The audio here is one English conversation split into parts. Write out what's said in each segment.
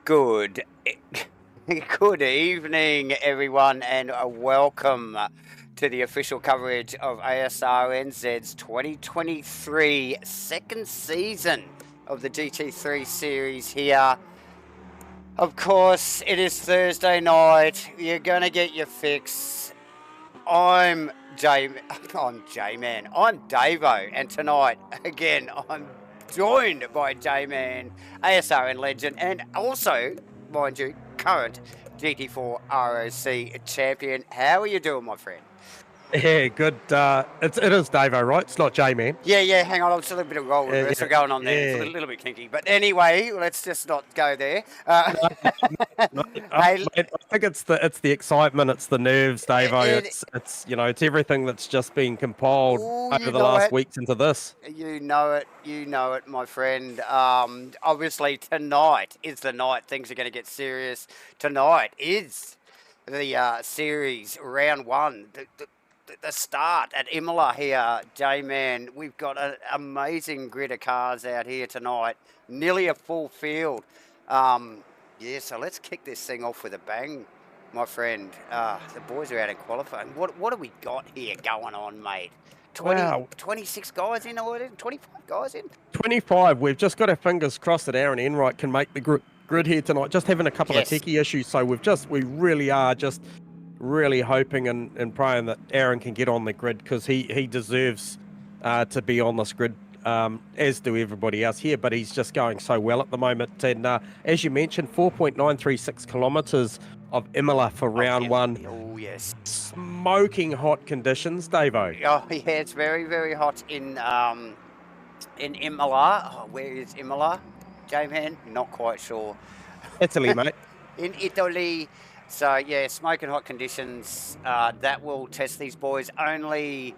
Good, good evening, everyone, and welcome to the official coverage of Asrnz's 2023 second season of the GT3 series here. Of course, it is Thursday night. You're gonna get your fix. I'm J-Man. I'm Davo, and tonight, again, I'm joined by J-Man, ASRN legend, and also, mind you, current GT4 ROC champion. How are you doing, my friend? Yeah, good. It is Davo, right? It's not J-Man. Yeah, hang on. There's a little bit of role reversal going on there. It's a little bit kinky. But anyway, let's just not go there. No, I think it's the excitement, it's the nerves, Davo. It's it's everything that's just been compiled over the last weeks into this. You know it, my friend. Obviously tonight is the night things are going to get serious. Tonight is the series round one. The start at Imola here, J-Man. We've got an amazing grid of cars out here tonight. Nearly a full field. Yeah, so let's kick this thing off with a bang, my friend. The boys are out in qualifying. What have we got here going on, mate? 26 guys in order? 25 guys in? 25. We've just got our fingers crossed that Aaron Enright can make the grid here tonight. Just having a couple of techie issues, so we really are just really hoping and praying that Aaron can get on the grid, because he deserves to be on this grid, as do everybody else here, but he's just going so well at the moment. And as you mentioned, 4.936 kilometers of Imola for round one. Oh yes, smoking hot conditions, Davo. Oh yeah, it's very, very hot in Imola. Oh, where is Imola, J-Man? Not quite sure. Italy, mate. In Italy. So, yeah, smoking hot conditions, that will test these boys. Only,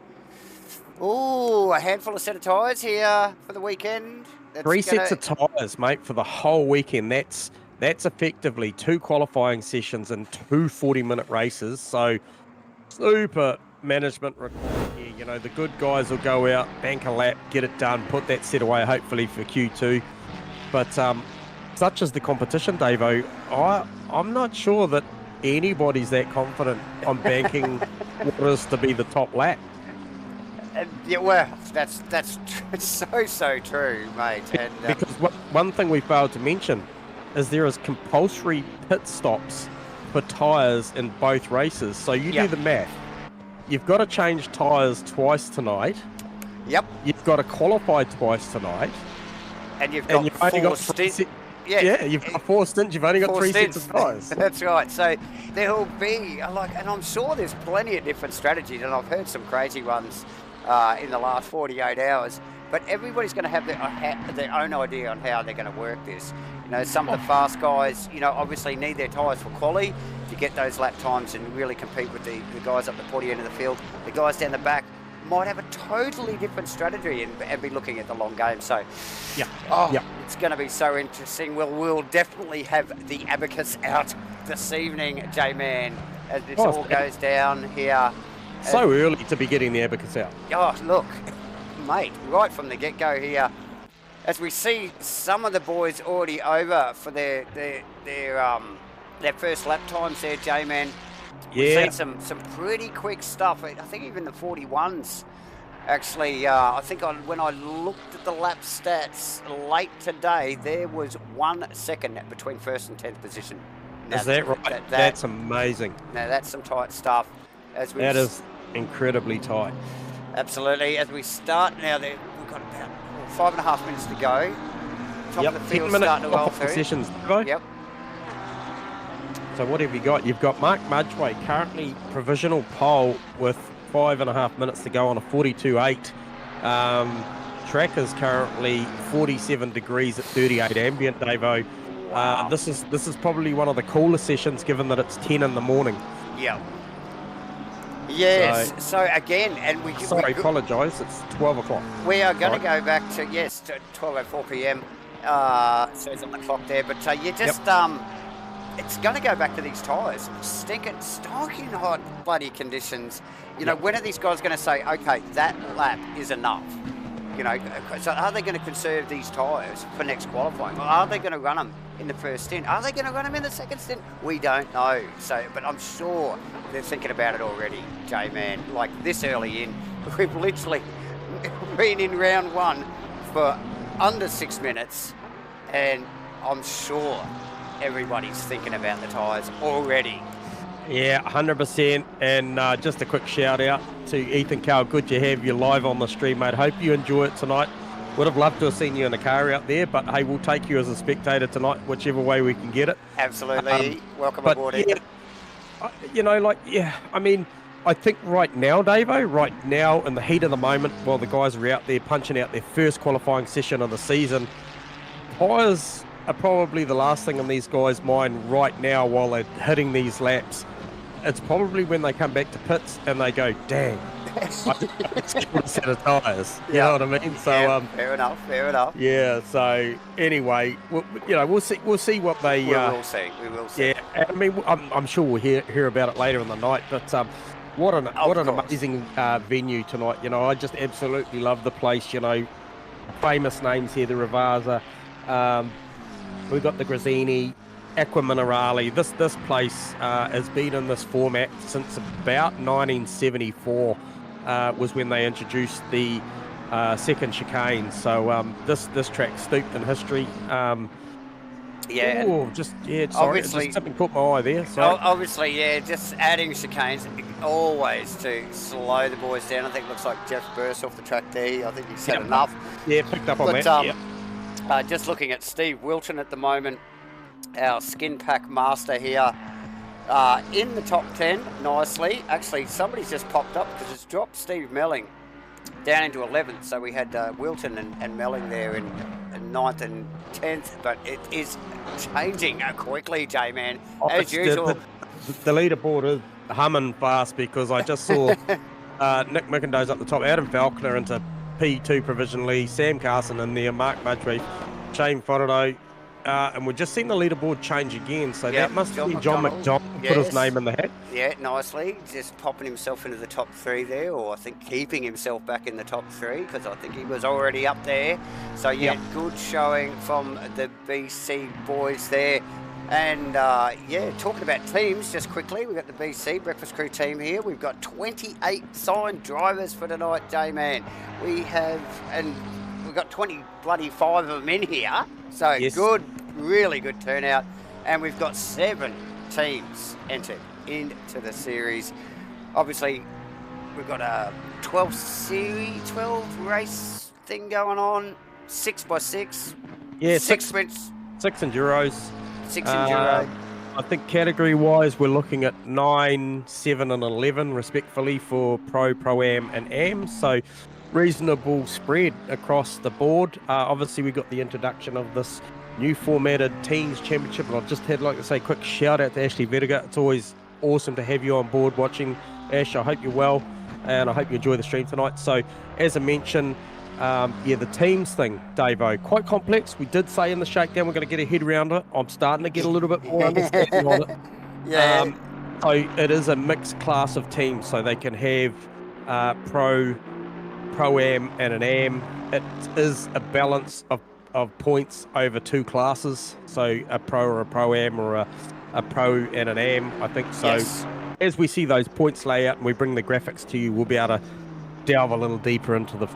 a handful of set of tyres here for the weekend. Three sets of tyres, mate, for the whole weekend. That's effectively 2 qualifying sessions and 2 40-minute races. So, super management required here. You know, the good guys will go out, bank a lap, get it done, put that set away, hopefully for Q2. But such as the competition, Davo, I'm not sure that anybody's that confident on banking what is to be the top lap. Yeah, well, that's so true, mate. And, because one thing we failed to mention is there is compulsory pit stops for tyres in both races. So you do the math. You've got to change tyres twice tonight. Yep. You've got to qualify twice tonight. And you've only got 4 stints. Yeah, you've got 4 stints. You've only got 3 sets of tyres. That's right. So there will be and I'm sure there's plenty of different strategies, and I've heard some crazy ones in the last 48 hours. But everybody's going to have their own idea on how they're going to work this. You know, some of the fast guys, obviously need their tyres for quali to get those lap times and really compete with the guys up the pointy end of the field. The guys down the back might have a totally different strategy and be looking at the long game. So, it's going to be so interesting. We'll definitely have the abacus out this evening, J-Man, as this all goes down here. So early to be getting the abacus out. Oh, look, mate, right from the get-go here, as we see some of the boys already over for their first lap times there, J-Man. Yeah. We've seen some pretty quick stuff. I think even the 41s, actually, I think when I looked at the lap stats late today, there was 1 second between first and 10th position. Now, is that right? That's amazing. Now, that's some tight stuff. That is incredibly tight. Absolutely. As we start now, we've got about 5.5 minutes to go. Top of the field starting to roll through. Sessions. Yep. So what have you got? You've got Mark Mudgway, currently provisional pole with 5.5 minutes to go on a 42.8. Track is currently 47 degrees at 38 ambient, Davo. Wow. This is probably one of the coolest sessions, given that it's 10 in the morning. Yeah. Yes. So again, and we apologise. It's 12 o'clock. We are going to go back to 12:04 p.m. So it's on the clock there, but you just it's going to go back to these tyres. Stinking hot bloody conditions. When are these guys going to say, okay, that lap is enough? You know, so are they going to conserve these tyres for next qualifying? Or are they going to run them in the first stint? Are they going to run them in the second stint? We don't know. So, but I'm sure they're thinking about it already, J-Man. Like this early in, we've literally been in round 1 for under 6 minutes, and I'm sure everybody's thinking about the tyres already. Yeah, 100%. And just a quick shout out to Ethan Carl. Good to have you live on the stream, mate. Hope you enjoy it tonight. Would have loved to have seen you in the car out there, but hey, we'll take you as a spectator tonight, whichever way we can get it. Absolutely. Welcome aboard, yeah, Ethan. You know, like, yeah, I mean, I think right now, Davo, right now in the heat of the moment, while the guys are out there punching out their first qualifying session of the season, tyres are probably the last thing on these guys' mind right now while they're hitting these laps. It's probably when they come back to pits and they go, dang, it's a set of tyres. You know what I mean? So, yeah, fair enough. Yeah. So anyway, we'll see what they. We will see. Yeah. I mean, I'm sure we'll hear about it later in the night. But what an amazing venue tonight. You know, I just absolutely love the place. You know, famous names here: the Ravazza. We've got the Grazzini, Acqua Minerale. This place has been in this format since about 1974 was when they introduced the second chicane. So this track's steeped in history. Obviously, just something caught my eye there. Obviously, yeah, just adding chicanes always to slow the boys down. I think it looks like Jeff burst off the track there. I think he's had enough. Yeah, picked up on that. Just looking at Steve Wilton at the moment, our skin pack master here, in the top 10 nicely. Actually, somebody's just popped up because it's dropped Steve Melling down into 11th. So we had Wilton and Melling there in 9th and 10th, but it is changing quickly, J-Man, as usual. The leaderboard is humming fast because I just saw Nick Mickendo's up the top, Adam Falconer into P2 provisionally, Sam Carson in there, Mark Mudgrave, Shane Forodo, and we've just seen the leaderboard change again, so that must be John McDonald put his name in the hat. Yeah, nicely, just popping himself into the top 3 there, or I think keeping himself back in the top 3, because I think he was already up there. So good showing from the BC boys there. And talking about teams, just quickly, we've got the BC Breakfast Crew team here. We've got 28 signed drivers for tonight, J-Man. We've got 25 of them in here. So good, really good turnout. And we've got 7 teams entered into the series. Obviously, we've got a 12 race thing going on, 6x6. Yeah, 6 sprints. 6 enduros. 6 enduro. I think category-wise, we're looking at 9, 7, and 11, respectfully, for Pro-Am, and Am. So reasonable spread across the board. Obviously, we got the introduction of this new formatted Teams Championship, and I'd just like to say a quick shout-out to Ashley Vediger. It's always awesome to have you on board watching. Ash, I hope you're well, and I hope you enjoy the stream tonight. So, as I mentioned, the teams thing, Davo, quite complex. We did say in the shakedown we're going to get a head around it. I'm starting to get a little bit more understanding on it. Yeah. So it is a mixed class of teams, so they can have Pro-Am and an Am. It is a balance of points over 2 classes, so a Pro or a Pro-Am or a Pro and an Am, I think. So as we see those points lay out and we bring the graphics to you, we'll be able to delve a little deeper into the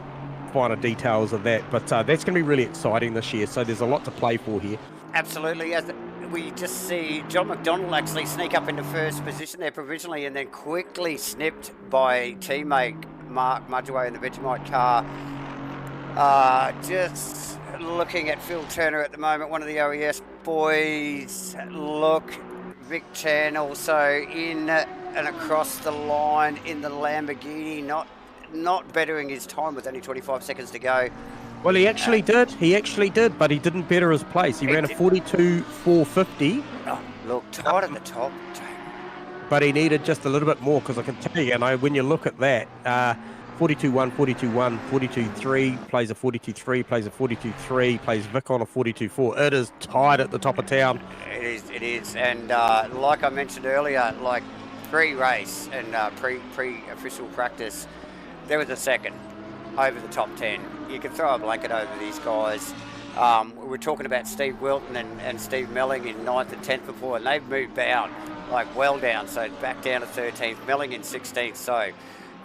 finer details of that, but that's going to be really exciting this year, so there's a lot to play for here. Absolutely. As we just see John McDonald actually sneak up into first position there provisionally, and then quickly snipped by teammate Mark Mudgeway in the Vegemite car. Just looking at Phil Turner at the moment, one of the OES boys. Look, Vic Chan also in and across the line in the Lamborghini, not bettering his time with only 25 seconds to go. Well, he actually did, but he didn't better his place. He ran a 42.450. Oh, look, tight at the top. But he needed just a little bit more, because I can tell you, when you look at that, 42.1, 42.1, 42.3, plays a 42.3, plays a 42.3, plays Vic on a 42.4. It is tight at the top of town. It is. And like I mentioned earlier, like pre-race and pre-official practice, there was a second. over the top 10. You can throw a blanket over these guys. We're talking about Steve Wilton and Steve Melling in 9th and 10th before, and they've moved down, like well down, so back down to 13th, Melling in 16th. So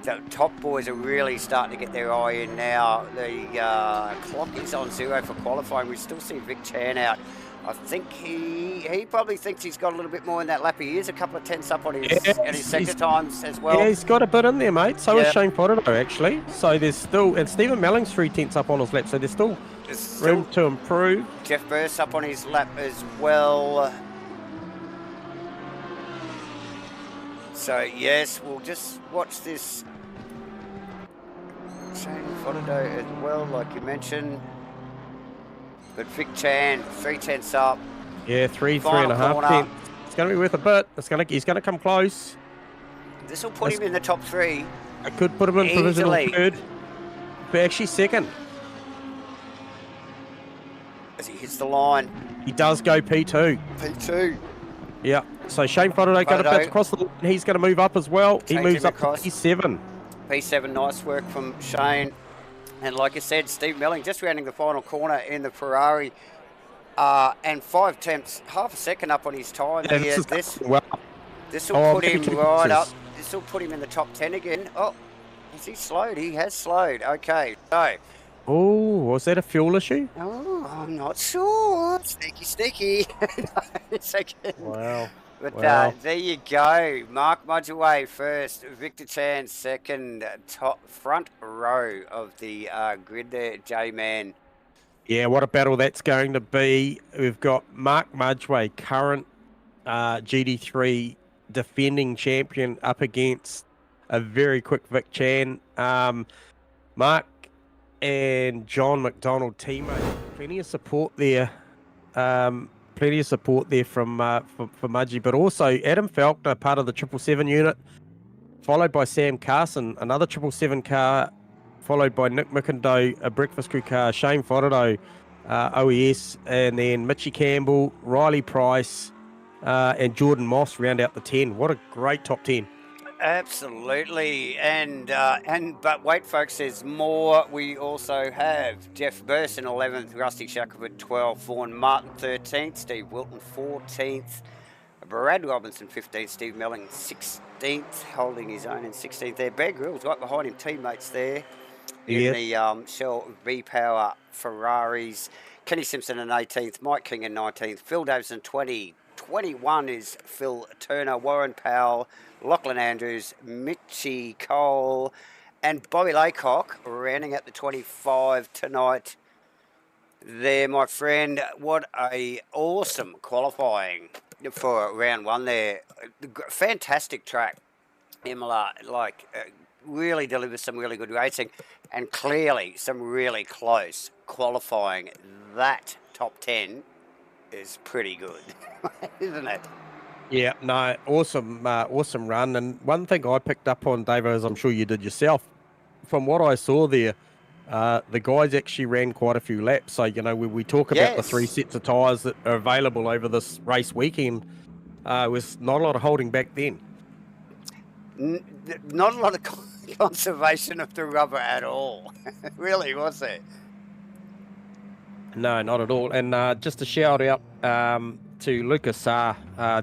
the top boys are really starting to get their eye in now. The clock is on 0 for qualifying. We still see Vic Chan out. I think he probably thinks he's got a little bit more in that lap. He is a couple of tenths up on his sector times as well. Yeah, he's got a bit in there, mate. So Yeah. is Shane Fodderdo, actually. So there's still, and Stephen Melling's 3 tenths up on his lap, so there's still room to improve. Jeff Burst up on his lap as well. So yes, we'll just watch this. Shane Fodderdo as well, like you mentioned. But Vic Chan, 3 tenths up. Yeah, three Final and a half corner. tenths. It's going to be worth a bit. He's going to come close. This will put him in the top 3. I could put him in provisional Easily. third. But actually second. As he hits the line. He does go P2. P2. Yeah. So Shane Fodderdo going to pitch across the line. He's going to move up as well. He Change moves him up across. to P7. P7, nice work from Shane. And like I said, Steve Melling just rounding the final corner in the Ferrari. And 5 tenths, half a second up on his time. Yeah, Here. this This will put him maybe 2 right up. pieces. This will put him in the top 10 again. Oh, has he slowed? He has slowed. Okay, so. Oh, was that a fuel issue? Oh, I'm not sure. Sneaky. It's okay. Wow. But Wow. there you go. Mark Mudgeway first, Victor Chan second, top front row of the grid there, J-Man. Yeah, what a battle that's going to be. We've got Mark Mudgeway, current GT3 defending champion, up against a very quick Vic Chan. Mark and John McDonald teammate. Plenty of support there. Plenty of support there from for Mudgy, but also Adam Faulkner, part of the 777 unit, followed by Sam Carson, another 777 car, followed by Nick McIndoe, a breakfast crew car, Shane Fodderdo, OES, and then Mitchie Campbell, Riley Price, and Jordan Moss round out the 10. What a great top 10. Absolutely, but wait, folks, there's more. We also have Jeff Burst in 11th, Rusty Shackelford 12th, Vaughan Martin 13th, Steve Wilton 14th, Brad Robinson 15th, Steve Melling 16th, holding his own in 16th there. Bear Grylls right behind him, teammates there in the Shell V-Power Ferraris. Kenny Simpson in 18th, Mike King in 19th, Phil Davison 20, 21 is Phil Turner, Warren Powell, Lachlan Andrews, Mitchie Cole, and Bobby Laycock rounding out the 25 tonight. There, my friend, what a awesome qualifying for round 1 there. Fantastic track. Imola, really delivers some really good racing, and clearly some really close qualifying. That top 10 is pretty good, isn't it? Yeah, no, awesome run. And one thing I picked up on, Dave, as I'm sure you did yourself, from what I saw there, the guys actually ran quite a few laps. So, when we talk about the 3 sets of tyres that are available over this race weekend, was not a lot of holding back then. Not a lot of conservation of the rubber at all. Really, was there? No, not at all. And just a shout out to Lucas Saar.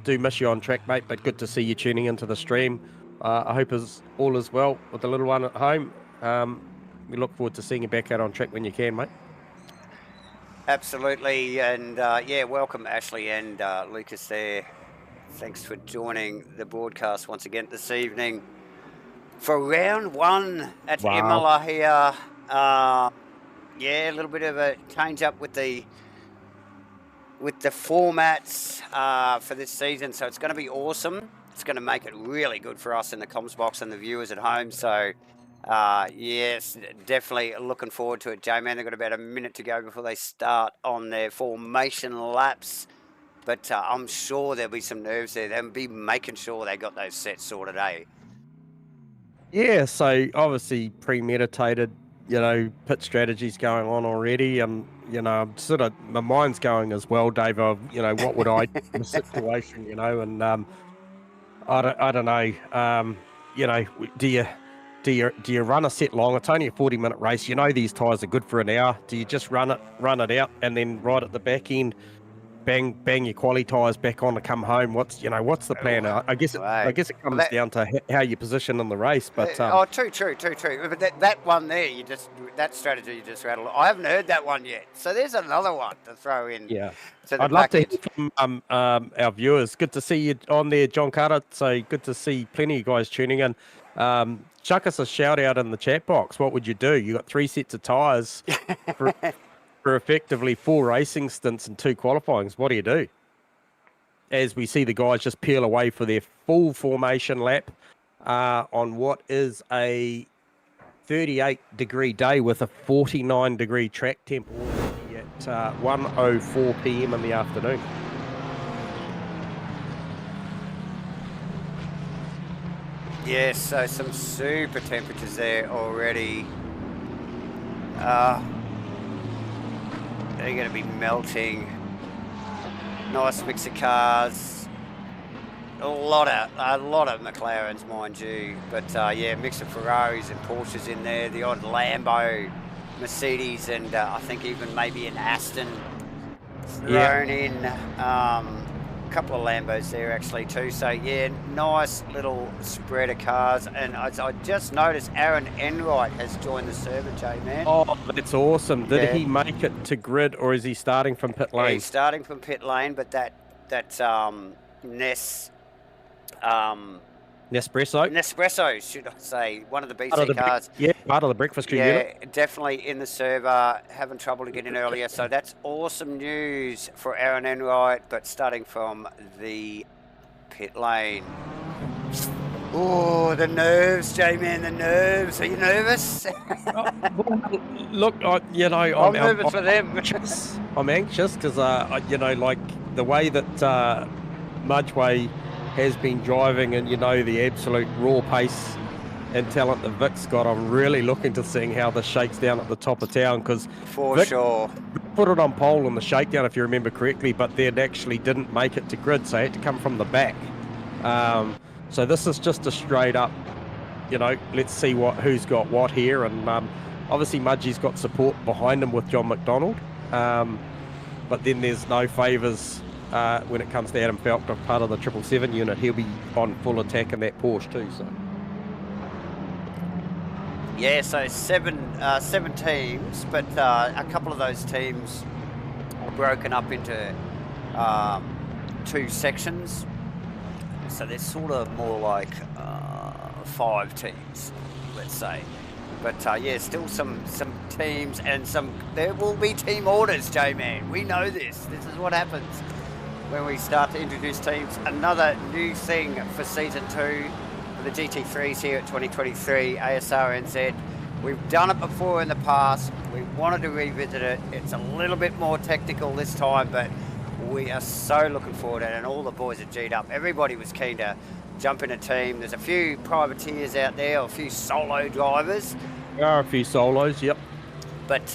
Do miss you on track, mate, but good to see you tuning into the stream. I hope all is well with the little one at home. We look forward to seeing you back out on track when you can, mate. Absolutely. And welcome Ashley and Lucas there. Thanks for joining the broadcast once again this evening for round 1 at Imola here. A little bit of a change up with the formats for this season, so it's going to be awesome. It's going to make it really good for us in the comms box and the viewers at home. So yes, definitely looking forward to it, J-Man. They've got about a minute to go before they start on their formation laps, but I'm sure there'll be some nerves there. They'll be making sure they got those sets sorted, eh? Yeah, so obviously premeditated, pit strategies going on already. I'm sort of, my mind's going as well, Dave, of, what would I do in the situation, and I don't know. Do do you run a set long? It's only a 40-minute race. You know these tyres are good for an hour. Do you just run it out, and then right at the back end, bang your quali tyres back on to come home? What's the plan? I guess it comes down to how you position in the race. But true. But that one there, that strategy you just rattled. I haven't heard that one yet. So there's another one to throw in. Yeah, I'd love to hear from our viewers. Good to see you on there, John Carter. So good to see plenty of guys tuning in. Chuck us a shout out in the chat box. What would you do? You got 3 sets of tyres for effectively 4 racing stints and 2 qualifyings. What do you do? As we see the guys just peel away for their full formation lap on what is a 38-degree day with a 49-degree track temp at 1:04 p.m. in the afternoon. Yes, so some super temperatures there already. They're going to be melting. Nice mix of cars. A lot of McLarens, mind you. But yeah, mix of Ferraris and Porsches in there. The odd Lambo, Mercedes, and I think even maybe an Aston thrown in. A couple of Lambos there actually too. So yeah, nice little spread of cars. And I just noticed Aaron Enright has joined the server, J-Man. Oh, that's awesome. Did he make it to grid, or is he starting from pit lane? Yeah, he's starting from pit lane, but that Nespresso, should I say, one of the BC cars. Yeah, part of the breakfast crew unit. Yeah, definitely in the server, having trouble to get in earlier. So that's awesome news for Aaron Enright, but starting from the pit lane. Oh, the nerves, J-Man, the nerves. Are you nervous? Look, I'm nervous for them. I'm anxious because, like the way that Mudgeway has been driving, and the absolute raw pace and talent that Vic's got. I'm really looking to seeing how this shakes down at the top of town, because Vic put it on pole in the shakedown, if you remember correctly, but then actually didn't make it to grid, so he had to come from the back. So this is just a straight up, let's see who's got what here, and obviously Mudgie's got support behind him with John McDonald, but then there's no favours when it comes to Adam Falconer, part of the 777 unit. He'll be on full attack in that Porsche too. So yeah, so seven teams, but a couple of those teams are broken up into 2 sections. So they're sort of more like 5 teams, let's say. But yeah, still some teams, and there will be team orders, J-Man. We know this. This is what happens when we start to introduce teams. Another new thing for Season 2 for the GT3s here at 2023 ASRNZ. We've done it before in the past. We wanted to revisit it. It's a little bit more technical this time, but we are so looking forward to it, and all the boys are G'd up. Everybody was keen to jump in a team. There's a few privateers out there, or a few solo drivers. There are a few solos, yep. But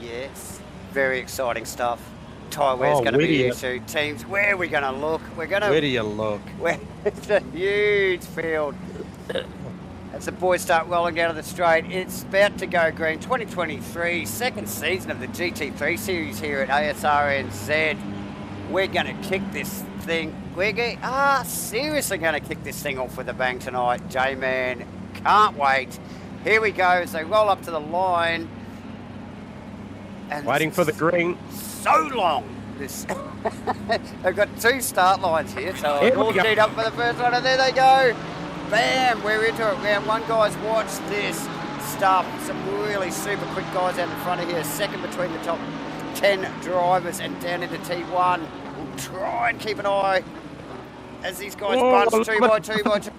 yes, very exciting stuff. Tyrewear's going to be here too. Teams, where are we going to look? Where do you look? It's a huge field. As the boys start rolling out of the straight, it's about to go green. 2023, second season of the GT3 series here at ASRNZ. We're going to kick this thing. Seriously going to kick this thing off with a bang tonight. J-Man, can't wait. Here we go as they roll up to the line. And waiting for the green. So long. They've got 2 start lines here, so all teed up for the first one, and there they go. Bam, we're into it. Round 1, guys. Watch this stuff. Some really super quick guys out in front of here. Second between the top 10 drivers, and down into T1. We'll try and keep an eye as these guys bunch 2 by 2 by 2.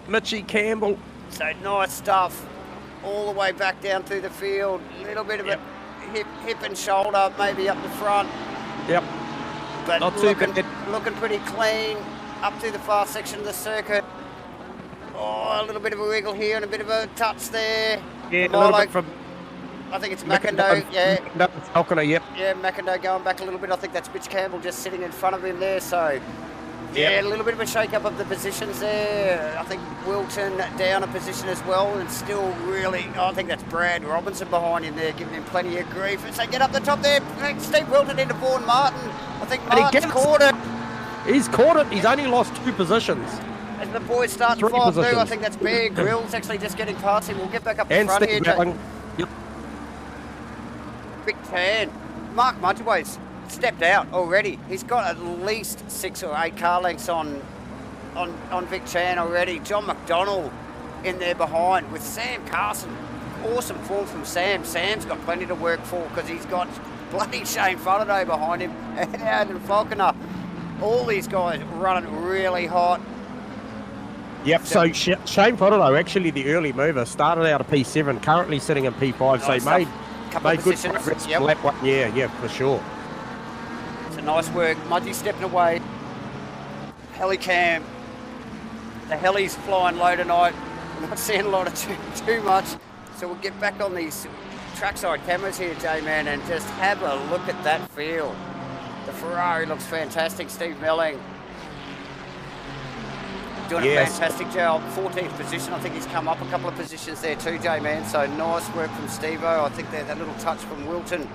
Mitchie Campbell. So nice stuff. All the way back down through the field. A little bit of a hip and shoulder, maybe up the front. Yep. But looking pretty clean up through the far section of the circuit. Oh, a little bit of a wiggle here and a bit of a touch there. Yeah, a little bit from... I think it's McIndoe, yeah. Falconer, yep. Yeah, McIndoe going back a little bit. I think that's Mitch Campbell just sitting in front of him there. So Yeah, a little bit of a shake-up of the positions there. I think Wilton down a position as well, and still really, I think that's Brad Robinson behind him there, giving him plenty of grief. As they get up the top there, Steve Wilton into Vaughan Martin. I think Martin's caught it. He's caught it. He's only lost 2 positions. As the boys start to fall through, I think that's Bear Grylls actually just getting past him. We'll get back up the front here, Jay. Yep. Big tan. Mark Mudgeway's stepped out already. He's got at least 6 or 8 car lengths on Vic Chan already. John McDonnell in there behind with Sam Carson. Awesome form from Sam. Sam's got plenty to work for because he's got bloody Shane Faraday behind him and Adam Falconer. All these guys running really hot. Yep, so Shane Faraday, actually the early mover, started out of P7, currently sitting in P5, so he made good progress. Yep. Lap 1. Yeah, for sure. It's nice work. Mudgy stepping away. Helicam. The heli's flying low tonight. We're not seeing a lot of too much. So we'll get back on these trackside cameras here, J-Man, and just have a look at that field. The Ferrari looks fantastic. Steve Melling doing a fantastic job. 14th position. I think he's come up a couple of positions there too, J-Man. So nice work from Steve-O. I think that little touch from Wilton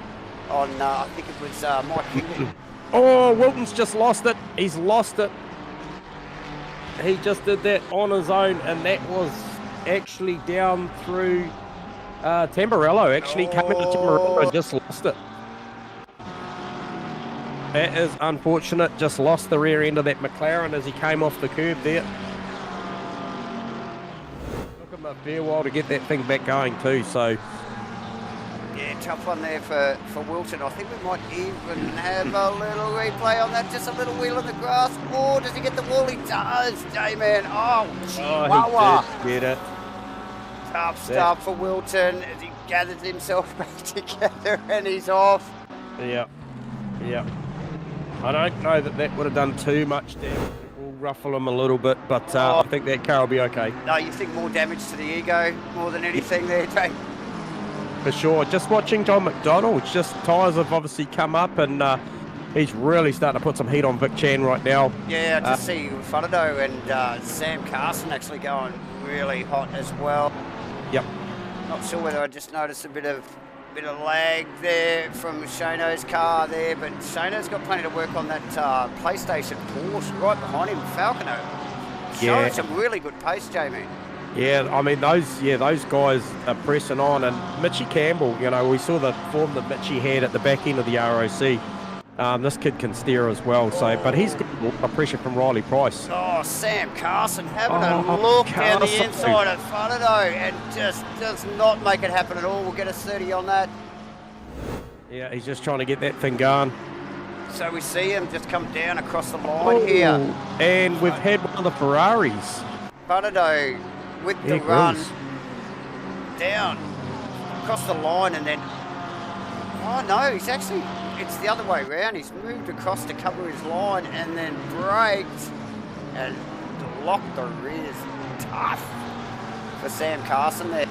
on, I think it was Mike Hingley. Oh, Wilton's just lost it. He's lost it. He just did that on his own, and that was actually down through Tamburello. Actually came into Tamburello and just lost it. That is unfortunate. Just lost the rear end of that McLaren as he came off the curb there. Took him a fair while to get that thing back going too, so... Yeah, tough one there for Wilton. I think we might even have a little replay on that. Just a little wheel in the grass. Oh, does he get the wall? He does, J-Man. Oh, chihuahua. He did get it. Tough start for Wilton as he gathers himself back together and he's off. Yeah. I don't know that would have done too much damage. It will ruffle him a little bit, but I think that car will be okay. No, you think more damage to the ego more than anything there, Jay? For sure. Just watching John McDonnell, it's just tyres have obviously come up and he's really starting to put some heat on Vic Chan right now. Yeah, I just see Faraday and Sam Carson actually going really hot as well. Yep. Not sure whether I just noticed a bit of lag there from Shano's car there, but Shano's got plenty to work on that PlayStation Porsche right behind him, Falconer. Showing some really good pace, Jamie. Yeah, I mean, those guys are pressing on, and Mitchie Campbell, you know, we saw the form that Mitchie had at the back end of the ROC. This kid can steer as well, so, but he's got a lot of pressure from Riley Price. Oh, Sam Carson having a look down the inside of Faraday and just does not make it happen at all. We'll get a 30 on that. Yeah, he's just trying to get that thing going. So we see him just come down across the line here. And we've had one of the Ferraris. Faraday with the run down across the line and then, oh no, he's actually, it's the other way around. He's moved across to cover his line and then braked and locked the rears. Tough for Sam Carson there.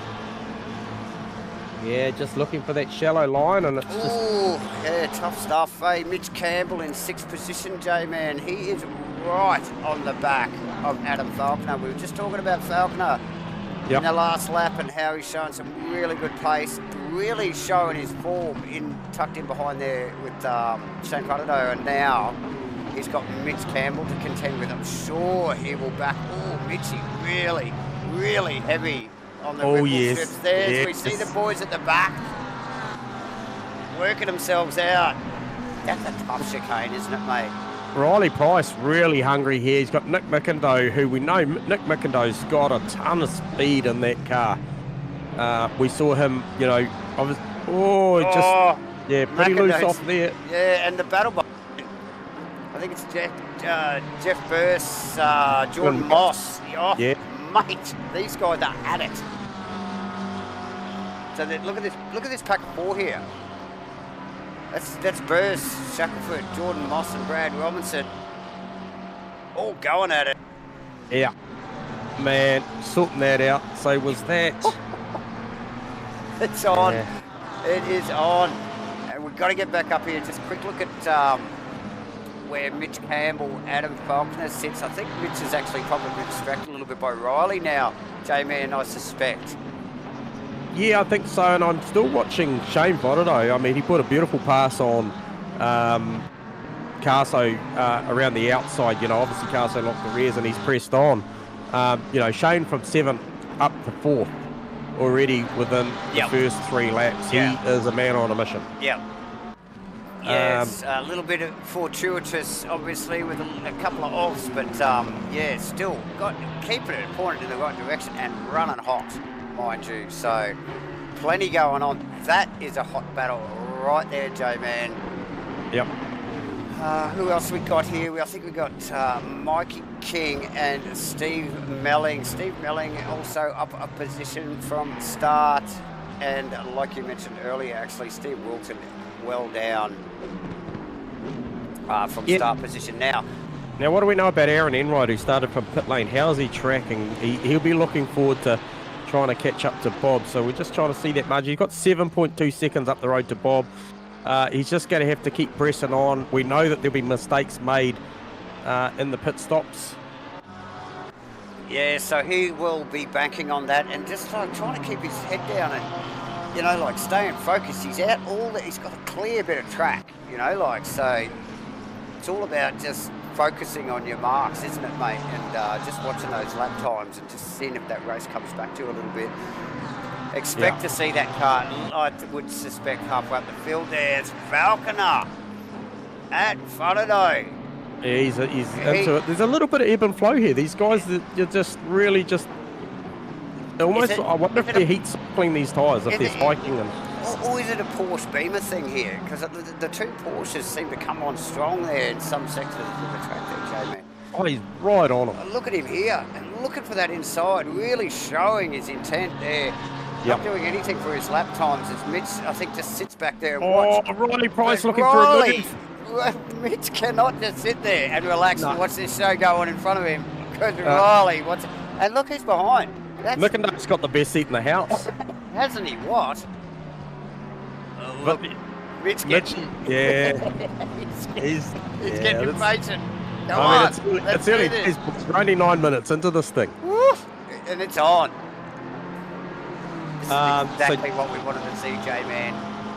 Yeah, just looking for that shallow line and it's just... Oh, yeah, tough stuff. Hey, Mitch Campbell in 6th position, J-Man. He is right on the back of Adam Falconer. We were just talking about Falconer in the last lap and how he's showing some really good pace, really showing his form tucked in behind there with Shane Faraday, and now he's got Mitch Campbell to contend with. I'm sure he will back. Oh, Mitchie really, really heavy on the ripple strips there. Yes. We see the boys at the back working themselves out. That's a tough chicane, isn't it, mate? Riley Price really hungry here. He's got Nick Mcindoe, who we know Nick Mcindoe's got a ton of speed in that car. We saw him, you know, pretty loose off there. Yeah, and the battle bike. I think it's Jeff Burse, Jordan Moss. Oh, yeah. Mate, these guys are at it. So look at this pack of 4 here. That's Burse, Shackelford, Jordan Moss and Brad Robinson. All going at it. Yeah. Man, sorting that out. So was that... It's on. Yeah. It is on. And we've got to get back up here. Just a quick look at where Mitch Campbell, Adam Faulkner sits. I think Mitch is actually probably distracted a little bit by Riley now, J-Man, I suspect. Yeah, I think so, and I'm still watching Shane Votado. I mean, he put a beautiful pass on Carso around the outside. You know, obviously Carso locked the rears and he's pressed on. You know, Shane from 7th up to 4th already within the first 3 laps. He is a man on a mission. Yeah. Yes, a little bit of fortuitous, obviously, with a couple of offs, but yeah, still keeping it pointed in the right direction and running hot, mind you. So plenty going on. That is a hot battle right there, J-Man. Yep. Who else we got here? I think we got Mikey King and Steve Melling. Steve Melling also up a position from start, and like you mentioned earlier, actually, Steve Wilton well down from start position now. Now, what do we know about Aaron Enright, who started from pit lane? How's he tracking? He'll be looking forward to trying to catch up to Bob. So we're just trying to see that margin. He's got 7.2 seconds up the road to Bob. He's just going to have to keep pressing on. We know that there'll be mistakes made in the pit stops. Yeah, so he will be banking on that and just like trying to keep his head down and, you know, like staying focused. He's out he's got a clear bit of track, you know, like, so it's all about just focusing on your marks, isn't it, mate? And just watching those lap times and just seeing if that race comes back to you a little bit. Expect to see that car, I would suspect, halfway up the field. There's Falconer at Fotado. Yeah, he's into it. There's a little bit of ebb and flow here. These guys, you're just really just almost. I wonder if they're heat cycling these tyres, if they're spiking them. Or is it a Porsche Beamer thing here? Because the two Porsches seem to come on strong there in some sectors of the track there, J-Man. Oh, he's right on him. Look at him here, and looking for that inside, really showing his intent there. Not doing anything for his lap times as Mitch, I think, just sits back there and watch. Riley Price looking for a move. Mitch cannot just sit there and relax and watch this show go on in front of him. Because Riley wants it. And look who's behind. McIndoe's got the best seat in the house. Hasn't he? What? Look, Mitch getting... Yeah. he's getting impatient. It's early days, but it's only 9 minutes into this thing. Woof, and it's on. This is exactly what we wanted to see, J-Man.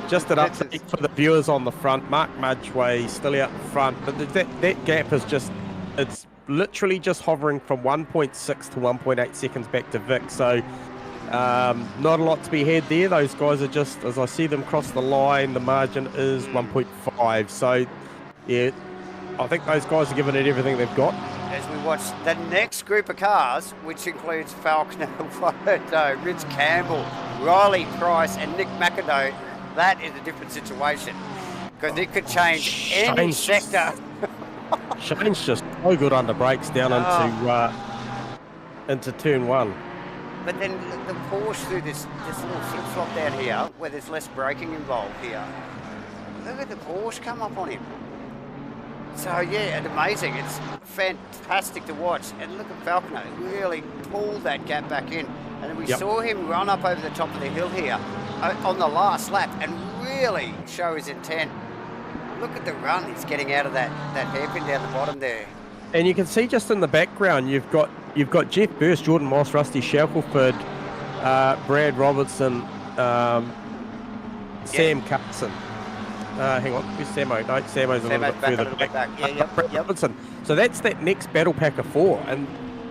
Just an update for the viewers on the front. Mark Mudgway still out in front, but that gap is just, it's literally just hovering from 1.6 to 1.8 seconds back to Vic. So not a lot to be had there. Those guys are just, as I see them cross the line, the margin is 1.5. So yeah, I think those guys are giving it everything they've got. As we watch the next group of cars, which includes Falconer, Rich Campbell, Riley Price, and Nick McIndoe, that is a different situation because it could change any sector. Shane's just so good under brakes down into turn 1. But then the Porsche through this little flip-flop down here, where there's less braking involved here. Look at the Porsche come up on him. So yeah, it's amazing. It's fantastic to watch. And look at Falconer really pulled that gap back in. And then we saw him run up over the top of the hill here on the last lap and really show his intent. Look at the run he's getting out of that hairpin down the bottom there. And you can see just in the background, you've got Jeff Burst, Jordan Moss, Rusty Shackelford, Brad Robertson, Sam Carson. Hang on, who's Samo? No, Samo's a little bit further back. Yeah, Robertson. So that's that next battle pack of 4, and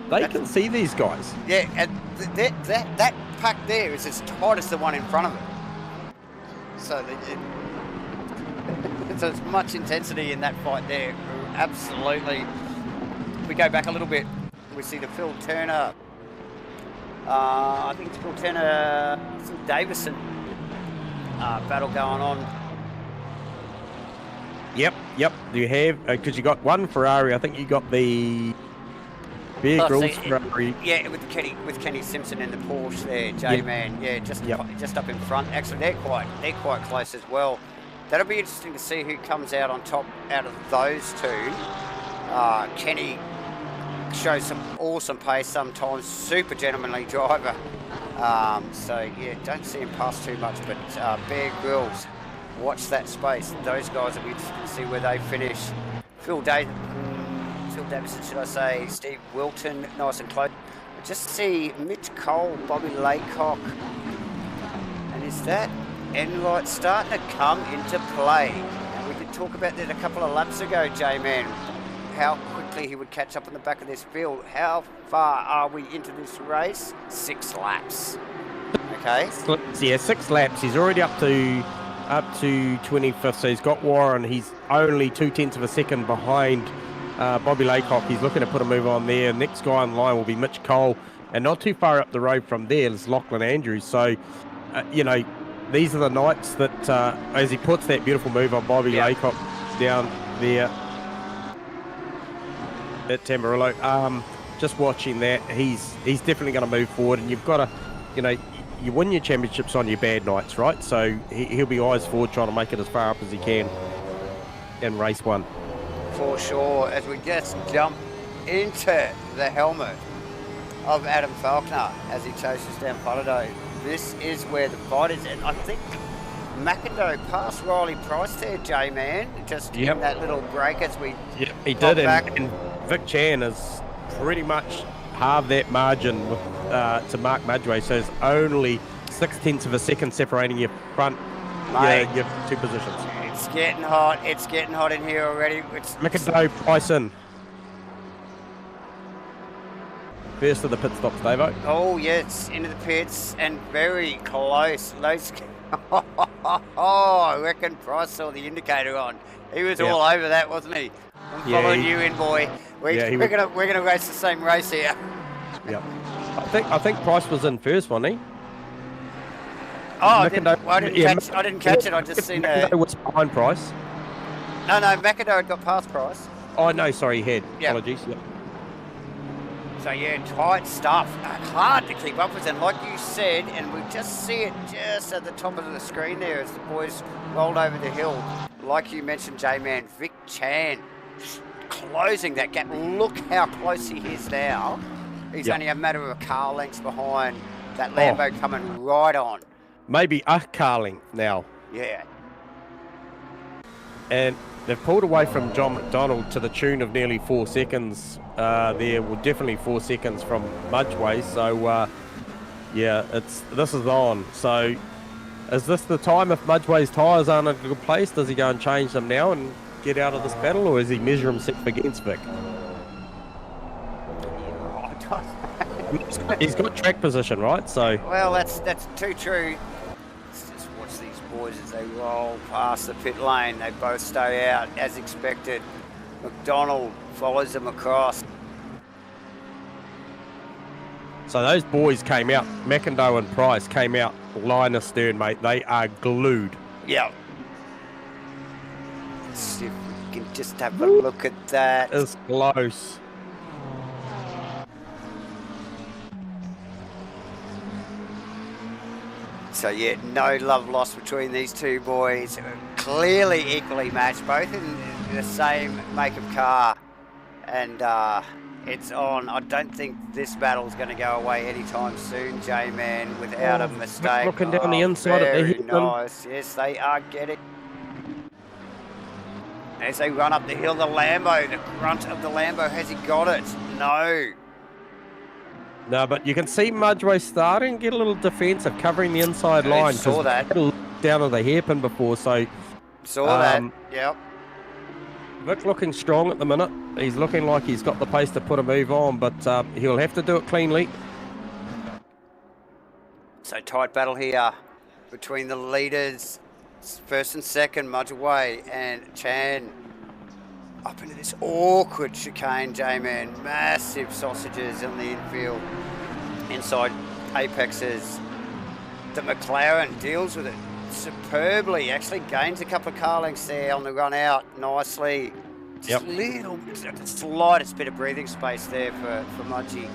they can see these guys. Yeah, and that pack there is as tight as the one in front of it. So there's much intensity in that fight there. Absolutely. We go back a little bit. We see the Phil Turner. I think it's Phil Turner, Davison battle going on. Yep. Do you have? Because you got one Ferrari. I think you got the Bear Grylls Ferrari. Yeah, with Kenny Simpson and the Porsche there, J-Man. Yeah, just up in front. Actually, they're quite close as well. That'll be interesting to see who comes out on top out of those two. Kenny shows some awesome pace sometimes. Super gentlemanly driver. So yeah, don't see him pass too much. But Bear Grylls. Watch that space. Those guys will be interested to see where they finish. Phil Davison, should I say, Steve Wilton, nice and close. I just see Mitch Cole, Bobby Laycock, and is that Enright starting to come into play? And we did talk about that a couple of laps ago, J-Man, how quickly he would catch up on the back of this field. How far are we into this race? 6 laps. Okay. Yeah, 6 laps. He's already up to 25th, so he's got Warren. He's only 0.2 of a second behind Bobby Laycock. He's looking to put a move on there. Next guy in line will be Mitch Cole, and not too far up the road from there is Lachlan Andrews. So, you know, these are the nights that as he puts that beautiful move on Bobby Laycock down there at Tamarillo. Just watching that, he's definitely going to move forward, and you've got to, you know, you win your championships on your bad nights, right? So he'll be eyes forward trying to make it as far up as he can in race 1. For sure, as we just jump into the helmet of Adam Faulkner as he chases down Pollido. This is where the fight is, and I think McIndoe passed Riley Price there, J-Man, just in that little break as we he did, and Vic Chan has pretty much halved that margin with, to Mark Mudgway, so there's only 0.6 of a second separating your front, your 2 positions. It's getting hot in here already. McIndoe, Price in. First of the pit stops, Davo. Oh, yes, into the pits and very close. Those. I reckon Price saw the indicator on. He was all over that, wasn't he? I'm following you in, boy. We're gonna race the same race here. Yep. I think Price was in first, wasn't he? Oh, I didn't catch it. I just seen it. Was behind Price. No, McIndoe had got past Price. Oh no, sorry, he had. Apologies. Yep. So yeah, tight stuff. Hard to keep up with, and like you said, and we just see it just at the top of the screen there as the boys rolled over the hill. Like you mentioned, J-Man, Vic Chan closing that gap. Look how close he is now. He's only a matter of a car length behind that Lambo coming right on. Maybe a car length now. Yeah. And they've pulled away from John McDonald to the tune of nearly 4 seconds there. Well, definitely 4 seconds from Mudgway. So, this is on. So, is this the time if Mudgway's tyres aren't in a good place? Does he go and change them now and get out of this battle, or does he measure himself against Vic? He's got track position, right? So well, that's too true. Let's just watch these boys as they roll past the pit lane. They both stay out as expected. McDonald follows them across. So those boys came out. McIndoe and Price came out line astern, mate. They are glued. Yeah. Let's see if we can just have a look at that. It's close. So yeah, no love lost between these two boys. Clearly equally matched, both in the same make of car. And it's on. I don't think this battle's going to go away anytime soon, J-Man, without a mistake. Looking down the inside of the very hill. Nice. Yes, they are getting. As they run up the hill, the Lambo, the grunt of the Lambo, has he got it? No. No, but you can see Mudgway starting to get a little defensive, covering the inside line. Saw that. Down to the hairpin before, so... Saw that, yep. Vic looking strong at the minute. He's looking like he's got the pace to put a move on, but he'll have to do it cleanly. So tight battle here between the leaders. First and second, Mudgway and Chan. Up into this awkward chicane, J-Man. Massive sausages in the infield. Inside apexes. The McLaren deals with it superbly. Actually gains a couple of car lengths there on the run out nicely. Just the slightest bit of breathing space there for Mudgy.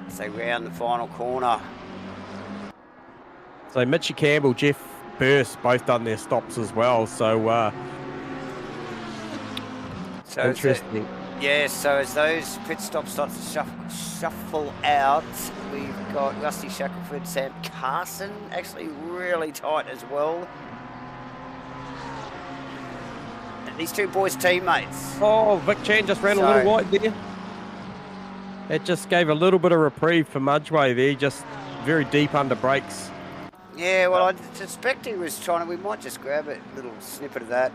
As they round the final corner. So Mitchie Campbell, Jeff Burst both done their stops as well. So interesting. So as those pit stops start to shuffle out, we've got Rusty Shackelford, Sam Carson, actually really tight as well. And These two boys teammates. Oh, Vic Chan just ran a little wide there. It just gave a little bit of reprieve for Mudgeway there, just very deep under brakes. Yeah, well, I suspect he was trying to, we might just grab a little snippet of that.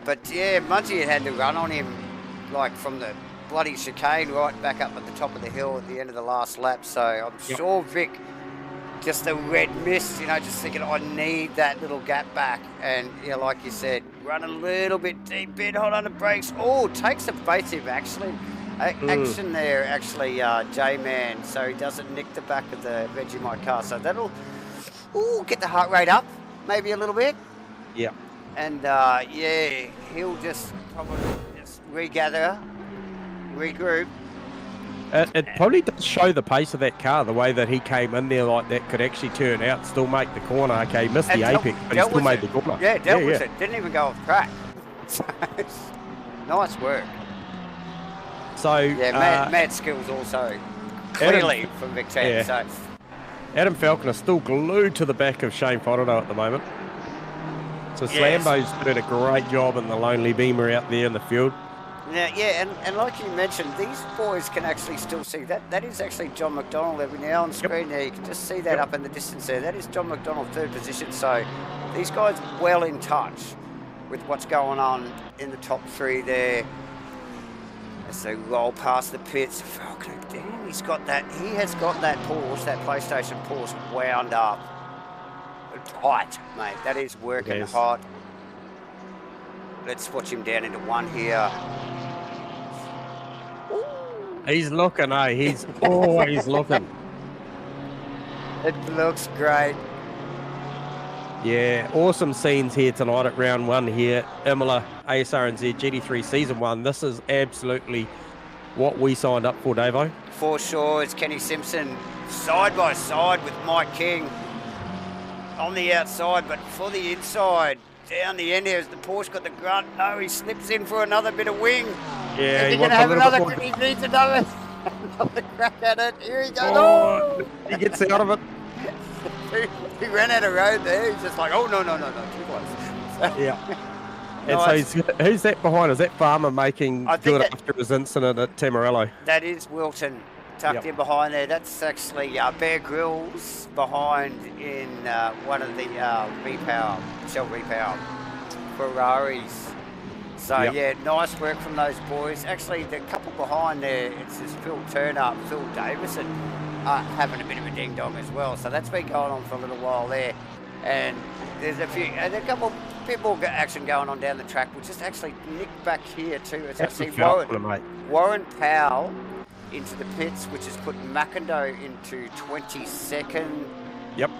But yeah, Mudgey had to run on him like from the bloody chicane right back up at the top of the hill at the end of the last lap. So I'm sure Vic, just a red mist, you know, just thinking I need that little gap back. And yeah, like you said, run a little bit deep in, hold on the brakes. Oh, takes evasive actually. Action there, actually, J-Man, so he doesn't nick the back of the Vegemite car. So that'll get the heart rate up, maybe a little bit. Yeah. And yeah, he'll just probably just regather, regroup. It probably does show the pace of that car, the way that he came in there like that could actually turn out, still make the corner. Okay, missed the apex, but he still made the corner. Yeah, dealt with it. Didn't even go off track. So, nice work. So yeah, mad skills also clearly from Vic Chan. Yeah. So Adam Falconer still glued to the back of Shane Fodderdo at the moment. So Slambo's doing a great job in the lonely beamer out there in the field. Yeah, and like you mentioned, these boys can actually still see that. That is actually John McDonald every now on screen there. You can just see that up in the distance there. That is John McDonald, third position. So these guys well in touch with what's going on in the top three there. As they roll past the pits, Falconer, damn, he has got that Porsche, that PlayStation Porsche wound up tight, mate. That is working hot. Let's watch him down into one here. He's looking, he's always looking. It looks great. Yeah, awesome scenes here tonight at round one here. Imola, Asrnz, GT3 Season 1. This is absolutely what we signed up for, Davo. For sure, it's Kenny Simpson side by side with Mike King on the outside, but for the inside, down the end here, as the Porsche got the grunt. No, he slips in for another bit of wing. Yeah, he wants he needs another crack at it. Here he goes. Oh! He gets out of it. He ran out of road there. He's just like, oh, no, too close. Yeah. And so who's that behind? Is that Farmer making good after his incident at Tamarello? That is Wilton tucked in behind there. That's actually Bear Grylls behind in one of the Shell Repower Ferraris. So yeah, nice work from those boys. Actually, the couple behind there, it's this Phil Turner, Phil Davison, having a bit of a ding dong as well. So that's been going on for a little while there. And there's a bit more action going on down the track. We'll just actually nick back here too. It's actually Warren Powell into the pits, which has put McIndoe into 22nd. Yep.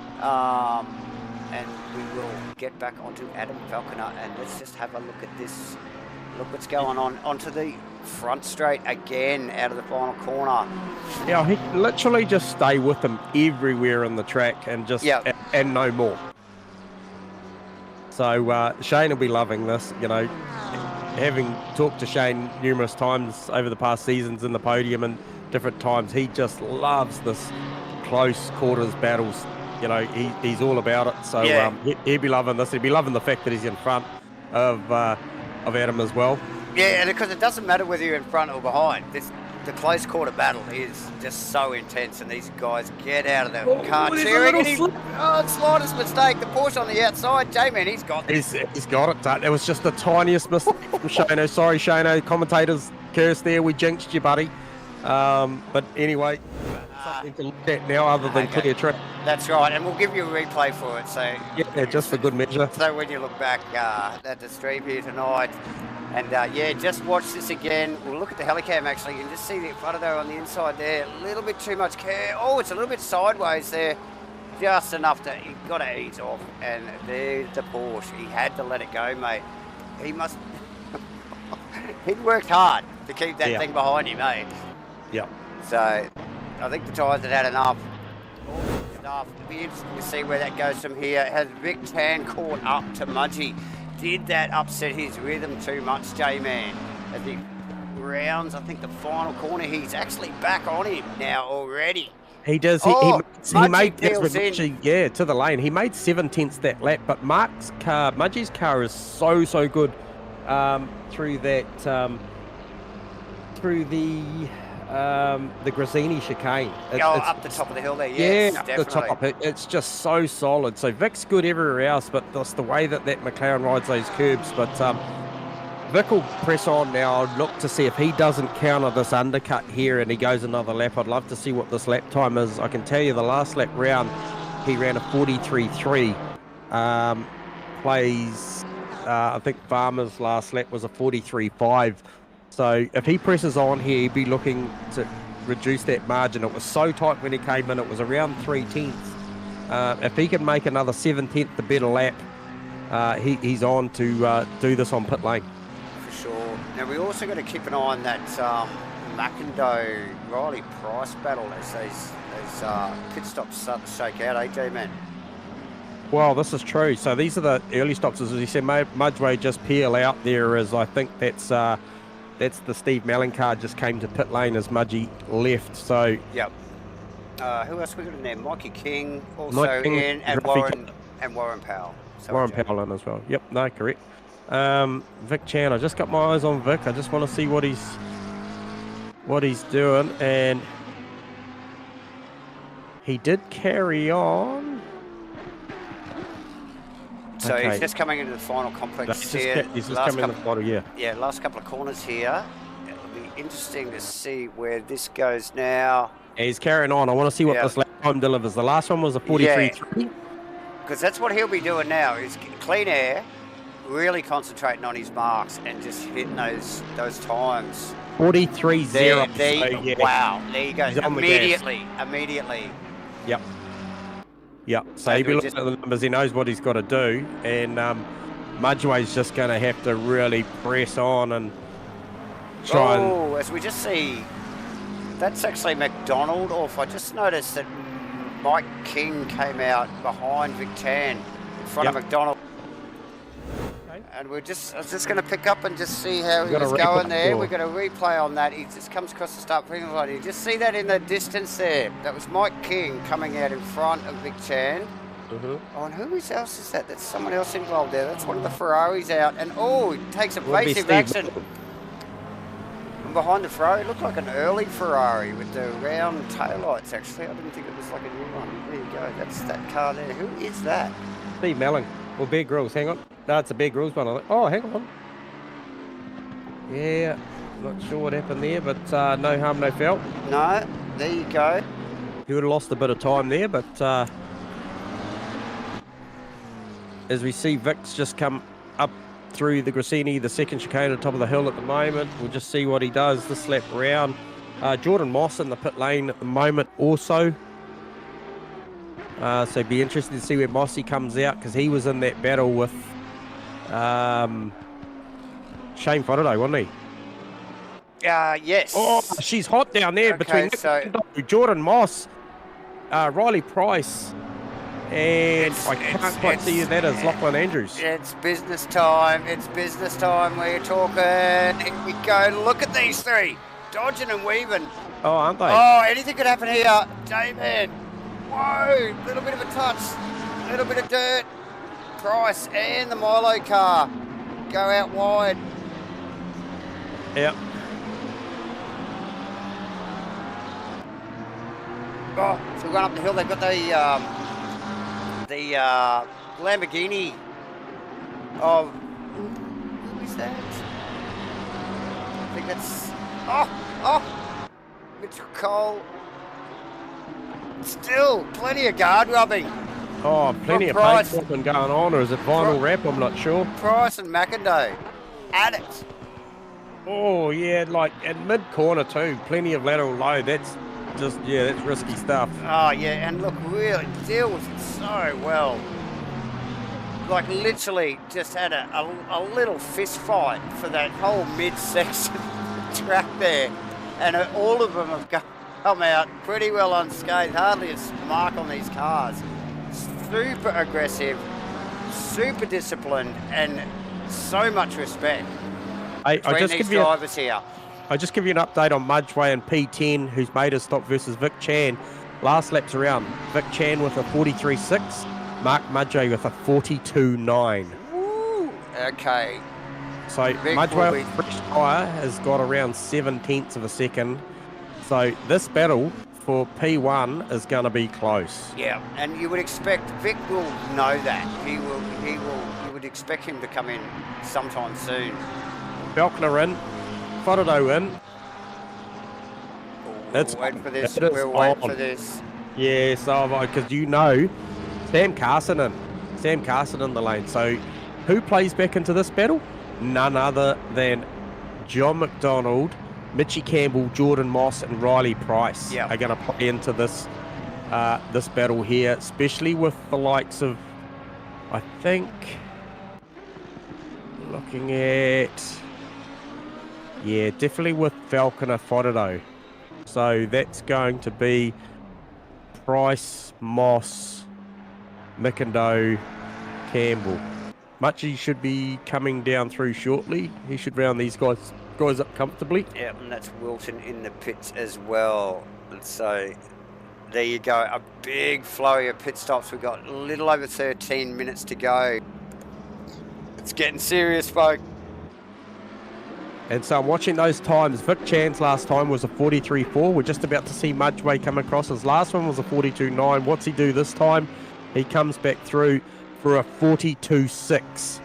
And we will get back onto Adam Falconer, and let's just have a look at this. Look what's going on onto the front straight again out of the final corner. Yeah, he literally just stay with them everywhere in the track and just and no more. So Shane will be loving this, you know, having talked to Shane numerous times over the past seasons in the podium and different times. He just loves this close quarters battles. You know, he's all about it. So he'll be loving this. He'll be loving the fact that he's in front of Adam as well. Yeah, and because it doesn't matter whether you're in front or behind. The close quarter battle is just so intense, and these guys get out of the car cheering. Slightest mistake. The Porsche on the outside. J-Man, he's got this. He's got it. It was just the tiniest mistake from Shano. Sorry, Shano. Commentators curse there. We jinxed you, buddy. But anyway, something to look at now other than clear track. That's right, and we'll give you a replay for it. So yeah, just for good measure. So when you look back at the stream here tonight, and just watch this again. We'll look at the helicam actually, and just see the Flutter on the inside there. A little bit too much care. Oh, it's a little bit sideways there, just enough to you got to ease off. And there's the Porsche. He had to let it go, mate. He must. He'd worked hard to keep that thing behind him, eh? Yeah. So I think the tyres had enough. Stuff. It'll be interesting to see where that goes from here. Has Vic Tan caught up to Mudgey? Did that upset his rhythm too much, J-Man? As he rounds, I think, the final corner, he's actually back on him now already. He does. He made to the lane. He made 7/10 that lap, but Mudgey's car is so good through that through the Grazzini chicane. Up the top of the hill there, yeah, yes, up definitely. the top. It's just so solid. So Vic's good everywhere else, but that's the way that McLaren rides those curbs. But Vic will press on now. I'd look to see if he doesn't counter this undercut here and he goes another lap. I'd love to see what this lap time is. I can tell you the last lap round, he ran a 43.3. Plays, I think Farmer's last lap was a 43.5. So if he presses on here, he'd be looking to reduce that margin. It was so tight when he came in. It was around 3/10. If he can make another 7/10 the better lap, he's on to do this on pit lane. Sure. Now we also got to keep an eye on that McIndoe Riley Price battle as those pit stops start to shake out, J-Man. Well, this is true. So these are the early stops, as you said. Mudgeway just peel out there, as I think that's the Steve Mellon car just came to pit lane as Mudgy left. So yep. Who else we got in there? Mikey King also in, and Warren Powell. Warren Powell in as well. Yep. No, correct. Vic Chan, I just got my eyes on Vic. I just want to see what he's doing, and he did carry on. So he's just coming into the final complex here. He's just coming in the final, yeah. Yeah, last couple of corners here. It'll be interesting to see where this goes now. Yeah, he's carrying on. I want to see what this lap time delivers. The last one was a 43.3. Because that's what he'll be doing now, is clean air, really concentrating on his marks and just hitting those times. 43.0. Wow, there you go. Immediately. Yep. Yep. So he'll be looking at the numbers. He knows what he's got to do, and Mudgeway's just going to have to really press on and try. Oh, as we just see, that's actually McDonald off. I just noticed that Mike King came out behind Vic Tan in front of McDonald. And I was just going to pick up and just see how he was going there. We've got a replay on that. He just comes across the start finish line. You just see that in the distance there. That was Mike King coming out in front of Vic Chan. Oh, and who else is that? That's someone else involved there. That's one of the Ferraris out. And he takes evasive action. And behind the Ferrari, it looked like an early Ferrari with the round taillights, actually. I didn't think it was like a new one. There you go. That's that car there. Who is that? Steve Mellon. Or Bear Grylls, hang on. No, it's a Bear Grylls one. Oh, hang on. Yeah, not sure what happened there, but no harm, no foul. No, there you go. He would have lost a bit of time there, but as we see Vic's just come up through the Grazzini, the second chicane at the top of the hill at the moment. We'll just see what he does this lap round. Jordan Moss in the pit lane at the moment also. So it'd be interesting to see where Mossy comes out, because he was in that battle with Shane Faraday, wasn't he? Yes. Oh, she's hot down there between Jordan Moss, Riley Price, and I can't quite see who that is, Lachlan Andrews. It's business time. It's business time. We're talking. Here we go. Look at these three. Dodging and weaving. Oh, aren't they? Oh, anything could happen here. David. Whoa, little bit of a touch, little bit of dirt. Price and the Milo car go out wide. Yep. Oh, so we're going up the hill. They've got the Lamborghini of, who is that? I think that's, Mitchell Cole. Still plenty of guard rubbing. Oh, plenty of paint swapping going on, or is it vinyl wrap? I'm not sure. Price and McIndoe at it. Oh, yeah, like at mid-corner too. Plenty of lateral low. That's just, that's risky stuff. Oh, yeah, and look, really deal with it so well. Like literally just had a little fist fight for that whole mid-section track there. And all of them have come out pretty well unscathed. Hardly a mark on these cars. Super aggressive, super disciplined, and so much respect between these drivers here. I'll just give you an update on Mudgeway and P10, who's made his stop versus Vic Chan. Last laps around, Vic Chan with a 43.6, Mark Mudgeway with a 42.9. Woo! Okay. So Mudgeway on fresh tyre has got around 7/10 of a second. So this battle for P1 is going to be close. Yeah, and you would expect Vic will know that. You would expect him to come in sometime soon. Falconer in, Fotado in. We'll wait for this. We'll wait for this. Yeah, so because you know, Sam Carson in the lane. So who plays back into this battle? None other than John McDonald, Mitchy Campbell, Jordan Moss, and Riley Price are going to play into this this battle here, especially with the likes of, I think, looking at, yeah, definitely with Falconer, Fotado. So that's going to be Price, Moss, McIndoe, Campbell. Muchie should be coming down through shortly. He should round these guys up comfortably. Yeah, and that's Wilton in the pits as well. So there you go, a big flurry of pit stops. We've got a little over 13 minutes to go. It's getting serious, folks. And so I'm watching those times. Vic Chan's last time was a 43.4. We're just about to see Mudgeway come across. His last one was a 42.9. What's he do this time? He comes back through for a 42.6.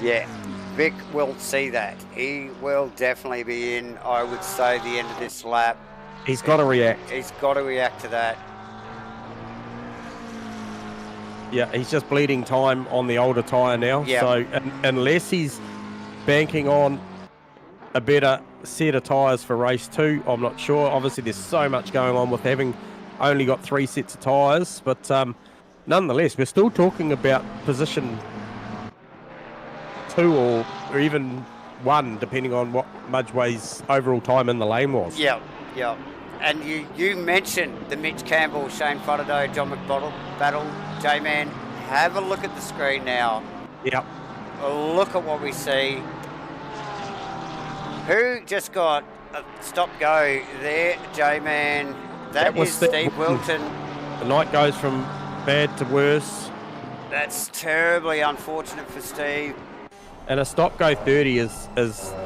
Yeah, Vic will see that. He will definitely be in, I would say, the end of this lap. He's got to react. He's got to react to that. Yeah, he's just bleeding time on the older tyre now. Yep. So unless he's banking on a better set of tyres for race 2, I'm not sure. Obviously, there's so much going on with having only got 3 sets of tyres. But nonetheless, we're still talking about position 2 or even 1, depending on what Mudgeway's overall time in the lane was. Yeah, yeah. And you mentioned the Mitch Campbell, Shane Fotado, John McDonald battle. J-Man, have a look at the screen now. Yep. Look at what we see. Who just got a stop-go there, J-Man? That was Steve Wilton. The night goes from bad to worse. That's terribly unfortunate for Steve. And a stop-go 30 is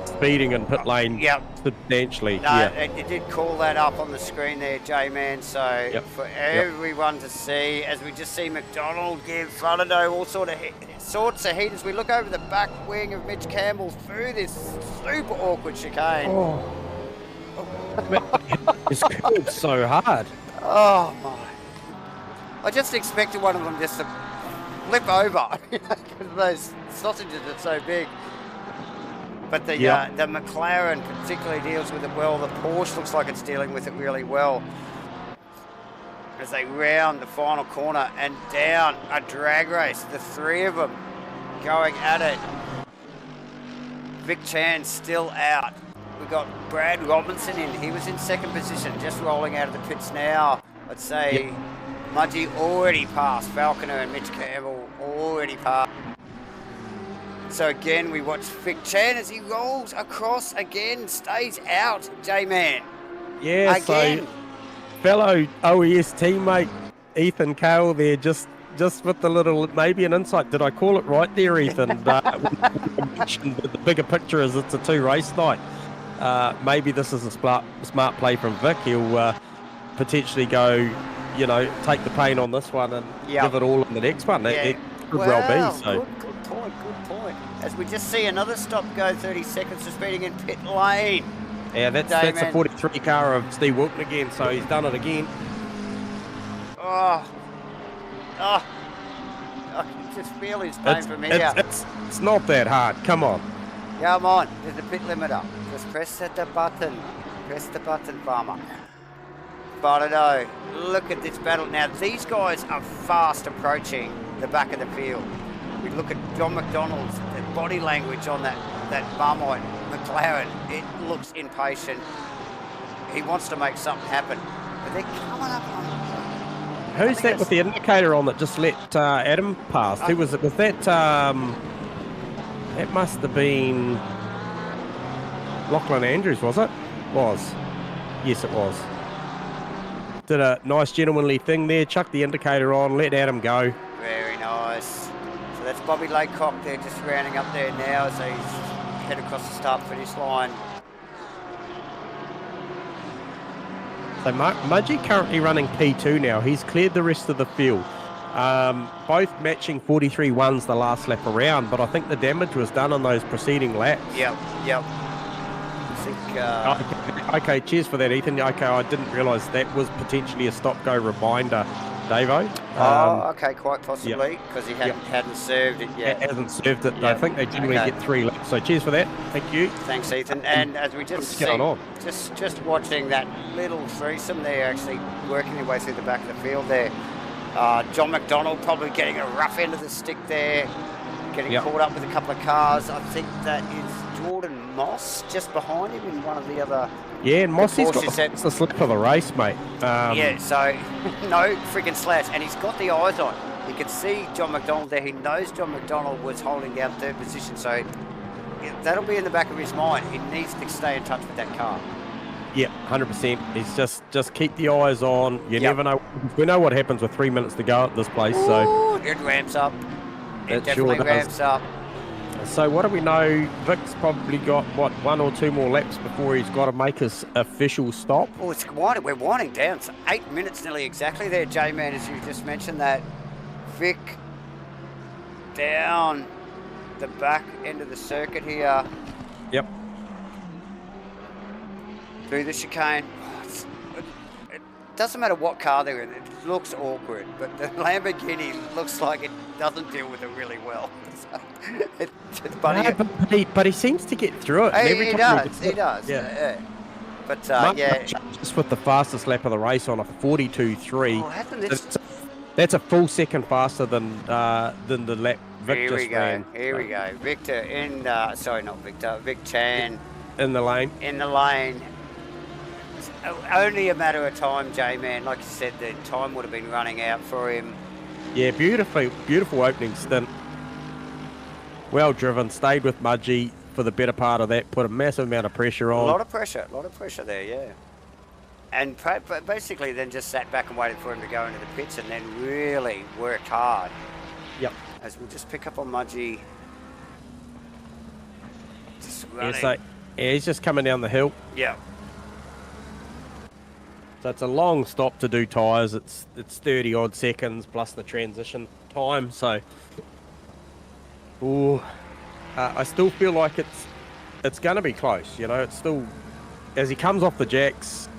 speeding in pit lane substantially. No, it did call that up on the screen there, J-Man. So for everyone to see, as we just see McDonald give Fotado all sorts of heat as we look over the back wing of Mitch Campbell through this super awkward chicane. It's curved so hard. Oh my! I just expected one of them just to flip over because those sausages are so big. But the McLaren particularly deals with it well. The Porsche looks like it's dealing with it really well. As they round the final corner and down a drag race, the 3 of them going at it. Vic Chan still out. We've got Brad Robinson in. He was in 2nd position, just rolling out of the pits now. I'd say Mudgey already passed. Falconer and Mitch Campbell already passed. So again, we watch Vic Chan as he rolls across again, stays out, J-Man. Yeah, again. So fellow OES teammate Ethan Cale there, just with the little, maybe an insight. Did I call it right there, Ethan? Mentioned that the bigger picture is it's a 2 race night. Maybe this is a smart play from Vic. He'll potentially go, take the pain on this one and give it all in the next one. It could well be. So. Good point. As we just see another stop-go, 30 seconds for speeding in pit lane. Yeah, that's a 43 car of Steve Wilton again, so he's done it again. I can just feel his pain from here. It's not that hard. Come on. Come on. There's a pit limiter. Just press the button. Press the button, farmer. Fotado, look at this battle. Now, these guys are fast approaching the back of the field. We look at John McDonald's body language on that Marmite McLaren. It looks impatient. He wants to make something happen. But they're coming up on... Who's that with the indicator on that just let Adam pass? Who was it? Was that... that must have been... Lachlan Andrews, was it? Was. Yes, it was. Did a nice gentlemanly thing there. Chucked the indicator on, let Adam go. Very nice. So that's Bobby Laycock there just rounding up there now. So head across the start-finish line. So Mudgee currently running P2 now. He's cleared the rest of the field. Both matching 43.1s the last lap around, but I think the damage was done on those preceding laps. Yep. I think... Okay, cheers for that, Ethan. Okay, I didn't realise that was potentially a stop-go reminder, Davo. Okay, quite possibly, because he hadn't served it yet. Hasn't served it. I think they generally get 3 laps, so cheers for that. Thank you. Thanks, Ethan. And as we just see, just watching that little threesome there, actually working their way through the back of the field there. John McDonald probably getting a rough end of the stick there, getting caught up with a couple of cars. I think that is Jordan Moss just behind him in one of the other... Yeah, and Mossy's got the slip of the race, mate. Yeah, so no freaking slash, and he's got the eyes on. You can see John McDonald there. He knows John McDonald was holding down 3rd position, so that'll be in the back of his mind. He needs to stay in touch with that car. Yeah, 100%. It's just keep the eyes on. You never know. We know what happens with 3 minutes to go at this place. Ooh, so it ramps up. It definitely ramps up. So what do we know? Vic's probably got, 1 or 2 more laps before he's got to make his official stop? Oh, we're winding down. It's 8 minutes nearly exactly there, J-Man, as you just mentioned that. Vic down the back end of the circuit here. Yep. Through the chicane. It doesn't matter what car they're in. It looks awkward, but the Lamborghini looks like it doesn't deal with it really well. But he seems to get through it. He does. Yeah. But just with the fastest lap of the race on a 42.3. Oh, that's a full second faster than the lap Vic just ran. Here we go. Victor in, sorry, not Victor, Vic Chan. In the lane. It's only a matter of time, J-Man. Like you said, the time would have been running out for him. Yeah, beautiful opening stint. Well driven, stayed with Mudgee for the better part of that, put a massive amount of pressure on. A lot of pressure there, yeah. And basically then just sat back and waited for him to go into the pits and then really worked hard. Yep. As we'll just pick up on Mudgee. Just running. Yeah, so he's just coming down the hill. Yeah. So it's a long stop to do tyres. It's 30 odd seconds plus the transition time. So, I still feel like it's going to be close. You know, it's still, as he comes off the jacks,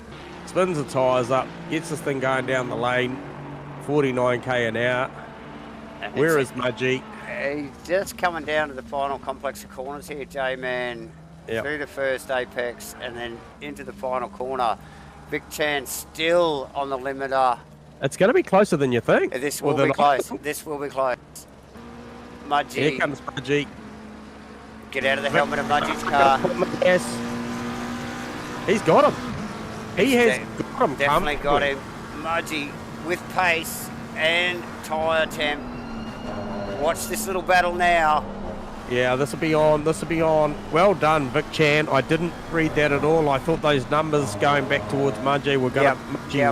spins the tyres up, gets this thing going down the lane, 49k an hour. Where is Mudgee? He's just coming down to the final complex of corners here, J-Man. Yep. Through the first apex and then into the final corner. Vic Chan still on the limiter. It's going to be closer than you think. This will be close. This will be close. Mudgee. Here comes Mudgee. Get out of the helmet of Mudgee's car. Yes. He's got him. He has got him. Definitely got him. Mudgee with pace and tyre temp. Watch this little battle now. Yeah, this will be on. Well done, Vic Chan. I didn't read that at all. I thought those numbers going back towards Mudgee were going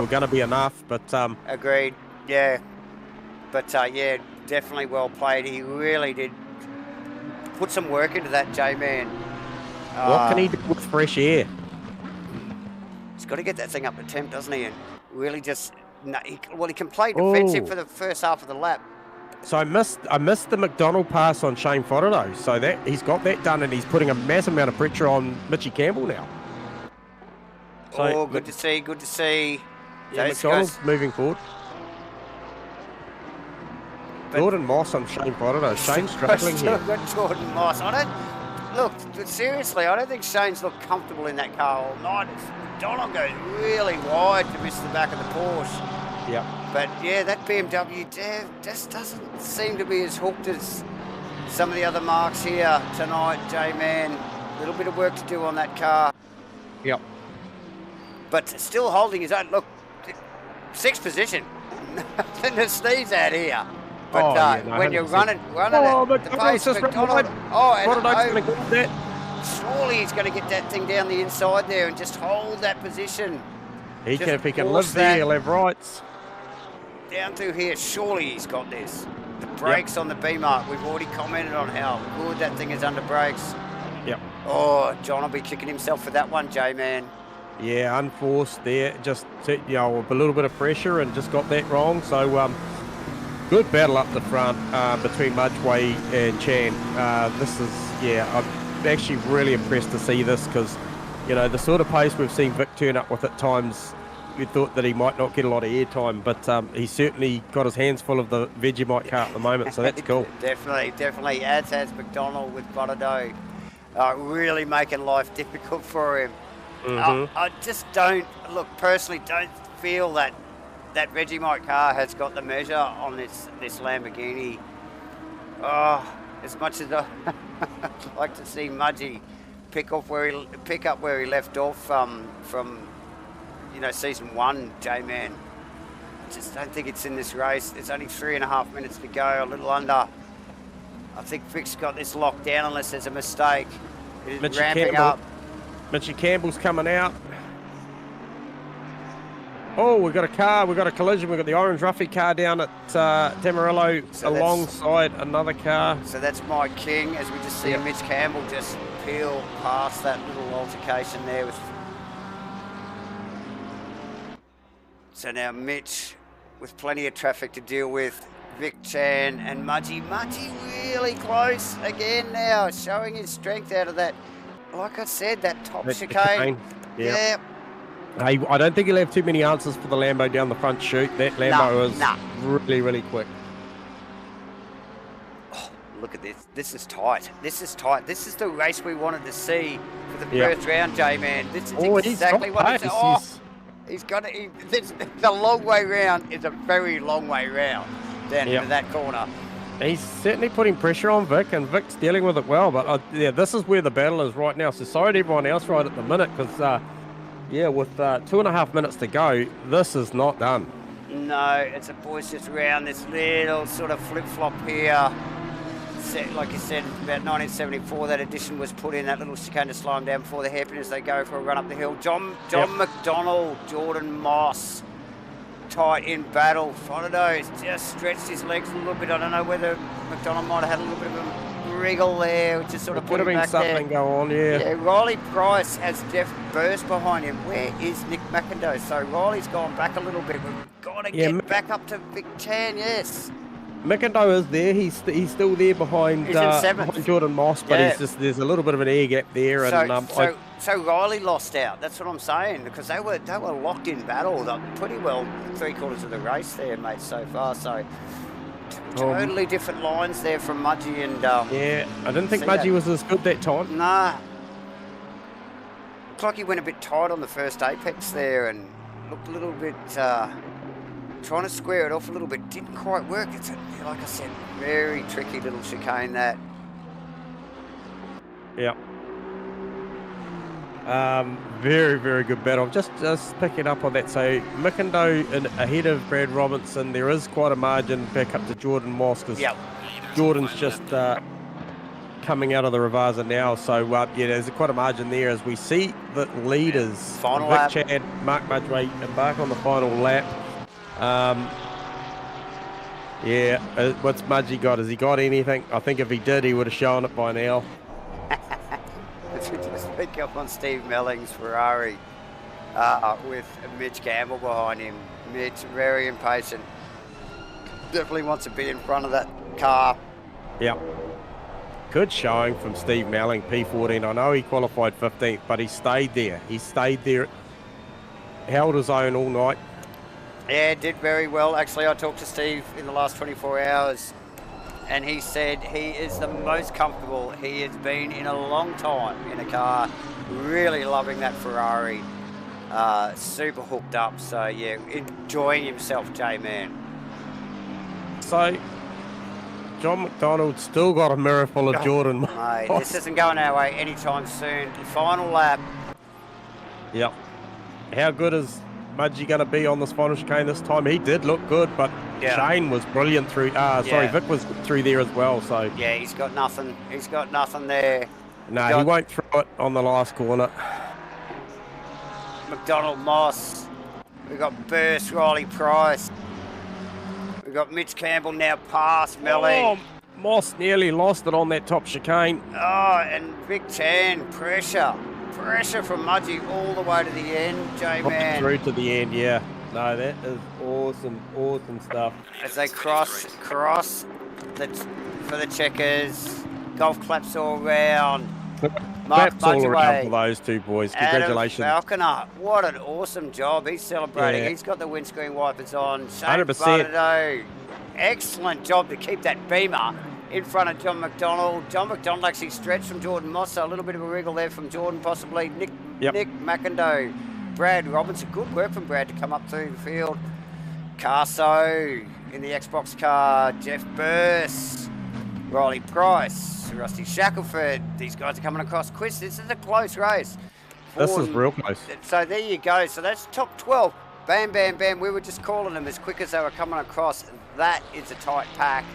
to be enough, but agreed. Yeah, but yeah, definitely well played. He really did put some work into that, J-Man. What can he do with fresh air? He's got to get that thing up to temp, doesn't he? And really just he can play defensive for the first half of the lap. So I missed the McDonald pass on Shane Fodderdo. So that he's got that done, and he's putting a massive amount of pressure on Mitchie Campbell now. So good to see. Good to see. Yeah, McDonald's moving forward. Jordan Moss and Shane Fodderdo. Shane's struggling here. Got Jordan Moss. Seriously, I don't think Shane's looked comfortable in that car all night. McDonald goes really wide to miss the back of the Porsche. Yeah. But yeah, that BMW just doesn't seem to be as hooked as some of the other marks here tonight, J-Man. A little bit of work to do on that car. Yep. But still holding his own. Look, 6th position. Nothing to sneeze at here. But when you're running at the pace, McDonald. Surely he's going to get that thing down the inside there and just hold that position. If he can live there, he'll have rights. Down through here, surely he's got this. The brakes on the B-mark, we've already commented on how good that thing is under brakes. Yep. Oh, John will be kicking himself for that one, J-Man. Yeah, unforced there. Just, you know, a little bit of pressure and just got that wrong. So, good battle up the front between Mudgway and Chan. This is, yeah, I'm actually really impressed to see this because, you know, the sort of pace we've seen Vic turn up with at times, we thought that he might not get a lot of airtime, but he's certainly got his hands full of the Vegemite car at the moment, so that's cool. Definitely, as has McDonald with Bonado. Really making life difficult for him. I just personally don't feel that Vegemite car has got the measure on this Lamborghini. Oh, as much as I'd like to see Mudgy pick up where he left off from season 1, J-Man. I just don't think it's in this race. There's only 3.5 minutes to go, a little under. I think Vic's got this locked down unless there's a mistake. It is ramping up. Mitchie Campbell's coming out. Oh, we've got a car. We've got a collision. We've got the orange Ruffy car down at Tamarillo alongside another car. So that's Mike King as we just see Mitch Campbell just peel past that little altercation there with... So now Mitch with plenty of traffic to deal with. Vic Chan and Mudgy really close again now, showing his strength out of that. Like I said, that top chicane. Yeah. Hey, I don't think he'll have too many answers for the Lambo down the front chute. That Lambo is really quick. Oh, look at this. This is tight. This is the race we wanted to see for the first round, J-Man. This is exactly what it's... Oh, he's got it. The long way round is a very long way round down into that corner. He's certainly putting pressure on Vic, and Vic's dealing with it well. But this is where the battle is right now. So sorry to everyone else right at the minute, because with 2.5 minutes to go, this is not done. No, it's a boisterous round. This little sort of flip-flop here. Like you said, about 1974, that addition was put in, that little chicane to slow them down before the hairpin as they go for a run up the hill. John McDonald, Jordan Moss, tight in battle. Fonado's just stretched his legs a little bit. I don't know whether McDonald might have had a little bit of a wriggle there, which is sort of put him back there. Something go on, yeah. Riley Price has Jeff Burst behind him. Where is Nick McIndoe? So Riley's gone back a little bit. We've got to get back up to Vic Chan, yes. McIndoe is there. He's still there behind Jordan Moss, but there's a little bit of an air gap there. So Riley lost out. That's what I'm saying, because they were locked in battle. They're pretty well 3/4 of the race there, mate, so far. So totally different lines there from Mudgy and I didn't think Mudgy was as good that time. Nah. Looked like he went a bit tight on the first apex there and looked a little bit trying to square it off a little bit. Didn't quite work. It's like I said, very tricky little chicane that. Yeah. Very good battle. Just picking up on that. So McIndoe ahead of Brad Robinson. There is quite a margin back up to Jordan Moss, because Jordan's just coming out of the Ravasa now. So there's quite a margin there as we see the leaders. Final lap. Chad, Mark Mudgway embark on the final lap. What's Mudgy got? Has he got anything? I think if he did, he would have shown it by now. Just pick up on Steve Melling's Ferrari with Mitch Campbell behind him. Mitch, very impatient. Definitely wants to be in front of that car. Yeah. Good showing from Steve Melling, P14. I know he qualified 15th, but he stayed there. Held his own all night. Yeah, did very well. Actually, I talked to Steve in the last 24 hours, and he said he is the most comfortable he has been in a long time in a car. Really loving that Ferrari. Super hooked up. So, yeah, enjoying himself, J-Man. So, John McDonald still got a mirror full of Jordan. Mate, this isn't going our way anytime soon. Final lap. Yep. How good is Mudgy going to be on this final chicane this time? He did look good, but Shane was brilliant through. Vic was through there as well. So yeah, he's got nothing. He's got nothing there. No, he won't throw it on the last corner. McDonald Moss. We've got Burst, Riley Price. We've got Mitch Campbell now past Melling. Oh, Moss nearly lost it on that top chicane. Oh, and Big Chan, pressure from Mudgee all the way to the end, J-Man. Right through to the end, yeah. No, that is awesome stuff. As they cross for the checkers, golf claps all round. Mark Claps all around Mudgee for those two boys. Congratulations. Adam Falconer, what an awesome job. He's celebrating. Yeah. He's got the windscreen wipers on. Shane 100%. Bardo, excellent job to keep that Beamer in front of John McDonald. John McDonald actually stretched from Jordan Moss, so a little bit of a wriggle there from Jordan, possibly. Nick McIndoe, Brad Robinson. Good work from Brad to come up through the field. Carso in the Xbox car. Jeff Burse, Riley Price, Rusty Shackelford. These guys are coming across quick. This is a close race. This is real close. So there you go. So that's top 12. Bam, bam, bam. We were just calling them as quick as they were coming across. That is a tight pack.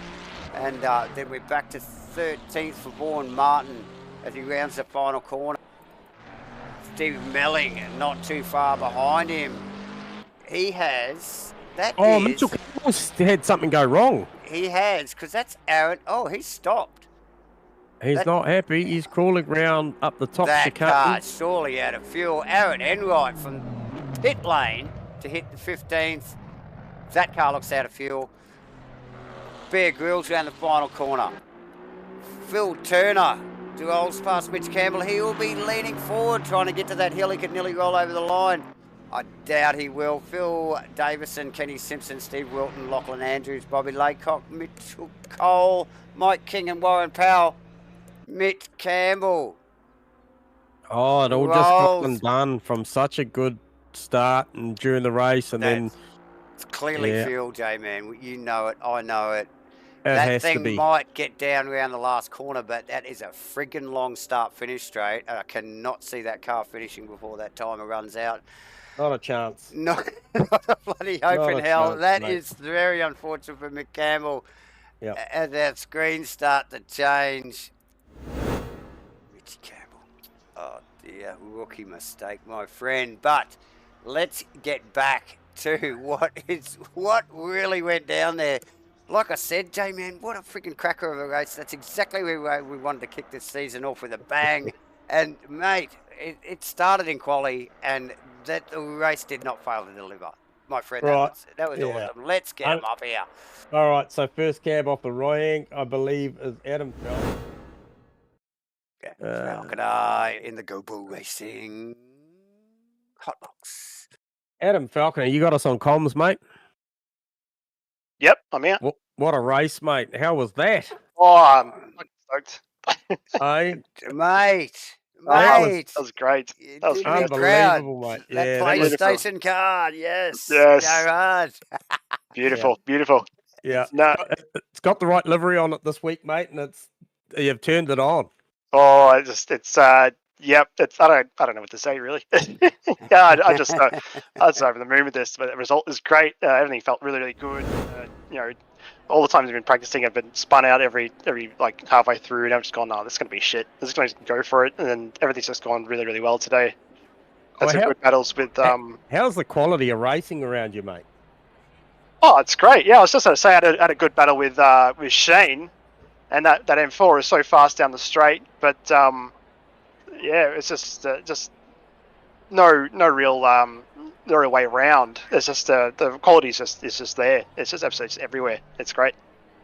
And then we're back to 13th for Vaughan Martin as he rounds the final corner. Steve Melling not too far behind him. He has... Mitchell Campbell's had something go wrong. He has, because that's Aaron. Oh, he's stopped. He's not happy. He's crawling round up the top chicane. That car surely out of fuel. Aaron Enright from pit lane to hit the 15th. That car looks out of fuel. Bear Grylls around the final corner. Phil Turner rolls past Mitch Campbell. He will be leaning forward trying to get to that hill. He could nearly roll over the line. I doubt he will. Phil Davison, Kenny Simpson, Steve Wilton, Lachlan Andrews, Bobby Laycock, Mitchell Cole, Mike King and Warren Powell. Mitch Campbell. Oh, it all just got undone from such a good start and during the race, and then it's clearly fuel, J-Man. You know it. I know it. That thing might get down around the last corner, but that is a friggin' long start-finish straight. I cannot see that car finishing before that timer runs out. Not a chance. Not a bloody hope in hell. That is very unfortunate for Mick Campbell. Yep. As that screens start to change. Mitch Campbell. Oh dear, rookie mistake, my friend. But let's get back to what really went down there. Like I said, J-Man, what a freaking cracker of a race. That's exactly where we wanted to kick this season off, with a bang. And mate, it started in quali, and the race did not fail to deliver. My friend, that was awesome. Let's get him up here. All right, so first cab off the Royang, I believe, is Adam Falconer. Falconer in the GoPro Racing Hotbox. Adam Falconer, you got us on comms, mate? Yep, I'm out. What a race, mate. How was that? Oh, I'm stoked. Hey, mate. That was great. That was unbelievable, mate. That PlayStation card, yes. Yes. Go hard. Beautiful, beautiful. Yeah. No. It's got the right livery on it this week, mate, and you've turned it on. Oh, yep. I don't know what to say, really. Yeah, I was over the moon with this, but the result is great. Everything felt really, really good. All the times I've been practicing, I've been spun out every like halfway through, and I'm just gone, no, this is going to be shit. I'm just going to go for it, and then everything's just gone really, really well today. Had some good battles with. How's the quality of racing around you, mate? Oh, it's great. Yeah, I was just going to say I had a good battle with Shane, and that M4 is so fast down the straight, but yeah, it's just no real way around. It's just the quality is just there. It's just absolutely everywhere. It's great.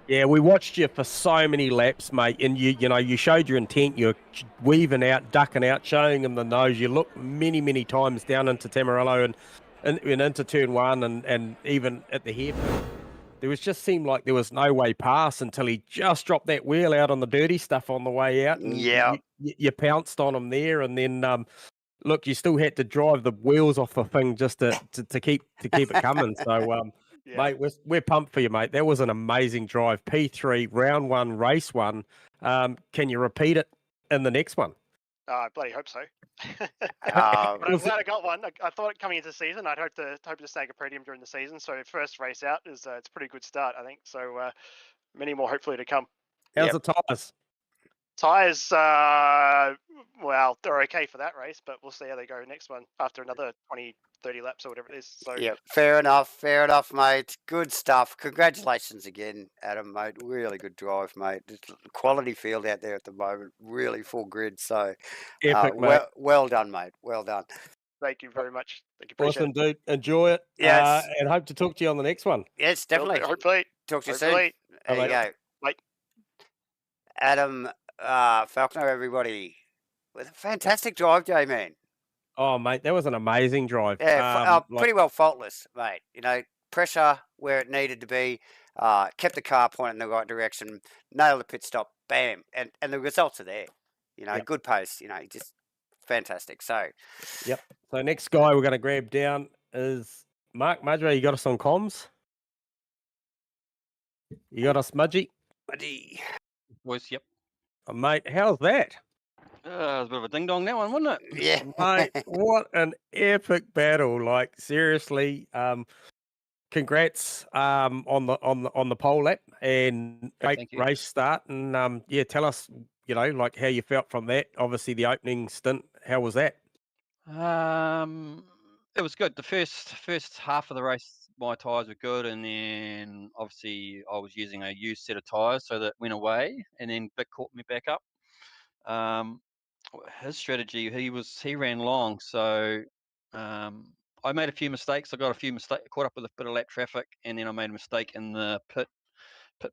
Yeah, we watched you for so many laps, mate, and you showed your intent. You're weaving out, ducking out, showing them the nose. You looked many times down into Tamarello and into turn one, and even at the hairpin. There just seemed like there was no way past until he just dropped that wheel out on the dirty stuff on the way out. And you pounced on him there, and then look, you still had to drive the wheels off the thing just to keep it coming. So, mate, we're pumped for you, mate. That was an amazing drive. P3, round one, race one. Can you repeat it in the next one? I bloody hope so. But I'm glad I got one. I thought coming into the season, I'd hope to snag a podium during the season. So first race out is it's a pretty good start, I think. So many more hopefully to come. How's the tyres? Tyres, well, they're okay for that race, but we'll see how they go next one after another 20, 30 laps or whatever it is. So Yeah, fair enough, mate. Good stuff. Congratulations again, Adam, mate. Really good drive, mate. Just quality field out there at the moment. Really full grid. So, Epic, mate. well done, mate. Well done. thank you very much. Thank you. Appreciate Awesome, dude. Enjoy it. Yes. And hope to talk to you on the next one. Yes, it. definitely. Hopefully. Talk to you soon. Hopefully. There you mate. go. Bye. Adam Falconer, everybody, with a fantastic drive day, man. Oh, mate, that was an amazing drive. Yeah, pretty well faultless, mate. You know, pressure where it needed to be, kept the car pointing in the right direction, nailed the pit stop, bam, and the results are there. You know, good pace. You know, just fantastic. So, Yep. So next guy we're going to grab down is Mark Mudgery. You got us on comms? You got us, Mudgy? buddy. Voice, yep. Oh, mate, how's that? It was a bit of a ding dong that one, wasn't it? Yeah, Mate, what an epic battle! Like seriously, congrats on the pole lap and great Thank you. race start. And yeah, tell us, you know, like how you felt from that. Obviously, the opening stint. How was that? It was good. The first half of the race, my tyres were good, and then obviously I was using a used set of tyres, so that went away, and then Vic caught me back up. His strategy, he ran long, so I made a few mistakes. I got a few mistakes, caught up with a bit of lap traffic, and then I made a mistake in the pit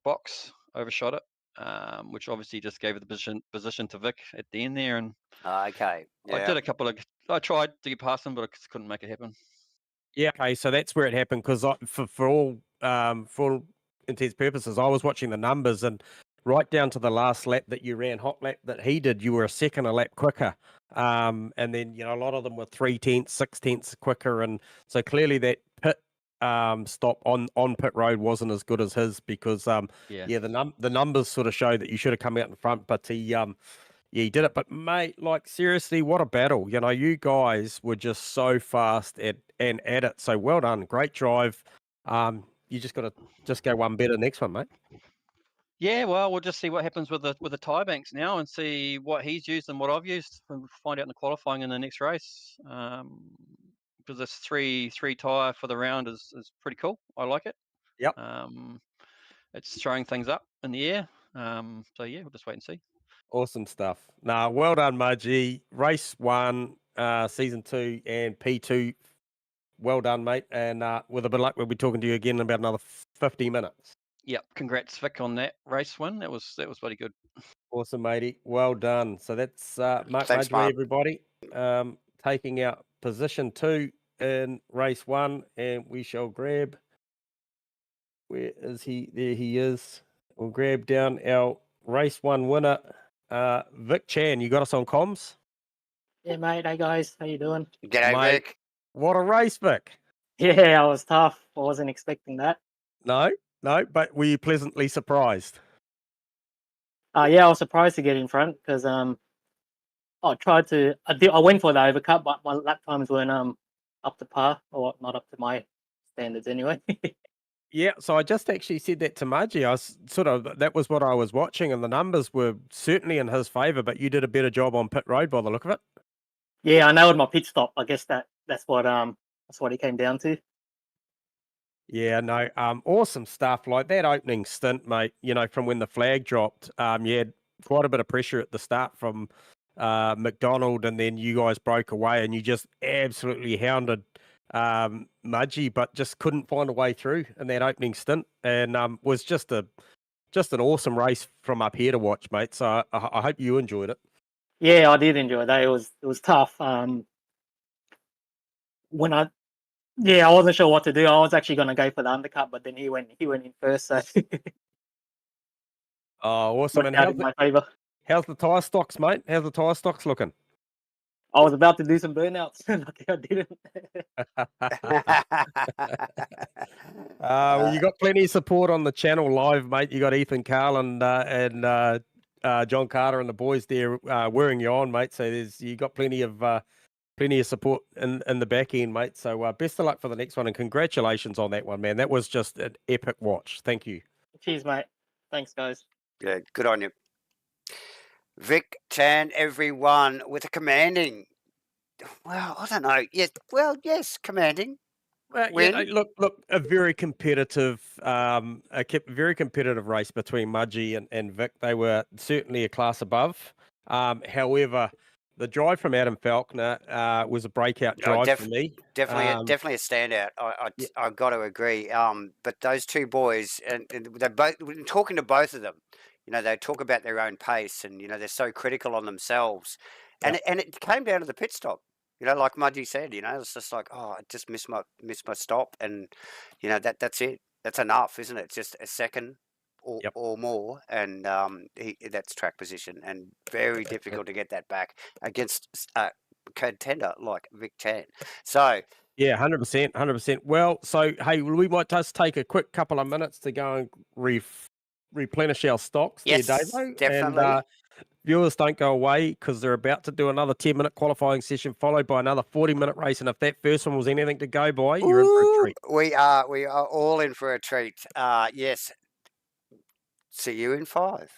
box, overshot it, which obviously just gave the position to Vic at the end there, and okay. Yeah. I tried to get past him, but I just couldn't make it happen. Yeah, okay, so that's where it happened because for all intents purposes, I was watching the numbers and right down to the last lap that you ran, hot lap that he did, you were a second a lap quicker. And then, you know, a lot of them were 3/10, 6/10 quicker. And so clearly that pit stop on pit road wasn't as good as his because, the numbers sort of show that you should have come out in front, but he did it. But mate, like seriously, what a battle. You know, you guys were just so fast at it. So well done. Great drive. You just got to go one better next one, mate. Yeah, well, we'll just see what happens with the tie banks now and see what he's used and what I've used and find out in the qualifying in the next race. Because this three tyre for the round is pretty cool. I like it. Yep. It's throwing things up in the air. So yeah, we'll just wait and see. Awesome stuff. Nah, well done, Mudgy. Race 1, season 2 and P2. Well done, mate. And with a bit of luck, we'll be talking to you again in about another 50 minutes. Yep, congrats Vic on that race win. That was bloody good. Awesome, matey. Well done. So that's Mark Thanks, Mudgery, Mark. everybody, taking out position 2 in race 1, and we shall grab. Where is he? There he is. We'll grab down our race 1 winner, Vic Chan. You got us on comms? Yeah, mate. Hey, guys. How you doing? G'day, Mate. Vic. What a race, Vic. Yeah, I was tough. I wasn't expecting that. No, but were you pleasantly surprised? Yeah, I was surprised to get in front because I went for the overcut, but my lap times weren't up to par, or not up to my standards anyway. Yeah, so I just actually said that to Margie. That was what I was watching, and the numbers were certainly in his favour, but you did a better job on pit road by the look of it. Yeah, I nailed my pit stop. I guess that's what it came down to. Yeah, no, awesome stuff. Like that opening stint, mate, you know, from when the flag dropped, you had quite a bit of pressure at the start from McDonald, and then you guys broke away and you just absolutely hounded Mudgy, but just couldn't find a way through in that opening stint, and was just an awesome race from up here to watch, mate. So I hope you enjoyed it. Yeah, I did enjoy that. It was tough. I wasn't sure what to do. I was actually going to go for the undercut, but then he went in first. So oh, awesome! And out in my favour. How's the tyre stocks, mate? How's the tyre stocks looking? I was about to do some burnouts. Lucky I didn't. Well, you got plenty of support on the channel live, mate. You got Ethan Carlin and John Carter and the boys there wearing you on, mate. So you got plenty of support in the back end, mate. So best of luck for the next one, and congratulations on that one, man. That was just an epic watch. Thank you. Cheers, mate. Thanks, guys. Yeah, good on you. Vic Chan, everyone, with a commanding. Well, I don't know. Yes, well, yes, commanding. Yeah, Win. look, a very competitive, very competitive race between Mudgee and Vic. They were certainly a class above. However, the drive from Adam Falconer was a breakout drive for me. Definitely a standout. Yeah. I've got to agree. But those two boys, and they're both talking to both of them. You know, they talk about their own pace, and you know they're so critical on themselves, and it came down to the pit stop. You know, like Mudgee said, you know, it's just like, oh, I just missed my stop, and you know that's it. That's enough, isn't it? Just a second or more, and that's track position, and very difficult to get that back against a contender like Vic Chan. So Yeah, 100%, 100%. Well, so hey, we might just take a quick couple of minutes to go and replenish our stocks yes, there, Davo. definitely. And viewers, don't go away because they're about to do another 10-minute qualifying session followed by another 40-minute race. And if that first one was anything to go by, you're in for a treat. We are all in for a treat. Yes. See you in 5.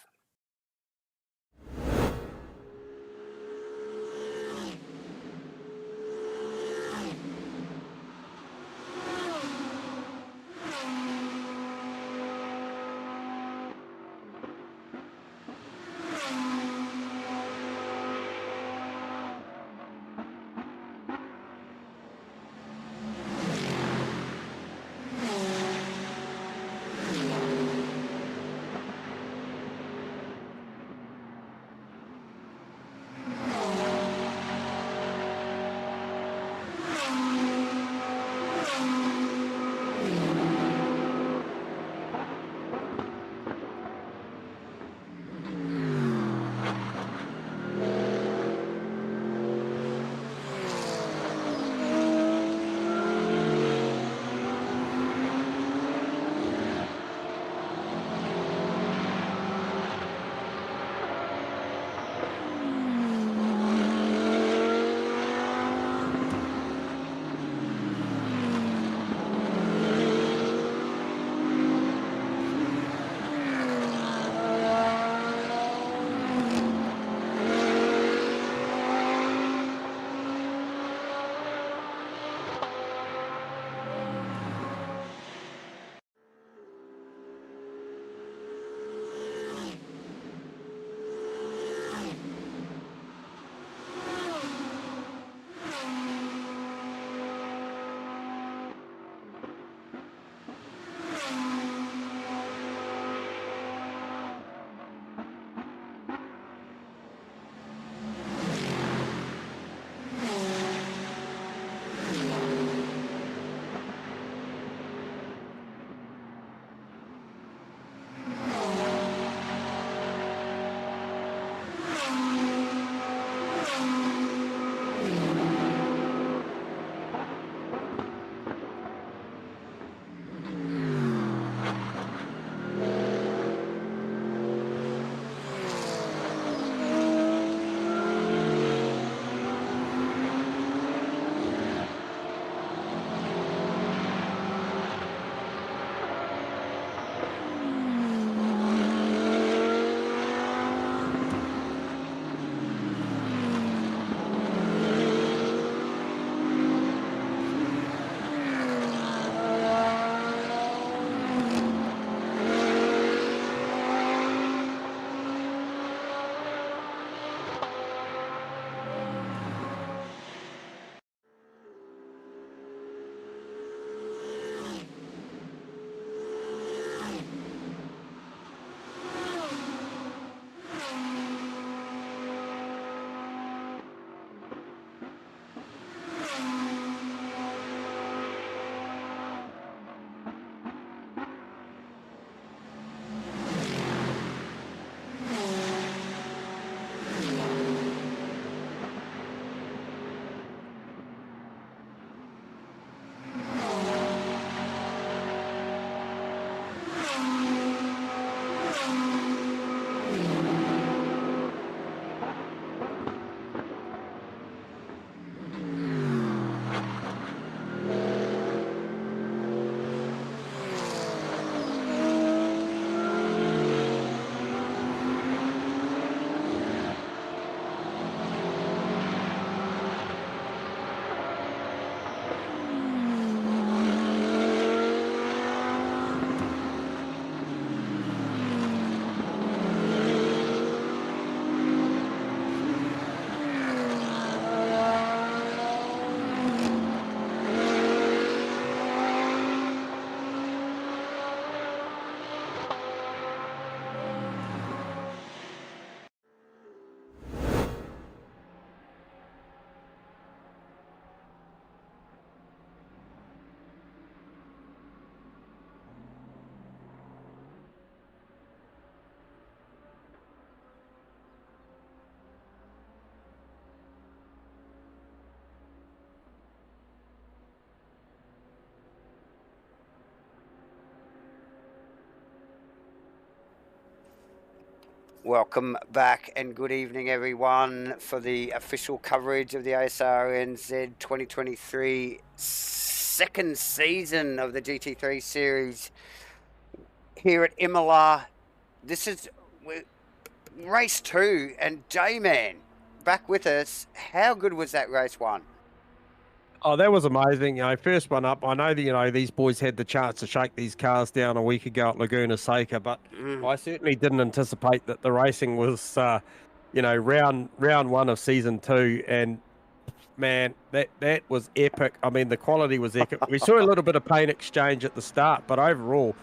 Welcome back and good evening, everyone, for the official coverage of the Asrnz 2023 second season of the GT3 series here at Imola. This is race 2, and J-Man back with us. How good was that race 1? Oh, that was amazing. First one up. I know that, these boys had the chance to shake these cars down a week ago at Laguna Seca, but I certainly didn't anticipate that the racing was, round 1 of season 2. And man, that was epic. I mean, the quality was epic. We saw a little bit of paint exchange at the start, but overall,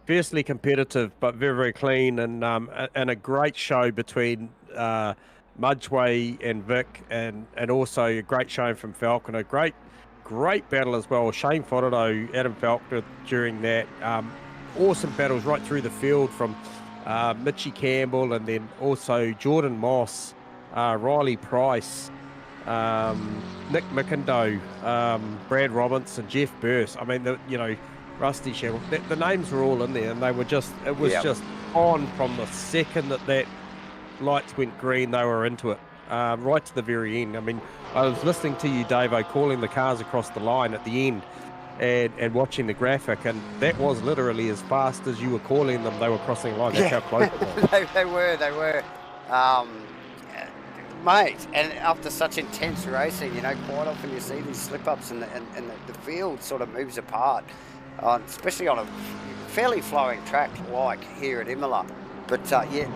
fiercely competitive, but very, very clean, and a great show between Mudgeway and Vic, and also a great showing from Falcon. A great battle as well. Shane Fotodo, Adam Falconer during that. Awesome battles right through the field from Mitchie Campbell, and then also Jordan Moss, Riley Price, Nick McIndoe, Brad Robinson, Jeff Burse. I mean, Rusty Shamble. The names were all in there, and they were just on from the second that lights went green. They were into it right to the very end. I mean, I was listening to you, Davo, calling the cars across the line at the end and watching the graphic, and that was literally as fast as you were calling them. They were crossing the line. That's how close it was. They were. Mate, and after such intense racing, quite often you see these slip-ups and the field sort of moves apart. Especially on a fairly flowing track like here at Imola. But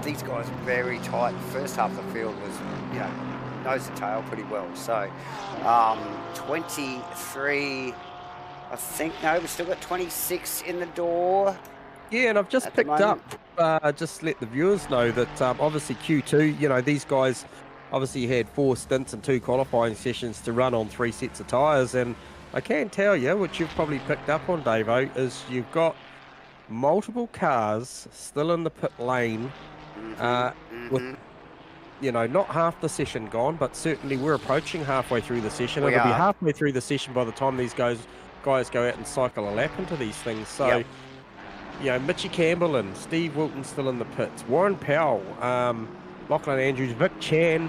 these guys are very tight. The first half of the field was, nose to tail pretty well. So 23, I think. No, we've still got 26 in the door. Yeah, and I've just picked up, just let the viewers know that obviously Q2, these guys obviously had 4 stints and 2 qualifying sessions to run on 3 sets of tyres, and I can tell you, which you've probably picked up on, Davo, is you've got multiple cars still in the pit lane with, not half the session gone, but certainly we're approaching halfway through the session. It'll be halfway through the session by the time these guys go out and cycle a lap into these things. So, Mitchie Campbell and Steve Wilton still in the pits. Warren Powell, Lachlan Andrews, Vic Chan,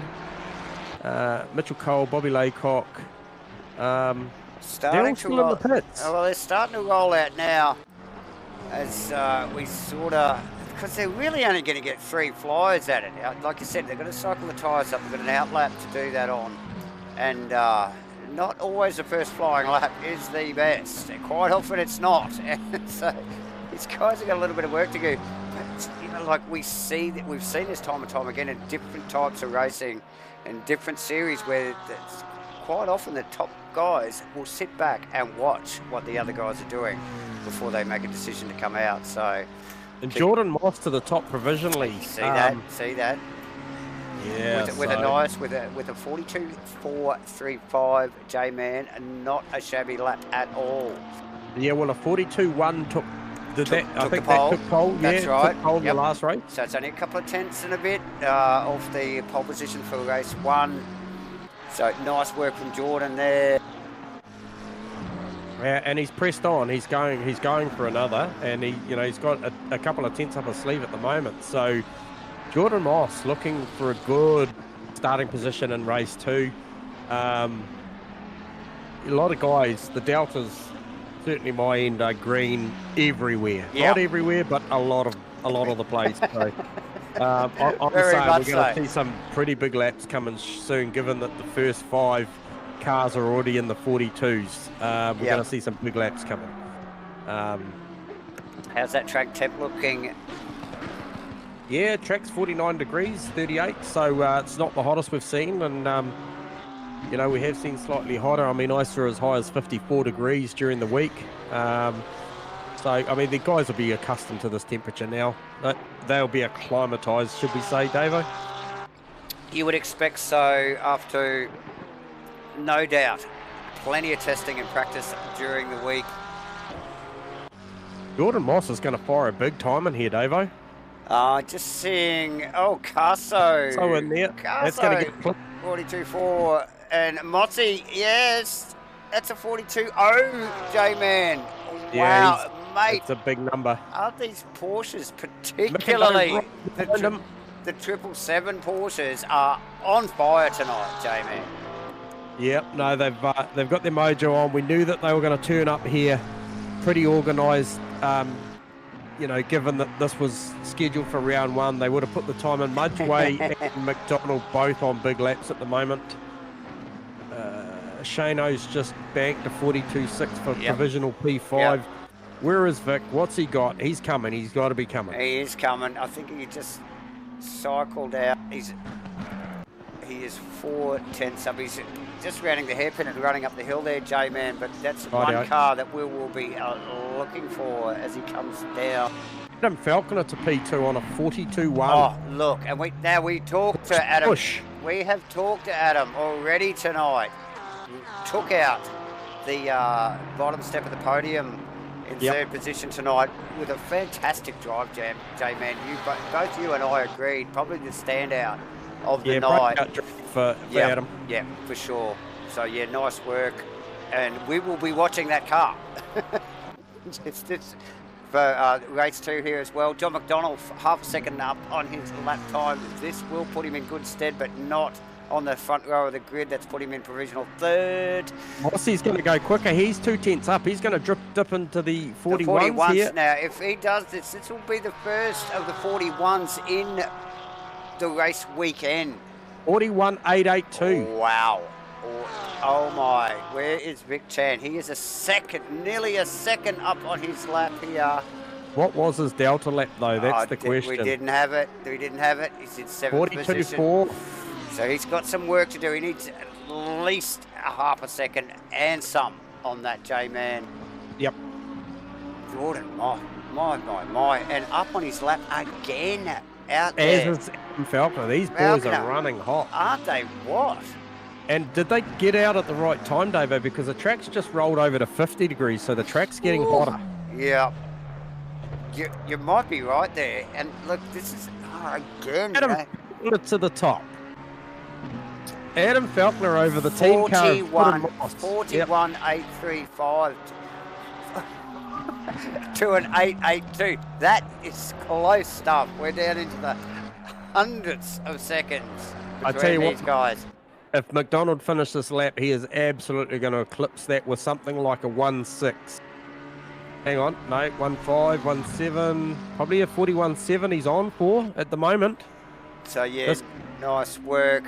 Mitchell Cole, Bobby Laycock, starting to roll. Well, they're starting to roll out now, as we sort of, because they're really only going to get 3 flyers at it. Like you said, they're going to cycle the tyres up. They've got an outlap to do that on, and not always the first flying lap is the best. Quite often it's not. So these guys have got a little bit of work to do. But, like we've seen this time and time again in different types of racing and different series, where it's quite often the top guys will sit back and watch what the other guys are doing before they make a decision to come out. So, and Jordan Moss to the top provisionally. See that? Yeah. With a 42.435 J-Man, and not a shabby lap at all. Yeah, well, a 42.1 took the pole. That's right. Took pole in the last race. So it's only a couple of tenths and a bit off the pole position for race 1. So nice work from Jordan there. Yeah, and he's pressed on. He's going for another, and he's got a couple of tenths up his sleeve at the moment. So Jordan Moss looking for a good starting position in race 2. A lot of guys, the deltas, certainly my end, are green everywhere. Yep. Not everywhere, but a lot of the place. So I'm saying we're going to see some pretty big laps coming soon, given that the first 5 cars are already in the 42s. We're going to see some big laps coming. How's that track temp looking? Yeah, track's 49 degrees, 38, so it's not the hottest we've seen, and we have seen slightly hotter. I mean, I saw as high as 54 degrees during the week. So, I mean, the guys will be accustomed to this temperature now. They'll be acclimatised, should we say, Davo? You would expect so, after, no doubt, plenty of testing and practice during the week. Jordan Moss is going to fire a big time in here, Davo. Just seeing, Casso. So in there, that's going to get 42.4, and Motzi, yes, that's a 42.0, J-Man. Wow, mate, It's a big number. aren't these Porsches particularly the 777 Porsches are on fire tonight, J-Man? Yep, no, they've got their mojo on. We knew that they were going to turn up here pretty organised. You know, given that this was scheduled for round one, they would have put the time in. Mudgeway and McDonald both on big laps at the moment. Shano's just banked a 42.6 for provisional P5. Yep. Where is Vic? What's he got? He's coming. He's got to be coming. He is coming. I think he just cycled out. He is 4 tenths up. He's just rounding the hairpin and running up the hill there, J-Man. But that's one car that we will be looking for as he comes down. Adam Falconer to P2 on a 42.1. Oh, look, and we talked to Adam. Push. We have talked to Adam already tonight. He took out the bottom step of the podium in third position tonight with a fantastic drive, J-Man. Both you and I agreed, probably the standout of the night. For Adam. Yeah, for sure. So, yeah, nice work. And we will be watching that car. For race 2 here as well. John McDonald, half a second up on his lap time. This will put him in good stead, but not on the front row of the grid. That's put him in provisional 3rd. Mossie's going to go quicker. He's 2 tenths up. He's going to dip into the 41s here. Now, if he does this, this will be the first of the 41s in the race weekend. 41.882. Wow. Oh my, where is Vic Chan? He is nearly a second up on his lap here. What was his delta lap though? That's the question. We didn't have it. He's in 7th position. 42.4. So he's got some work to do. He needs at least a half a second and some on that, J-Man. Yep. Jordan, my. And up on his lap again out there. As is Falconer. These boys are running hot. Aren't they? What? And did they get out at the right time, Davo? Because the track's just rolled over to 50 degrees, so the track's getting hotter. Yeah. You might be right there. And look, this is again. Adam to the top. Adam Falconer over the team car. 41.835 to an 8.82. That is close stuff. We're down into the hundreds of seconds between these guys. If McDonald finished this lap, he is absolutely going to eclipse that with something like a 1.6. Hang on, no, 1.5, 1.7, probably a 41.7 he's on for at the moment. So yeah, nice work.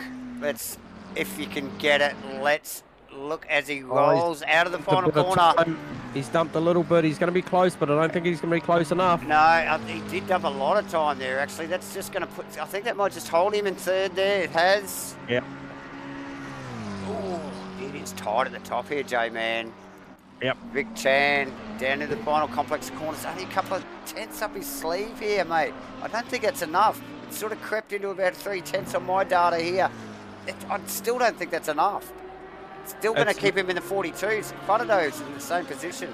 If you can get it, let's look as he rolls out of the final corner. He's dumped a little bit. He's going to be close, but I don't think he's going to be close enough. No, he did dump a lot of time there, actually. That's just going to put... I think that might just hold him in 3rd there. It has. Yep. Oh, it is tight at the top here, J-Man. Yep. Vic Chan down in the final complex corners. Only a couple of tenths up his sleeve here, mate. I don't think that's enough. It sort of crept into about 3 tenths on my data here. I still don't think that's enough. Still going to keep him in the 42s. Fudderdo's in the same position.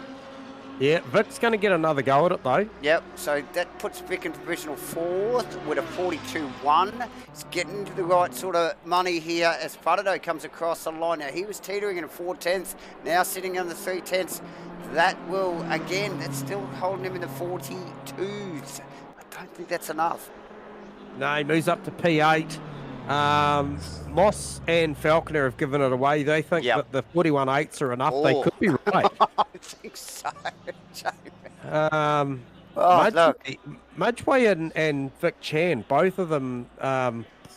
Yeah, Vic's going to get another go at it though. Yep, so that puts Vic in provisional 4th with a 42.1. He's getting into the right sort of money here as Fudderdo comes across the line. Now, he was teetering in a 4 tenths, now sitting on the 3 tenths. That will, again, that's still holding him in the 42s. I don't think that's enough. No, he moves up to P8. Moss and Falconer have given it away. They think that the 41.8s are enough. They could be right. I think so. Mudgeway and Vic Chan, both of them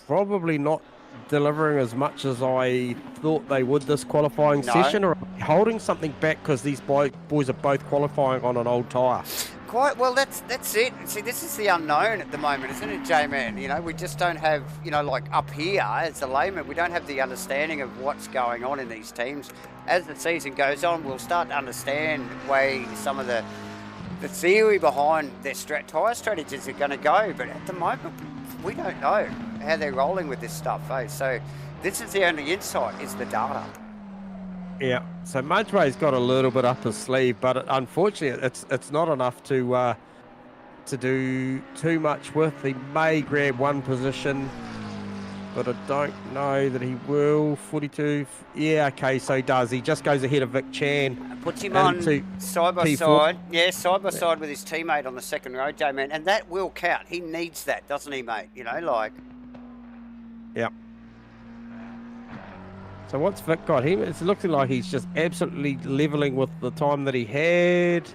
probably not delivering as much as I thought they would this qualifying session, or holding something back because these boys are both qualifying on an old tyre. Quite well, that's it. See, this is the unknown at the moment, isn't it, J-Man? You know, we just don't have, like up here as a layman, we don't have the understanding of what's going on in these teams. As the season goes on, we'll start to understand some of the theory behind their tyre strategies are going to go. But at the moment, we don't know how they're rolling with this stuff, eh? So this is the only insight, is the data. Yeah, so Mudgeway's got a little bit up his sleeve, but unfortunately it's not enough to do too much with. He may grab one position. but I don't know that he will. 42. Yeah, okay, so he does. He just goes ahead of Vic Chan. Puts him on into side by P4. side. Yeah, side by side with his teammate on the second row, J-Man. And that will count. He needs that, doesn't he, mate? You know, like... Yeah. So what's Vic got him? It's looking like he's just absolutely leveling with the time that he had.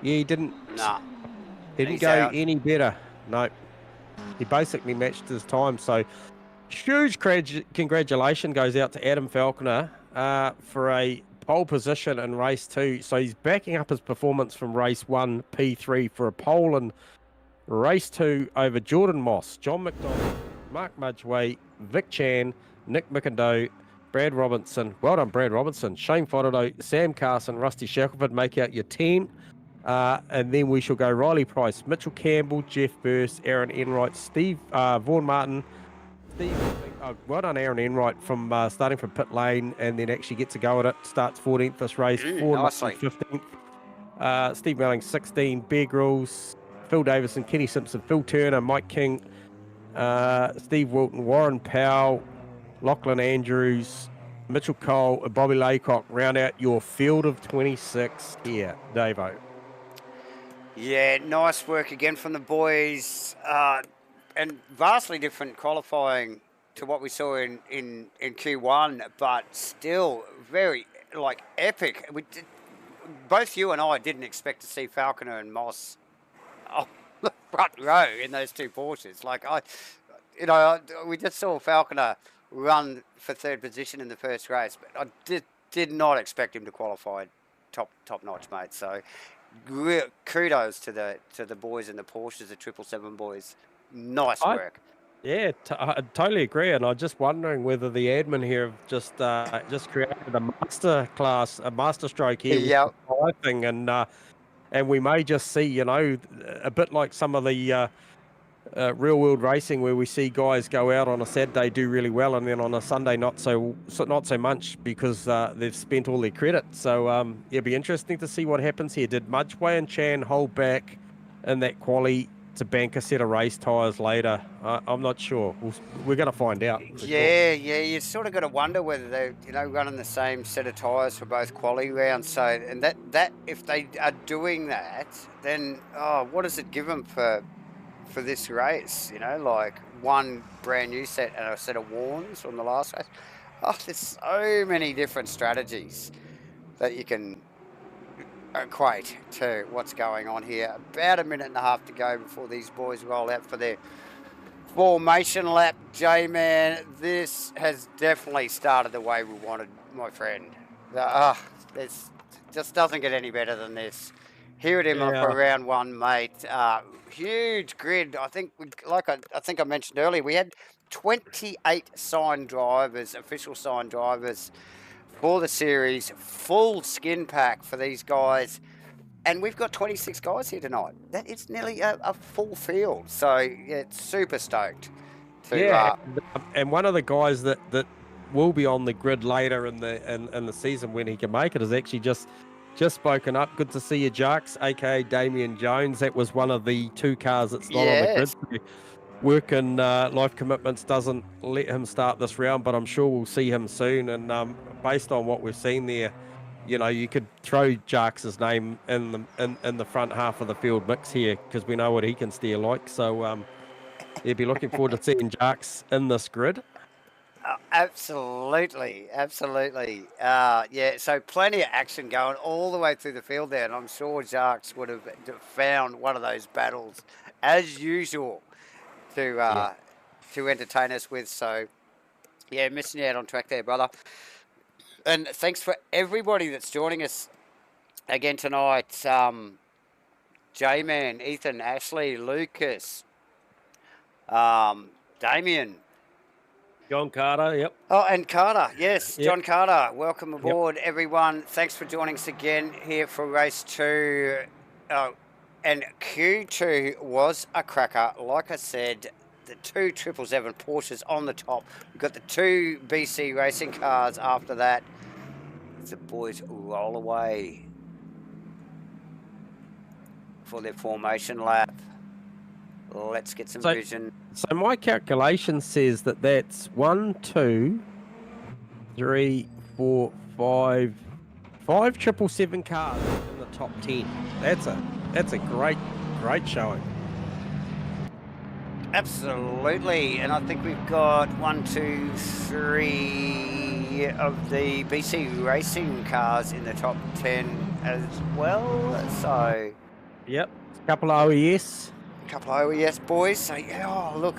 Yeah, he didn't... Nah. Didn't He's go out. any better. No. He basically matched his time. So huge congratulations goes out to Adam Falconer for a pole position in race 2. So he's backing up his performance from race 1, P3, for a pole in race 2 over Jordan Moss, John McDonald, Mark Mudgeway, Vic Chan, Nick McIndoe, Brad Robinson. Well done, Brad Robinson. Shane Fodderdo, Sam Carson, Rusty Shackelford make out your 10. And then we shall go Riley Price, Mitchell Campbell, Jeff Burst, Aaron Enright, Steve Vaughan Martin, well done, Aaron Enright, from starting from pit lane and then actually gets a go at it. Starts 14th this race. Vaughan nicely. 15th. Steve Melling 16. Bear Grylls, Phil Davison, Kenny Simpson, Phil Turner, Mike King, Steve Wilton, Warren Powell, Lachlan Andrews, Mitchell Cole, and Bobby Laycock round out your field of 26 here, Davo. Yeah, nice work again from the boys. And vastly different qualifying to what we saw in Q1, but still very, like, epic. Both you and I didn't expect to see Falconer and Moss on the front row in those two Porsches. Like, we just saw Falconer run for third position in the first race, but I did not expect him to qualify top notch, mate. So kudos to the boys in the Porsches, the 777 boys. Nice work. I totally agree, and I'm just wondering whether the admin here have just created a master class, a master stroke here with the thing, and we may just see, a bit like some of the real world racing where we see guys go out on a Saturday, do really well, and then on a Sunday not so much because they've spent all their credit. So it'll be interesting to see what happens here. Did Mudgeway and Chan hold back in that quali to bank a set of race tyres later? I'm not sure. We're going to find out. Yeah, you sort of got to wonder whether they're running the same set of tyres for both quali rounds. So, and that if they are doing that, then what does it give them for this race? Like one brand new set and a set of Warns from the last race. There's so many different strategies that you can equate to what's going on here. About a minute and a half to go before these boys roll out for their formation lap. J-Man, this has definitely started the way we wanted, my friend. This just doesn't get any better than this. Here at Imola for round 1, mate. Huge grid. I think I mentioned earlier, we had 28 signed drivers, official signed drivers for the series. Full skin pack for these guys. And we've got 26 guys here tonight. That is nearly a full field. So, it's super stoked. And one of the guys that will be on the grid later in the season when he can make it is actually just spoken up. Good to see you, Jarks, aka Damien Jones. That was one of the 2 cars that's not on the grid. So work and life commitments doesn't let him start this round, but I'm sure we'll see him soon. And based on what we've seen there, you could throw Jarks' name in the front half of the field mix here because we know what he can steer like. So you'd be looking forward to seeing Jarks in this grid. Absolutely. So plenty of action going all the way through the field there, and I'm sure Jarks would have found one of those battles as usual to entertain us with. So missing out on track there, brother. And thanks for everybody that's joining us again tonight. J-Man, Ethan, Ashley, Lucas, Damien, John Carter, yep. Oh, and Carter, yes, yep. John Carter. Welcome aboard, everyone. Thanks for joining us again here for race 2. And Q2 was a cracker. Like I said, the 2 777 Porsches on the top. We've got the 2 BC racing cars after that. The boys roll away for their formation lap. Let's get some So- vision. So my calculation says that that's 1, 2, 3, 4, 5, 5 777 cars in the top 10. That's a great showing. Absolutely, and I think we've got 1, 2, 3 of the BC racing cars in the top 10 as well. So Yep, a couple of OES. a couple of OES boys. So yeah, oh, look,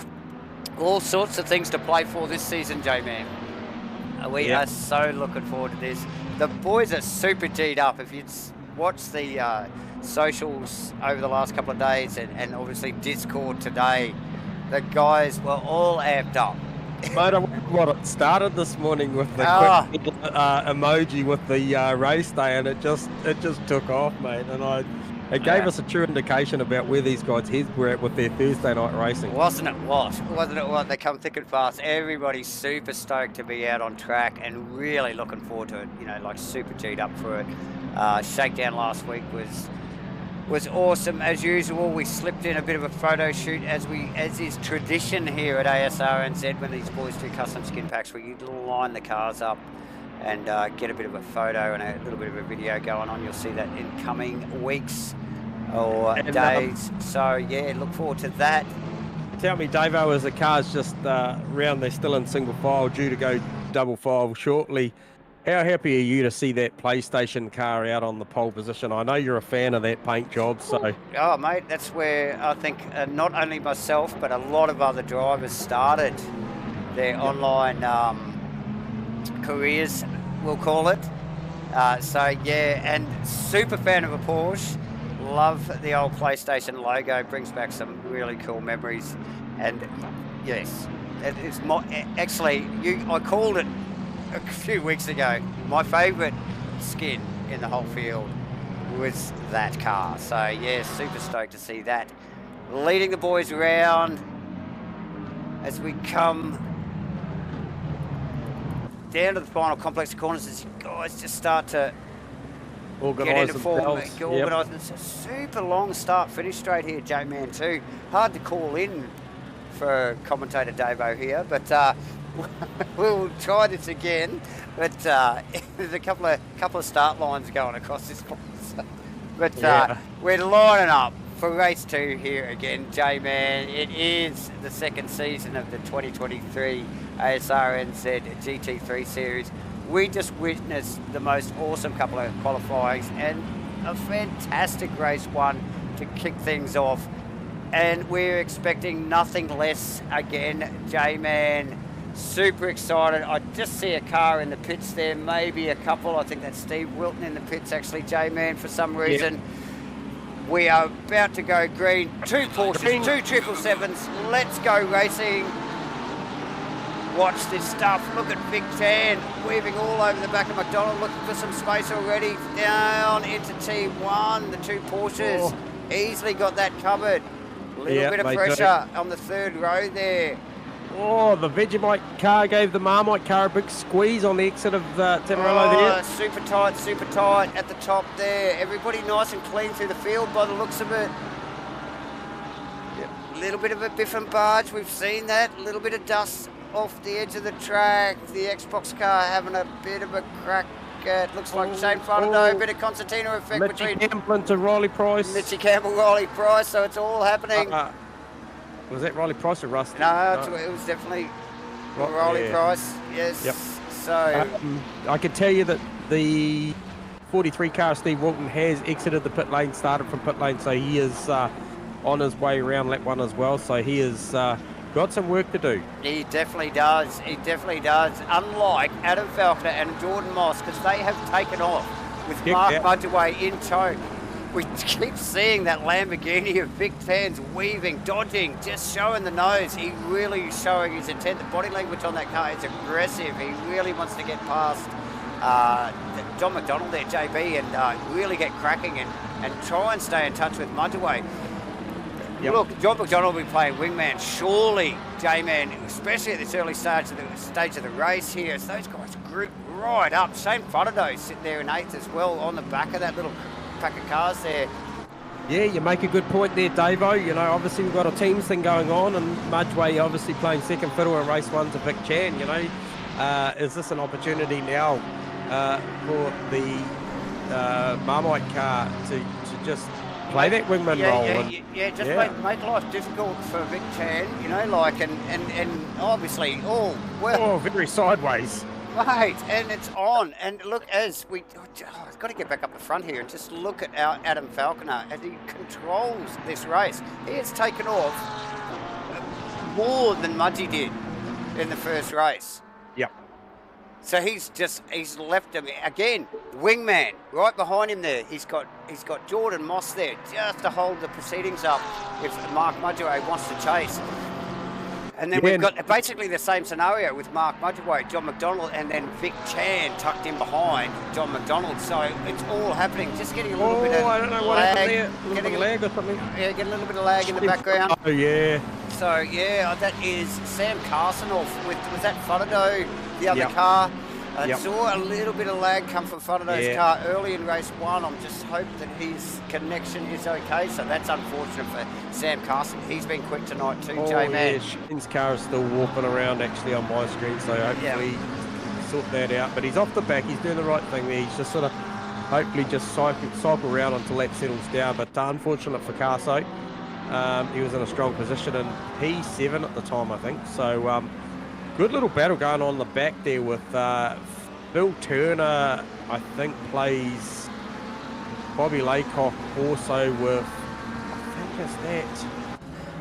all sorts of things to play for this season, J-Man. We Yep. are so looking forward to this. The boys are super G'd up. If you'd watched the socials over the last couple of days and obviously Discord today, the guys were all amped up. Mate, it started this morning with the quick emoji with the race day, and it just took off, mate. And it gave us a true indication about where these guys' heads were at with their Thursday night racing. Wasn't it what? Wasn't it what? They come thick and fast. Everybody's super stoked to be out on track and really looking forward to it. You know, like super G'd up for it. Shakedown last week was awesome as usual. We slipped in a bit of a photo shoot as is tradition here at Asrnz when these boys do custom skin packs. We line the cars up and get a bit of a photo and a little bit of a video going on. You'll see that in coming weeks or days. So yeah, look forward to that. Tell me, Davo, as the car's just round, they're still in single file, due to go double file shortly. How happy are you to see that PlayStation car out on the pole position? I know you're a fan of that paint job, so... Oh, mate, that's where I think not only myself, but a lot of other drivers started their online careers, we'll call it. So, yeah, and super fan of a Porsche. Love the old PlayStation logo. Brings back some really cool memories. And, yes, it's actually, I called it a few weeks ago. My favourite skin in the whole field was that car. So yeah, super stoked to see that. Leading the boys around as we come down to the final complex corners as you guys just start to get into form. Organise. It's a super long start-finish straight here, J-Man too. Hard to call in for commentator Davo here, but we'll try this again, but there's a couple of start lines going across this course. But we're lining up for race 2 here again, J-Man. It is the second season of the 2023 Asrnz GT3 series. We just witnessed the most awesome couple of qualifyings and a fantastic race 1 to kick things off. And we're expecting nothing less again, J-Man. Super excited. I just see a car in the pits there, maybe a couple. I think that's Steve Wilton in the pits actually, J-Man, for some reason. Yep. We are about to go green. 2 Porsches, 2 777s. Let's go racing. Watch this stuff. Look at Big Tan weaving all over the back of McDonald, looking for some space already. Down into T1, the 2 Porsches. Easily got that covered. A little bit of pressure on the 3rd row there. Oh, the Vegemite car gave the Marmite car a big squeeze on the exit of Temarello there. Super tight at the top there. Everybody nice and clean through the field by the looks of it. A little bit of a biff and barge, we've seen that. A little bit of dust off the edge of the track. The Xbox car having a bit of a crack. It looks like Shane Fronado, a bit of Constantino effect Mitchie between Campbell to Riley Price. Mitchie Campbell, Riley Price, so it's all happening. Was that Riley Price or Rusty? No, it was definitely Riley Price, yes. Yep. So I can tell you that the 43 car Steve Wilton has exited the pit lane, started from pit lane, so he is on his way around lap 1 as well, so he has got some work to do. He definitely does. He definitely does. Unlike Adam Falconer and Jordan Moss, because they have taken off with Mark Mudgeway in tow. We keep seeing that Lamborghini of Big Tan's weaving, dodging, just showing the nose. He really showing his intent. The body language on that car is aggressive. He really wants to get past John McDonald there, JB, and really get cracking and try and stay in touch with Mudgeway. Yep. Look, John McDonald will be playing wingman. Surely, J-Man, especially at this early stage of the race here, as those guys group right up. Shane Fronado sitting there in 8th as well on the back of that little pack of cars there. Yeah, you make a good point there, Davo. You know, obviously we've got a teams thing going on, and Mudgeway obviously playing second fiddle in race 1 to Vic Chan. You know, is this an opportunity now for the Marmite car to just play that wingman role? Make life difficult for Vic Chan. You know, like and obviously, very sideways. Right, and it's on. And look, as I've got to get back up the front here and just look at our Adam Falconer as he controls this race. He has taken off more than Mudgy did in the first race. Yep. So he's left him again. Wingman right behind him there. He's got Jordan Moss there just to hold the proceedings up if Mark Mudgeway wants to chase. And then we've got basically the same scenario with Mark Mudgeway, John McDonald, and then Vic Chan tucked in behind John McDonald. So it's all happening. Just getting a little bit of I don't know what happened there. A little bit of lag or something. Yeah, getting a little bit of lag in the background. Oh, yeah. So, yeah, that is Sam Carson off with, was that Fodado, the other car? I saw a little bit of lag come from Fodado's car early in race 1. I'm just hoping that his connection is okay. So that's unfortunate for Sam Carson. He's been quick tonight too, J-Man. Yeah, Shane's car is still warping around actually on my screen, so hopefully sort that out. But he's off the back. He's doing the right thing there. He's just sort of hopefully just cycle around until that settles down. But unfortunate for Carso. He was in a strong position, and P7 at the time, I think. So good little battle going on in the back there with Phil Turner, I think, plays Bobby Laycock also with, I think is that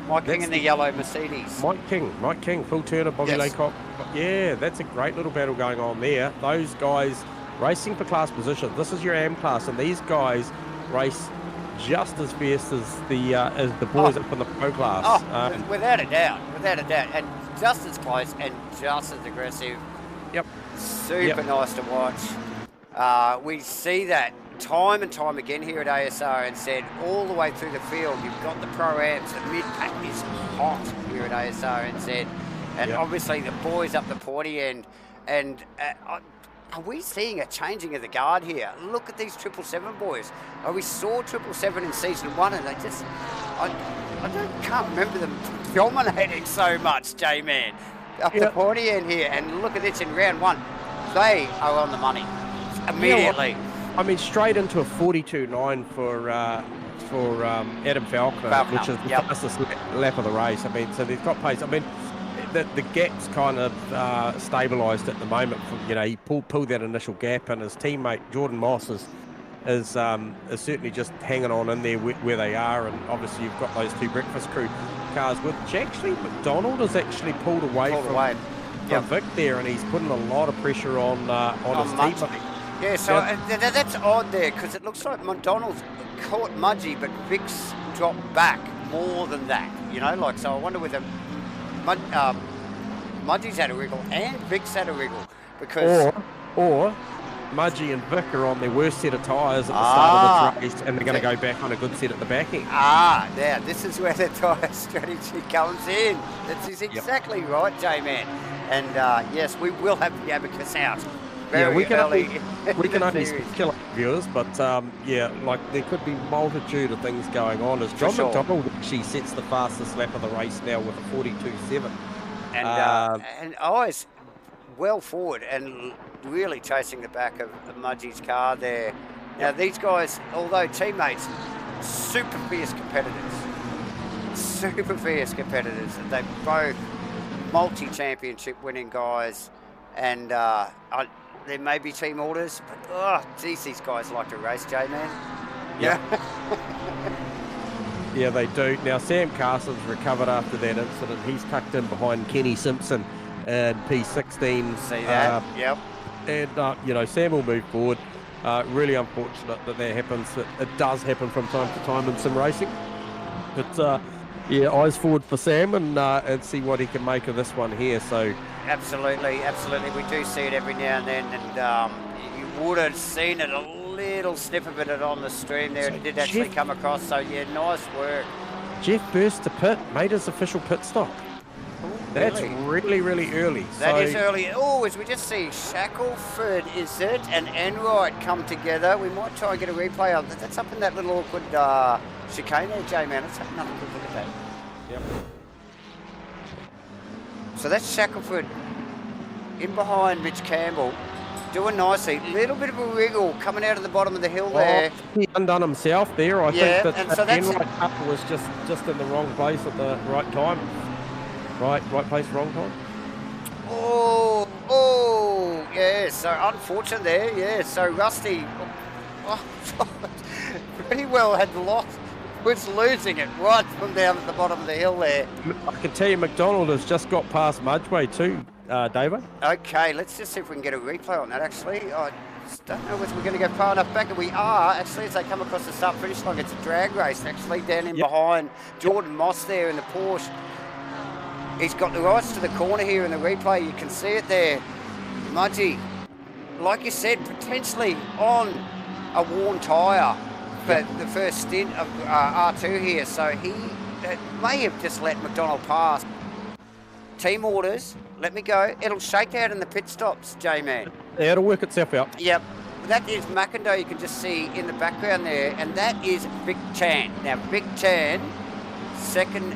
Mike King in the yellow Mercedes. Mike King, Phil Turner, Bobby Laycock. Yeah, that's a great little battle going on there. Those guys racing for class position. This is your AM class, and these guys race just as fierce as the boys up in the pro class. Without a doubt, and just as close and just as aggressive. Yep. Super nice to watch. We see that time and time again here at Asrnz, all the way through the field. You've got the pro-ams, the mid-pack is hot here at Asrnz, and obviously the boys up the pointy end. And are we seeing a changing of the guard here? Look at these 777 boys. We saw 777 in season 1, and they just, can't remember them dominating so much, J-Man. Up the pointy end here, and look at this in round 1. They are on the money immediately. I mean, straight into a 42.9 for Adam Falconer, which is the fastest lap of the race. I mean, so they've got pace. I mean, the gap's kind of stabilised at the moment. He pulled that initial gap, and his teammate Jordan Moss is certainly just hanging on in there where they are. And obviously you've got those two breakfast crew cars, which actually McDonald has actually pulled away from Vic there, and he's putting a lot of pressure on his teammate. Yeah, so that's odd there, because it looks like McDonald's caught Mudgy, but Vic's dropped back more than that. So I wonder whether Mudgy's had a wriggle and Vic's had a wriggle, because or Mudgy and Vic are on their worst set of tyres at the start of the race, and they're going to go back on a good set at the back end. Now this is where the tyre strategy comes in. This is exactly right, J-Man. And yes, we will have the abacus out very early. We can only kill viewers, but there could be multitude of things going on. As John McDonald actually sets the fastest lap of the race now with a 42.7. And always well forward and really chasing the back of Mudgy's car there. Now these guys, although teammates, super fierce competitors, and they're both multi-championship winning guys, and there may be team orders, but geez, these guys like to race, J-Man. Yeah, they do. Now Sam Carson's recovered after that incident. He's tucked in behind Kenny Simpson and P16. See that? And Sam will move forward. Really unfortunate that happens. It does happen from time to time in sim racing. But eyes forward for Sam, and see what he can make of this one here. So absolutely, we do see it every now and then, and you would have seen it, a little snip of it on the stream there. It did actually come across. So nice work. Jeff burst to pit, made his official pit stop. That's Really? really early. That is early. Oh, as we just see, Shackelford, is it, and Enright come together. We might try and get a replay of that. That's up in that little awkward chicane there, J-Man. Let's have another good look at that. Yep. So that's Shackelford in behind Mitch Campbell, doing nicely. Little bit of a wriggle coming out of the bottom of the hill there. He undone himself there. I Yeah, think and that so that's Enright couple was just in the wrong place at the right time. Right place, wrong time. Oh, yeah, so unfortunate there, yeah, so Rusty, pretty well had lost, was losing it right from down at the bottom of the hill there. I can tell you McDonald has just got past Mudgeway too, David. Okay, let's just see if we can get a replay on that actually. I just don't know whether we're going to go far enough back, and we are, actually, as they come across the start-finish line. It's a drag race actually, down in behind Jordan Moss there in the Porsche. He's got the rights to the corner here in the replay. You can see it there. Mudgy, like you said, potentially on a worn tyre for the first stint of R2 here. So he may have just let McDonald pass. Team orders, let me go. It'll shake out in the pit stops, J-Man. Yeah, it'll work itself out. Yep. That is McIndoe, you can just see in the background there. And that is Vic Chan. Now, Vic Chan, second...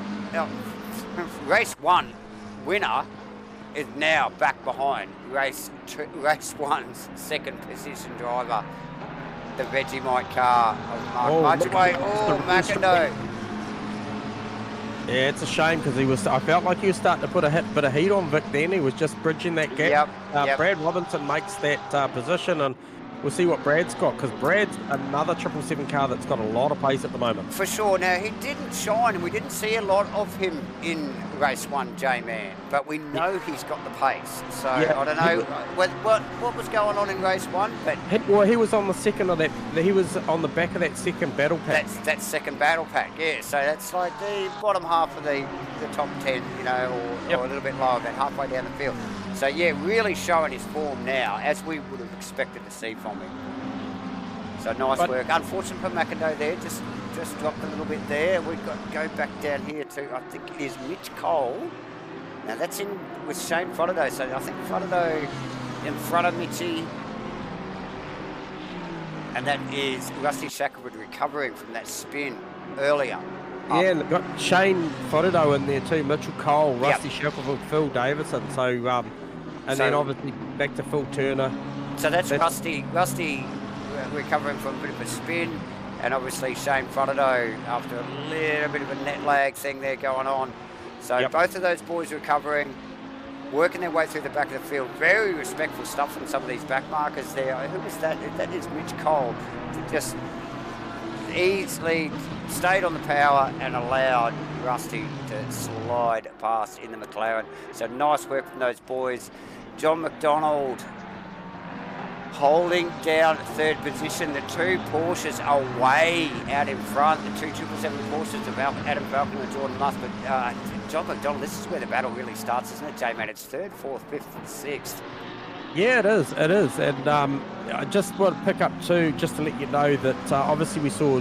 race 1 winner is now back behind race 1's second position driver, the Vegemite car of Mark Mudgeway. Oh, McIndoe. Yeah, it's a shame because I felt like he was starting to put a bit of heat on Vic then. He was just bridging that gap. Yep. Brad Robinson makes that position, and we'll see what Brad's got, because Brad's another 777 car that's got a lot of pace at the moment. For sure. Now, he didn't shine, and we didn't see a lot of him in race 1, J-Man, but we know he's got the pace. So, I don't know what was going on in race 1, but... He was on the second of that, he was on the back of that second battle pack. That second battle pack, yeah. So that's like the bottom half of the top 10, you know, or a little bit lower, about halfway down the field. So, yeah, really showing his form now, as we would have expected to see from him. So, nice work. Unfortunate for McIndoe there, just dropped a little bit there. We've got to go back down here to, I think it is Mitch Cole. Now, that's in with Shane Frododo. So, I think Frododo in front of Mitchie. And that is Rusty Shackelford recovering from that spin earlier. Yeah, and got Shane Frododo in there too, Mitchell Cole, Rusty Shackelford, Phil Davison. So, then obviously back to Phil Turner. So that's Rusty recovering from a bit of a spin, and obviously Shane Frododo after a little bit of a net lag thing there going on. So both of those boys recovering, working their way through the back of the field. Very respectful stuff from some of these back markers there. Who was that? That is Mitch Cole. Just easily stayed on the power and allowed Rusty to slide past in the McLaren. So nice work from those boys. John McDonald holding down third position. The two Porsches are way out in front. The two 777 Porsches of Adam Falconer and Jordan Musk. But John McDonald, this is where the battle really starts, isn't it, J-Man? It's third, fourth, fifth, and sixth. Yeah, it is. And I just want to pick up too, just to let you know that obviously we saw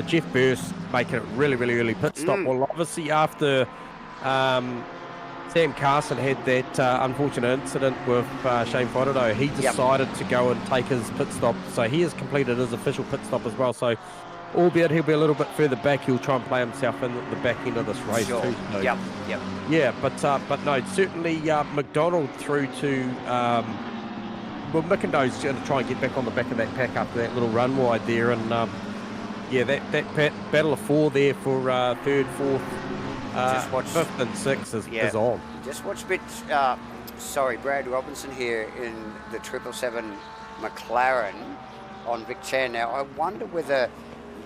Jeff Burst making a really early pit stop. Well, obviously after Sam Carson had that unfortunate incident with Shane Frododo, he decided to go and take his pit stop. So he has completed his official pit stop as well. So albeit he'll be a little bit further back, he'll try and play himself in the back end of this race too. So, yeah, but no, certainly McDonald through to well, McIndoe's going to try and get back on the back of that pack after that little run wide there, and that battle of four there for third, fourth, fifth and sixth is on. Just watch a bit. Brad Robinson here in the 777 McLaren on Vic Chan. Now I wonder whether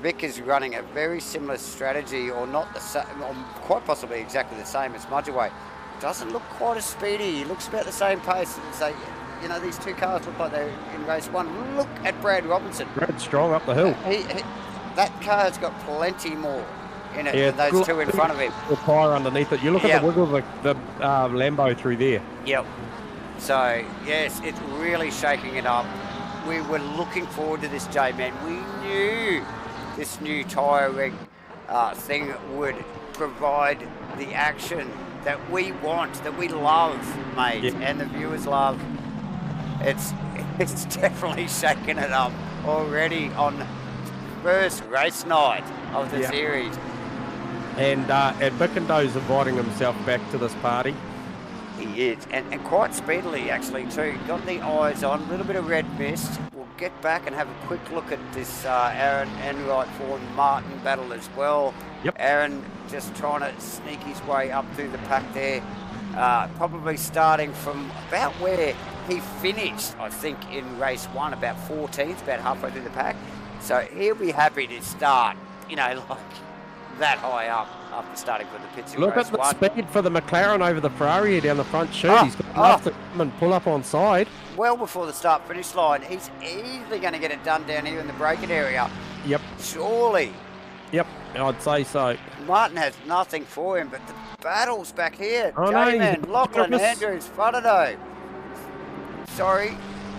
Vic is running a very similar strategy or not the same, or quite possibly exactly the same as Mudgeway. Doesn't look quite as speedy. He looks about the same pace. So, you know, these two cars look like they're in race one. Look at Brad Robinson. Brad's strong up the hill. That car's got plenty more in it than those two in front of him. The tyre underneath it. You look at the wiggle of the Lambo through there. Yep. So, yes, it's really shaking it up. We were looking forward to this, J-Man. We knew this new tyre rig thing would provide the action that we want, that we love, mate, Yeah. and the viewers love. It's definitely shaking it up already on first race night of the Yeah. series. And Bickendo's inviting himself back to this party. He is, and quite speedily actually too. Got the eyes on, a little bit of red mist. We'll get back and have a quick look at this Aaron Enright for Martin battle as well. Yep. Aaron just trying to sneak his way up through the pack there. Probably starting from about where he finished, I think, in race 1, about 14th, about halfway through the pack. So he'll be happy to start, you know, like that high up after starting from the pits in Look race at the 1. speed for the McLaren over the Ferrari here down the front chute. Oh, He's got enough to come and pull up on side. Well before the start-finish line, he's easily going to get it done down here in the braking area. Yep, Surely. yep, I'd say so. Martin has nothing for him, but the battle's back here. Oh, no, he's J-Man, Lachlan nervous. Andrews, Fudado. Sorry.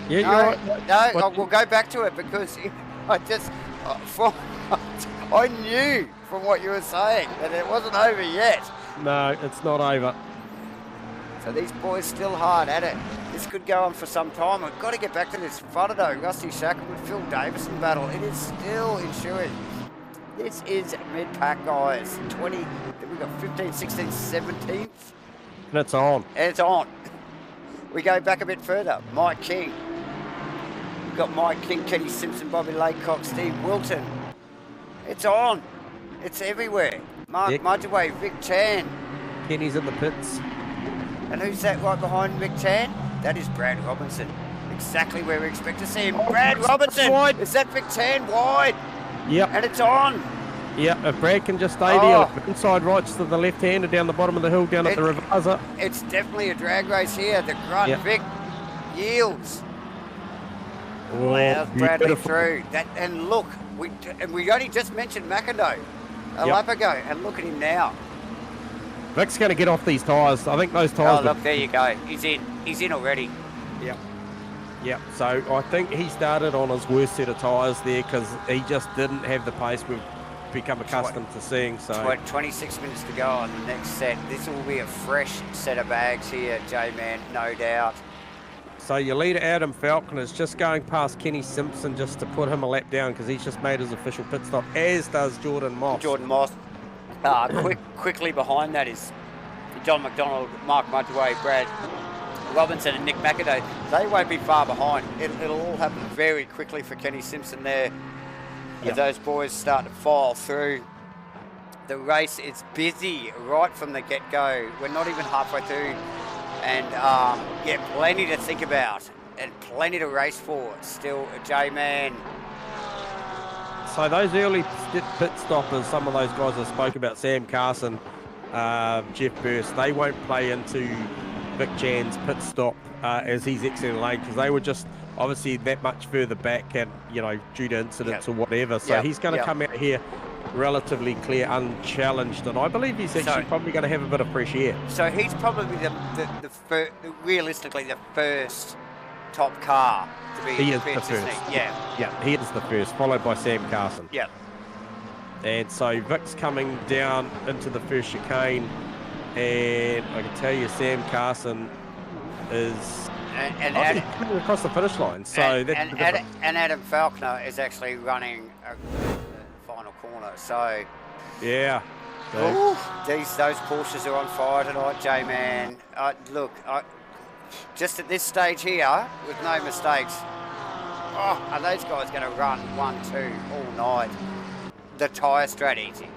Yeah, No, you're right. no, What- we'll go back to it because I just, I knew from what you were saying that it wasn't over yet. No, it's not over. So these boys still hard at it. This could go on for some time. We've got to get back to this Fudado, Rusty Shackelwood, Phil Davison battle. It is still ensuing. This is mid-pack, guys. 20, we've got 15, 16, 17th, And it's on. and it's on. We go back a bit further. Mike King. We've got Mike King, Kenny Simpson, Bobby Laycock, Steve Wilton. It's on. It's everywhere. Mark Yep. Mudgeway, Vic Chan. Kenny's in the pits. And who's that right behind Vic Chan? That is Brad Robinson. Exactly where we expect to see him. Oh, Brad it's Robinson! wide. Is that Vic Chan wide? Yep, And it's on. yep. If Brad can just stay Oh. there, inside rights to the left-hander down the bottom of the hill, down at the Revaza. It's definitely a drag race here. The grunt Yep. Vic yields. Oh, Allows Bradley beautiful. through. And look, we only just mentioned McIndoe a lap ago, and look at him now. Vic's going to get off these tyres. I think those Oh, tyres. look, there you go. He's in. He's in already. Yep. So I think he started on his worst set of tyres there because he just didn't have the pace we've become accustomed to seeing. So 26 minutes to go on the next set. This will be a fresh set of bags here, J-Man, no doubt. So your leader, Adam Falcon, is just going past Kenny Simpson just to put him a lap down because he's just made his official pit stop, as does Jordan Moss. Jordan Moss. Quickly behind that is John McDonald, Mark Mudgeway, Brad Robinson and Nick McIndoe. They won't be far behind. It'll all happen very quickly for Kenny Simpson there as Yep. those boys start to file through. The race is busy right from the get-go. We're not even halfway through. And yeah, plenty to think about and plenty to race for. Still, J-Man. So those early pit stoppers, some of those guys I spoke about, Sam Carson, Jeff Burst, they won't play into Vic Chan's pit stop as he's exiting lane because they were just obviously that much further back and, you know, due to incidents or whatever. So he's going to come out here relatively clear, unchallenged, and I believe he's actually probably going to have a bit of fresh air. So he's probably realistically the first top car to be He is pitched, the isn't first. he? Yeah. Yeah, he is the first, followed by Sam Carson. Yeah. And so Vic's coming down into the first chicane, and I can tell you Sam Carson is And coming across the finish line. So Adam Falconer is actually running the final corner. So yeah. ooh, those Porsches are on fire tonight, J-Man. Look, just at this stage here, with no mistakes, are those guys going to run 1-2 all night? The tyre strategy.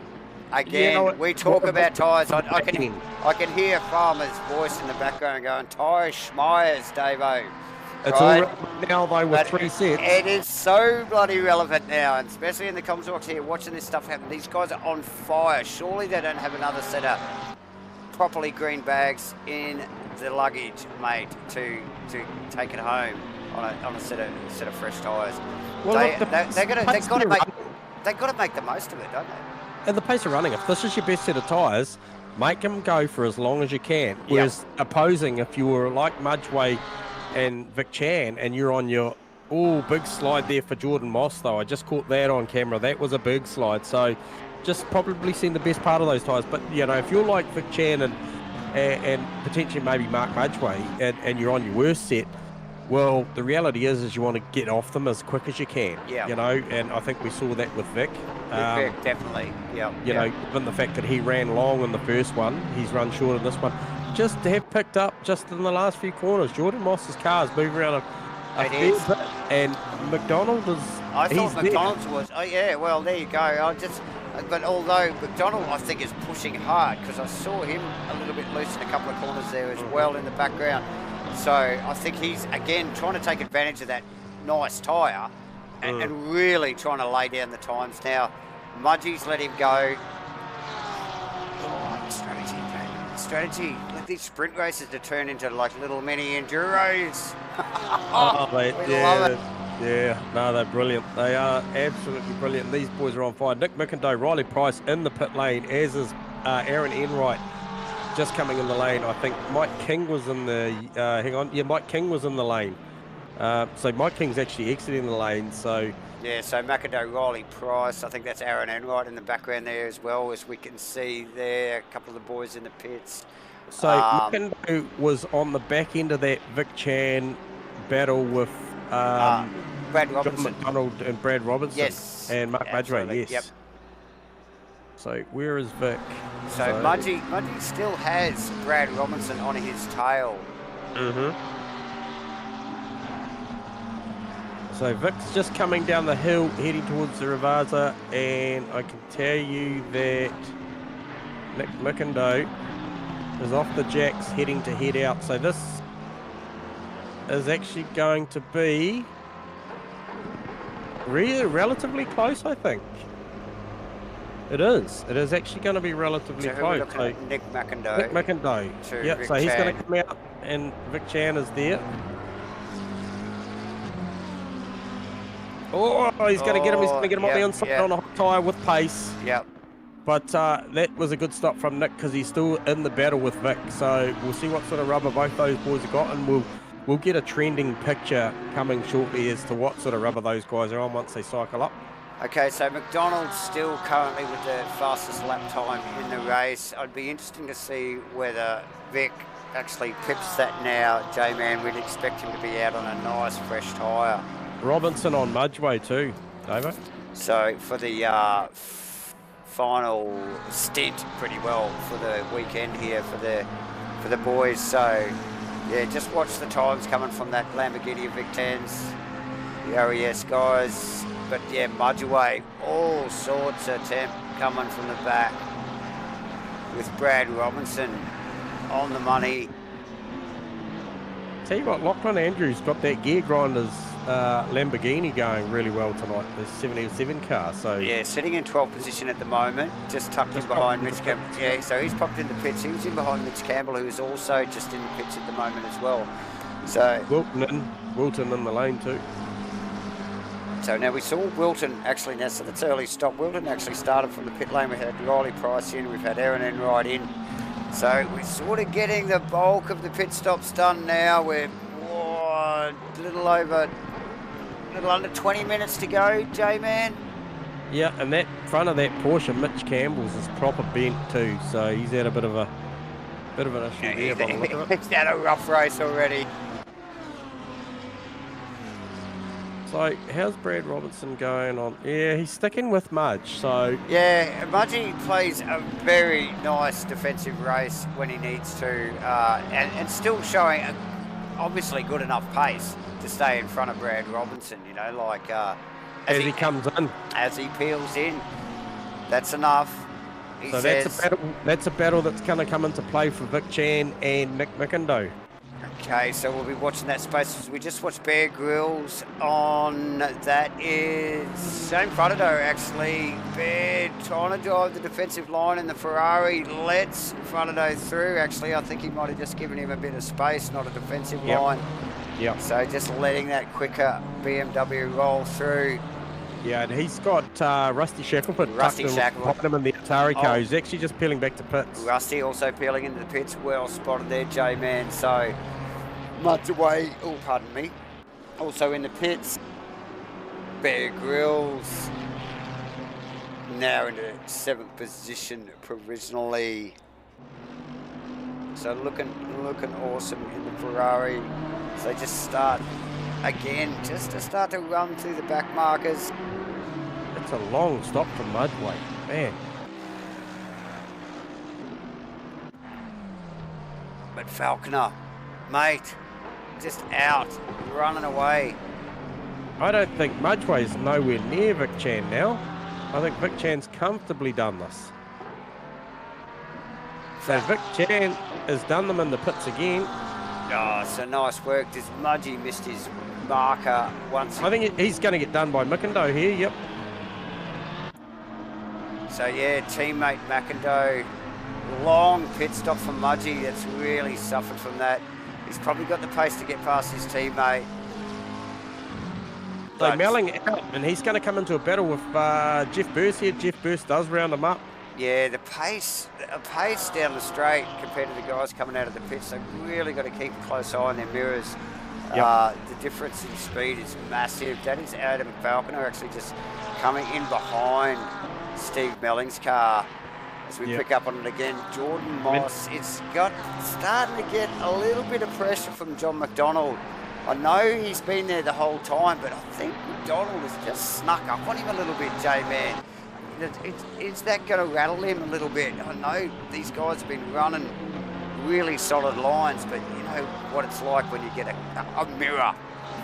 Again, we talk about tyres. I can hear Farmer's voice in the background going, tyres, schmires, Davo. It's all right now though with 3 sets. It is so bloody relevant now, and especially in the comments box here, watching this stuff happen. These guys are on fire. Surely they don't have another set of properly green bags in the luggage, mate, to take it home on a set of fresh tyres. Well, They've got to make the most of it, don't they? At the pace of running, if this is your best set of tyres, make them go for as long as you can. Whereas opposing, if you were like Mudgeway and Vic Chan and you're on your big slide there for Jordan Moss, though. I just caught that on camera. That was a big slide. So just probably seen the best part of those tyres. But, you know, if you're like Vic Chan and and potentially maybe Mark Mudgeway, and you're on your worst set, well, the reality is you want to get off them as quick as you can. Yeah. You know, and I think we saw that with Vic. Vic, definitely. Yeah. You know, given the fact that he ran long in the first one, he's run short in this one. Just to have picked up just in the last few corners, Jordan Moss's car is moving around a fair bit, and McDonald is. I thought McDonald's was. Oh yeah, well there you go. But although McDonald, I think, is pushing hard because I saw him a little bit loose in a couple of corners there as well in the background. So I think he's again trying to take advantage of that nice tyre and really trying to lay down the times now. Mudgie's let him go. Oh, strategy. Let these sprint races to turn into like little mini enduros. Yeah, no, they're brilliant. They are absolutely brilliant. These boys are on fire. Nick Mcindoe, Riley Price in the pit lane, as is Aaron Enright just coming in the lane. I think Mike King was in the, Mike King was in the lane. So Mike King's actually exiting the lane, so... Yeah, so McIndoe, Riley Price, I think that's Aaron Enright in the background there as well, as we can see there, a couple of the boys in the pits. So McIndoe was on the back end of that Vic Chan battle with Brad Robinson. John McDonald and Brad Robinson. Yes. And Mark Mudgeway, yes. Yep. So where is Vic? So Mudgie still has Brad Robinson on his tail. So Vic's just coming down the hill, heading towards the Ravazza, and I can tell you that Nick Mcindoe is off the jacks, heading to head out. So this is actually going to be really relatively close, I think. It is. It is actually going to be relatively close. So Nick McIndoe. Nick McIndoe. Yep. So he's going to come out, and Vic Chan is there. Oh, he's going to get him. He's going to get him on the inside on a hot tyre with pace. Yep. But that was a good stop from Nick because he's still in the battle with Vic. So we'll see what sort of rubber both those boys have got, and we'll get a trending picture coming shortly as to what sort of rubber those guys are on once they cycle up. Okay, so McDonald's still currently with the fastest lap time in the race. I'd be interesting to see whether Vic actually pips that now. J-Man, we'd expect him to be out on a nice fresh tyre. Robinson on Mudgeway too, Davo. So for the final stint, pretty well for the weekend here for the boys. So yeah, just watch the times coming from that Lamborghini of Vic Tans, the RES guys. But yeah, Mudgeway, all sorts of temp coming from the back with Brad Robinson on the money. Tell you what, Lachlan Andrews got that Gear Grinders Lamborghini going really well tonight, the 77 car. So yeah, sitting in 12th position at the moment, just tucked in behind Mitch Campbell. Yeah, so he's popped in the pits. He was in behind Mitch Campbell, who is also just in the pits at the moment as well. So Wilton in the lane too. So now we saw Wilton actually, now so that's early stop. Wilton actually started from the pit lane. We had Riley Price in, we've had Aaron Enright in. So we're sort of getting the bulk of the pit stops done now. We're a little under 20 minutes to go, J-Man. Yeah, and that front of that Porsche, Mitch Campbell's, is proper bent too. So he's had a bit of an issue there by the look of it. He's had a rough race already. So how's Brad Robinson going on? Yeah, he's sticking with Mudge. So yeah, Mudgey plays a very nice defensive race when he needs to, and still showing obviously good enough pace to stay in front of Brad Robinson. You know, like as he comes in, as he peels in, that's enough. So that's a battle that's going to come into play for Vic Chan and Nick Mcindoe. Okay, so we'll be watching that space. We just watched Bear Grylls on, that is Shane Frotado actually. Bear trying to drive the defensive line in the Ferrari, lets Frotado through. Actually, I think he might have just given him a bit of space, not a defensive line. Yep. So just letting that quicker BMW roll through. Yeah, and he's got Rusty Shackelford behind him in the Atari car. He's actually just peeling back to pits. Rusty also peeling into the pits. Well spotted there, J-Man. So much away. Oh, pardon me. Also in the pits, Bear Grylls. Now into 7th position provisionally. So looking awesome in the Ferrari. So they just start again, just to start to run through the back markers. It's a long stop from Mudway, man. But Falconer, mate, just out, running away. I don't think Mudway's nowhere near Vic Chan now. I think Vic Chan's comfortably done this. So Vic Chan has done them in the pits again. Oh, so nice work. Just Mudgy missed his marker once. I think he's going to get done by McIndoe here, yep. So yeah, teammate McIndoe, long pit stop from Mudgy. That's really suffered from that. He's probably got the pace to get past his teammate. So But, Melling out, and he's going to come into a battle with Jeff Burst here. Jeff Burst does round him up. yeah, the pace down the straight compared to the guys coming out of the pits. They've really got to keep a close eye on their mirrors. Yep. The difference in speed is massive. That is Adam Falconer actually just coming in behind Steve Melling's car. As we Yep. pick up on it again, Jordan Moss, it's starting to get a little bit of pressure from John McDonald. I know he's been there the whole time, but I think McDonald has just snuck up on him a little bit, J-Man. Is that going to rattle him a little bit? I know these guys have been running really solid lines, but you know what it's like when you get a mirror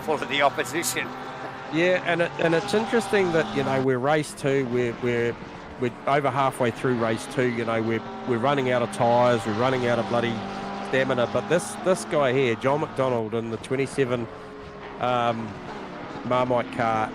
full of the opposition. Yeah, and it's interesting that, you know, we're race 2, we're over halfway through race 2. You know, we're running out of tyres, we're running out of bloody stamina. But this guy here, John McDonald, in the 27 Marmite car,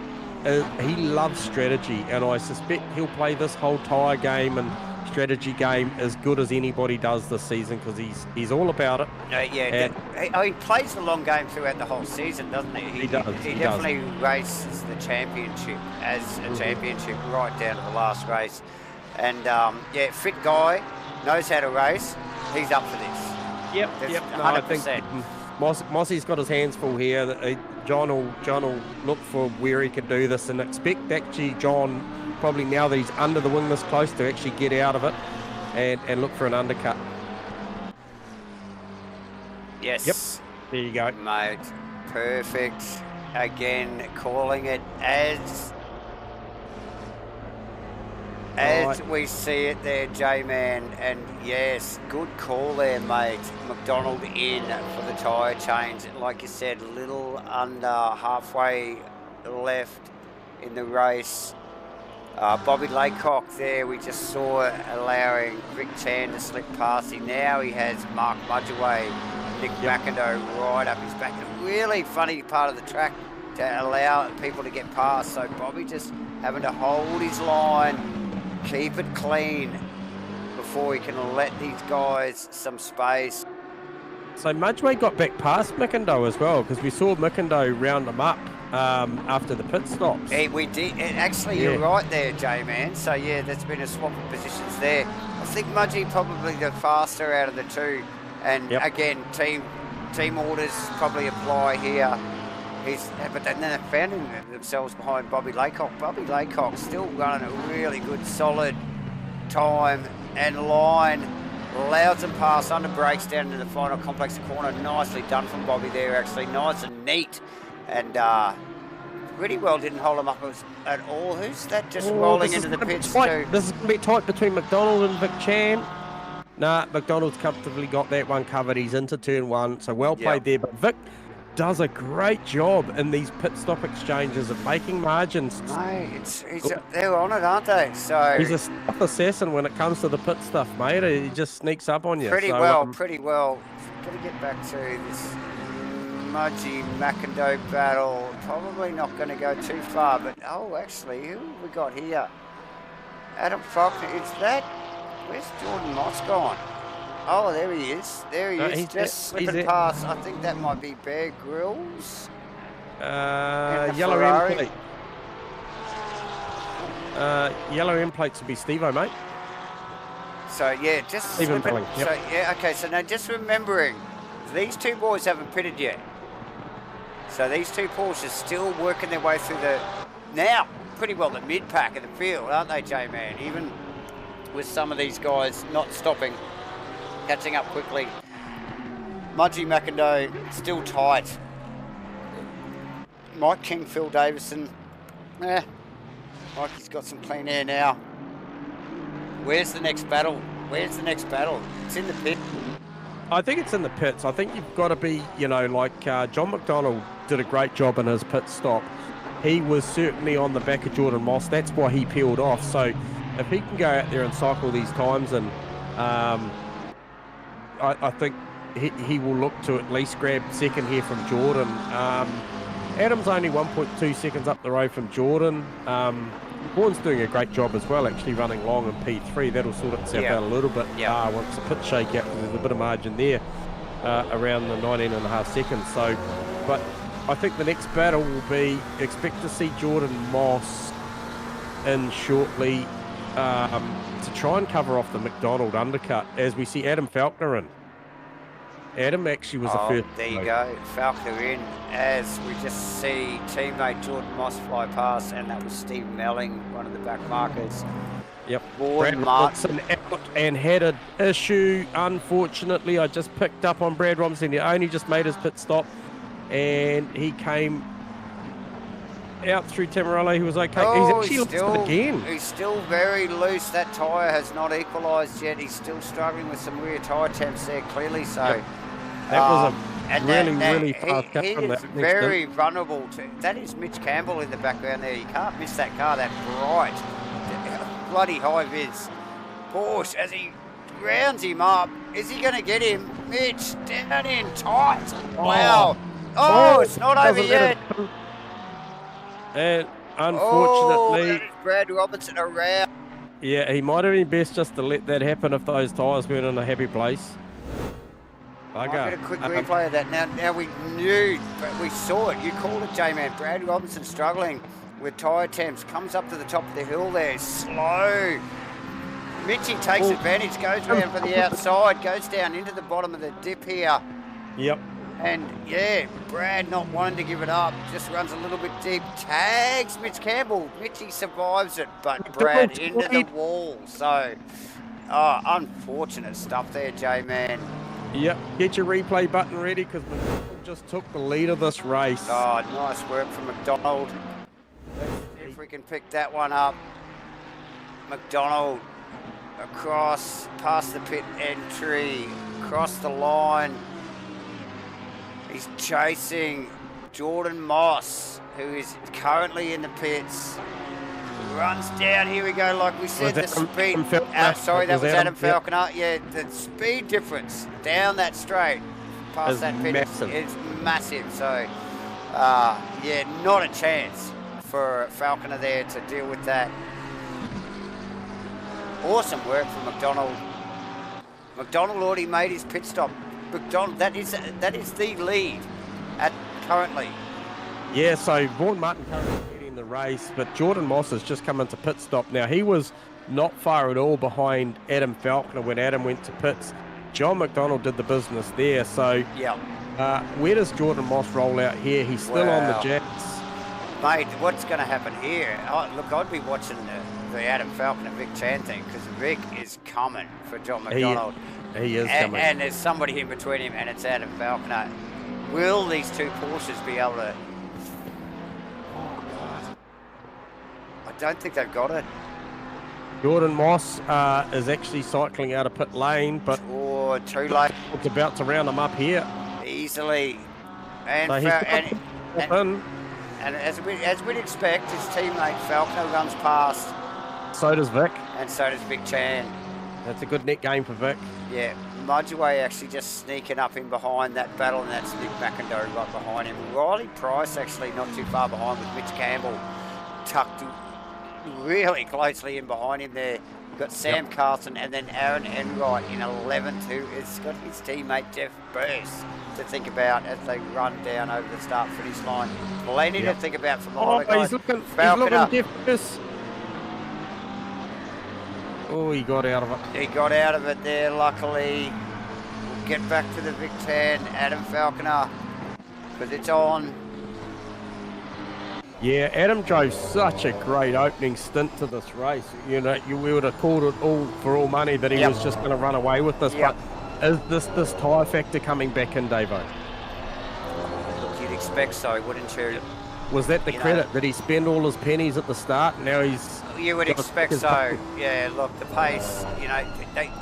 he loves strategy, and I suspect he'll play this whole tyre game and strategy game as good as anybody does this season, because he's all about it. He plays the long game throughout the whole season, doesn't he? He does. He definitely races the championship as a championship right down to the last race. And yeah, fit guy, knows how to race. He's up for this. Yep. That's No, I 100%. think Mossy's got his hands full here. John will look for where he can do this, and expect actually John, probably now that he's under the wing this close, to actually get out of it and look for an undercut. Yes. Yep. There you go. Mate, perfect. Again, calling it as we see it there, J-Man. And yes, good call there, mate. McDonald in for the tyre change. Like you said, a little under halfway left in the race. Bobby Laycock there, we just saw allowing Rick Chan to slip past him. Now he has Mark Mudgeway, Nick McIndoe right up his back. A really funny part of the track to allow people to get past. So Bobby just having to hold his line, keep it clean before he can let these guys some space. So Mudgeway got back past McIndoe as well, because we saw McIndoe round him up after the pit stops. We did. Actually, you're right there, J-Man. So yeah, there's been a swap of positions there. I think Mudgey probably the faster out of the two. And again, team orders probably apply here. But then they're finding themselves behind Bobby Laycock. Bobby Laycock still running a really good, solid time and line. Allows them pass under brakes down to the final complex corner. Nicely done from Bobby there, actually. Nice and neat. And pretty well didn't hold him up at all. Who's that just rolling into the pits too? This is going to be tight between McDonald and Vic Chan. Nah, McDonald's comfortably got that one covered. He's into turn 1, so well played there. But Vic does a great job in these pit stop exchanges of making margins. Mate, they're on it, aren't they? So he's a stuff assassin when it comes to the pit stuff, mate. He just sneaks up on you. Pretty well. Got to get back to this Mudgey McIndoe battle. Probably not going to go too far, but actually, who have we got here? Adam Faulkner. Where's Jordan Moss gone? Oh, there he is. There he is. Just slipping past. I think that might be Bear Grylls. Yellow end plate. Yellow end plates would be Steve-O, mate. So yeah, just Stephen Billing. Yep. So yeah, okay. So now just remembering, these two boys haven't pitted yet. So these two Porsches still working their way through now pretty well the mid pack of the field, aren't they, J-Man? Even with some of these guys not stopping, catching up quickly. Mudgee McIndoe still tight. Mike King, Phil Davison. Mikey's got some clean air now. Where's the next battle? Where's the next battle? It's in the pit. I think it's in the pits. I think you've got to be, you know, like John McDonald did a great job in his pit stop. He was certainly on the back of Jordan Moss. That's why he peeled off. So if he can go out there and cycle these times, and I think he will look to at least grab second here from Jordan. Adam's only 1.2 seconds up the road from Jordan. Vaughan's doing a great job as well, actually running long in P3. That'll sort itself out a little bit once the pit shake out, because there's a bit of margin there around the 19.5 seconds. So, but I think the next battle will be, expect to see Jordan Moss in shortly to try and cover off the McDonald undercut, as we see Adam Falconer in. Adam actually was the first. There you go, Falconer in, as we just see teammate Jordan Moss fly past, and that was Steve Melling, one of the back markers. Yep. Brad Robinson out and had an issue. Unfortunately, I just picked up on Brad Robinson. He only just made his pit stop, and he came out through Tamarolo. He was okay. He's actually lost it again. He's still very loose. That tyre has not equalised yet. He's still struggling with some rear tyre temps there, clearly so. Yep. That was a really fast cut from that. He is very vulnerable to. That is Mitch Campbell in the background there. You can't miss that car, that bright, bloody high vis. Porsche, as he rounds him up, is he going to get him? Mitch, down in tight. Wow. Oh, it's not over yet. And unfortunately, that is Brad Robinson around. Yeah, he might have been best just to let that happen if those tyres weren't in a happy place. I'll get a quick replay of that. Now we knew, but we saw it. You called it, J-Man. Brad Robinson struggling with tyre temps. Comes up to the top of the hill there. Slow. Mitchie takes advantage, goes around for the outside, goes down into the bottom of the dip here. Yep. And yeah, Brad not wanting to give it up, just runs a little bit deep, tags Mitch Campbell. Mitchie survives it, but Brad into the wall. So, unfortunate stuff there, J-Man. Yep, get your replay button ready, because McDonald just took the lead of this race. Oh, nice work from McDonald. Let's see if we can pick that one up. McDonald across, past the pit entry, across the line. He's chasing Jordan Moss, who is currently in the pits. Runs down, here we go, like we said, the speed. Sorry, that was Adam Falconer. Yeah, the speed difference down that straight past that pit is massive. So, yeah, not a chance for Falconer there to deal with that. Awesome work from McDonald. McDonald already made his pit stop. McDonald, that is the lead at currently. Yeah, so Vaughan Martin currently leading the race, but Jordan Moss has just come into pit stop. Now, he was not far at all behind Adam Falconer when Adam went to pits. John McDonald did the business there. So, where does Jordan Moss roll out here? He's still on the jets. Mate, what's going to happen here? Oh, look, I'd be watching the Adam Falconer Vic Chan thing, because Vic is coming for John McDonald. He is coming. And there's somebody in between him, and it's Adam Falconer. Will these two Porsches be able to... Oh, God. I don't think they've got it. Jordan Moss is actually cycling out of pit lane, but... Oh, too late. It's about to round him up here. Easily. And, so and as we'd expect, his teammate Falconer runs past. So does Vic. And so does Vic Chan. That's a good net game for Vic. Yeah, Mudgeway actually just sneaking up in behind that battle, and that's Nick McIndoe right behind him. Riley Price actually not too far behind, with Mitch Campbell tucked really closely in behind him there. You've got Sam Carlson and then Aaron Enright in 11th, who has got his teammate Jeff Burse to think about as they run down over the start-finish line. Plenty to think about from the lot of guys. He's looking Jeff Burse. Oh, he got out of it. He got out of it there, luckily. We'll get back to the Vic Chan, Adam Falconer, because it's on. Yeah, Adam drove such a great opening stint to this race. You know, we would have called it all for all money that he was just going to run away with this. But Is this tyre factor coming back in, Davo? Look, you'd expect so, wouldn't you? Was that the You credit? know. Did he spend all his pennies at the start? Now he's... You would got expect his so. bucket. Yeah, look, the pace,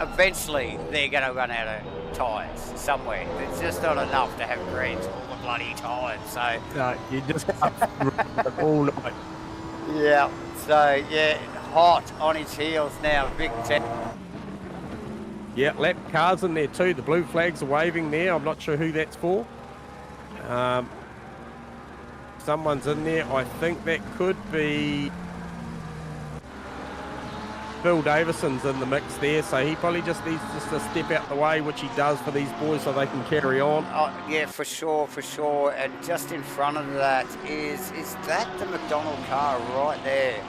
eventually they're going to run out of tyres somewhere. It's just not enough to have greens all the bloody time. So No, you just can't all night. yeah, so yeah, hot on his heels now, Vic. Yeah, lap cars in there too. The blue flags are waving there. I'm not sure who that's for. Someone's in there. I think that could be Phil Davison's in the mix there, so he probably just needs to step out the way, which he does for these boys so they can carry on. Oh, yeah, for sure. And just in front of that is that the McDonald car right there?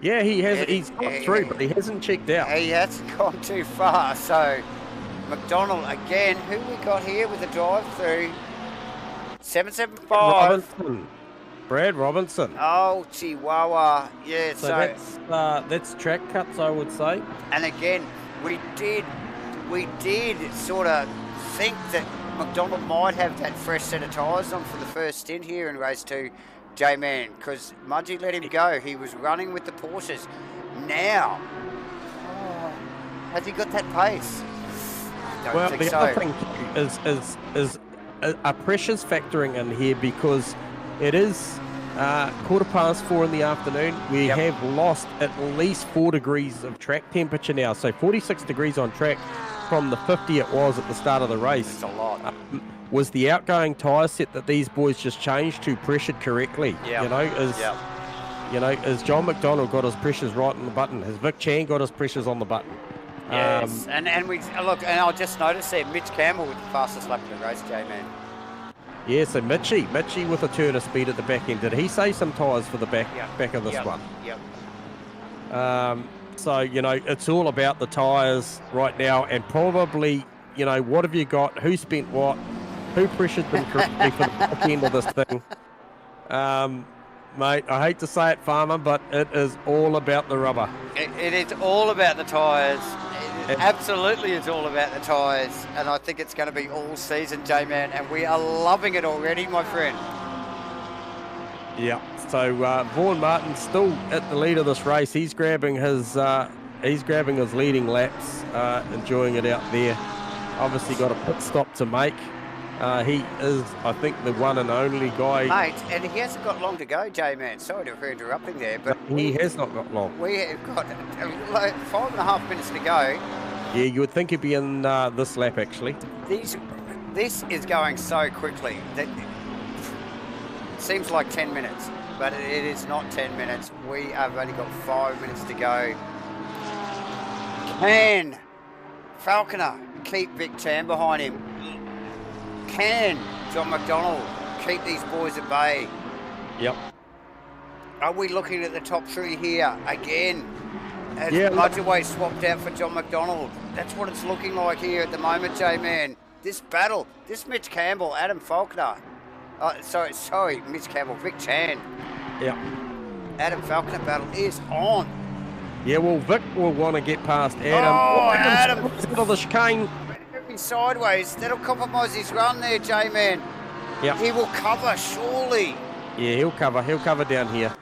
Yeah, he has. Yeah, He's gone through, but he hasn't checked out. He hasn't gone too far. So McDonald again. Who we got here with the drive-through? 775. Brad Robinson. Oh, Chihuahua. Yeah, So that's track cuts, I would say. and again, we did sort of think that McDonald might have that fresh set of tyres on for the first stint here in race 2, J-Man, because Mudgee let him go. He was running with the Porsches. Now, has he got that pace? I don't think the so. other thing is a pressures factoring in here, because it is 4:15 in the afternoon. We Yep. have lost at least 4 degrees of track temperature now. So 46 degrees on track from the 50 it was at the start of the race. It's a lot. Was the outgoing tyre set that these boys just changed to pressured correctly? Yep. Has John McDonald got his pressures right on the button? Has Vic Chan got his pressures on the button? Yes, and we look, and I'll just notice there, Mitch Campbell with the fastest lap of the race, J-Man. Yeah, so Mitchie with a turn of speed at the back end. Did he say some tyres for the back of this one? Yep. So, it's all about the tyres right now, and probably, what have you got? Who spent what? Who pressured them correctly for the back end of this thing? Mate, I hate to say it, Farmer, but it is all about the rubber. It is all about the tyres. Absolutely, it's all about the tyres, and I think it's going to be all season, J-Man, and we are loving it already, my friend. Yeah. So Vaughan Martin still at the lead of this race. He's grabbing his leading laps, enjoying it out there. Obviously got a pit stop to make. He is, I think, the one and only guy. Mate, and he hasn't got long to go, J-Man. Sorry for interrupting there, but he has not got long. We have got 5.5 minutes to go. Yeah, you would think he'd be in this lap, actually. This is going so quickly that it seems like 10 minutes, but it is not 10 minutes. We have only got 5 minutes to go. Can Falconer keep Vic Chan behind him? Can John McDonald keep these boys at bay? Yep. Are we looking at the top 3 here again? Has Yeah, Mudgee swapped out for John McDonald? That's what it's looking like here at the moment, J-Man. This battle, this Mitch Campbell, Adam Falconer. Sorry, Mitch Campbell, Vic Chan. Yeah. Adam Falconer battle is on. Yeah, well, Vic will want to get past Adam. Oh, Adam. Out of the chicane. Moving sideways, that'll compromise his run there, J-Man. Yep. He will cover, surely. Yeah, he'll cover down here.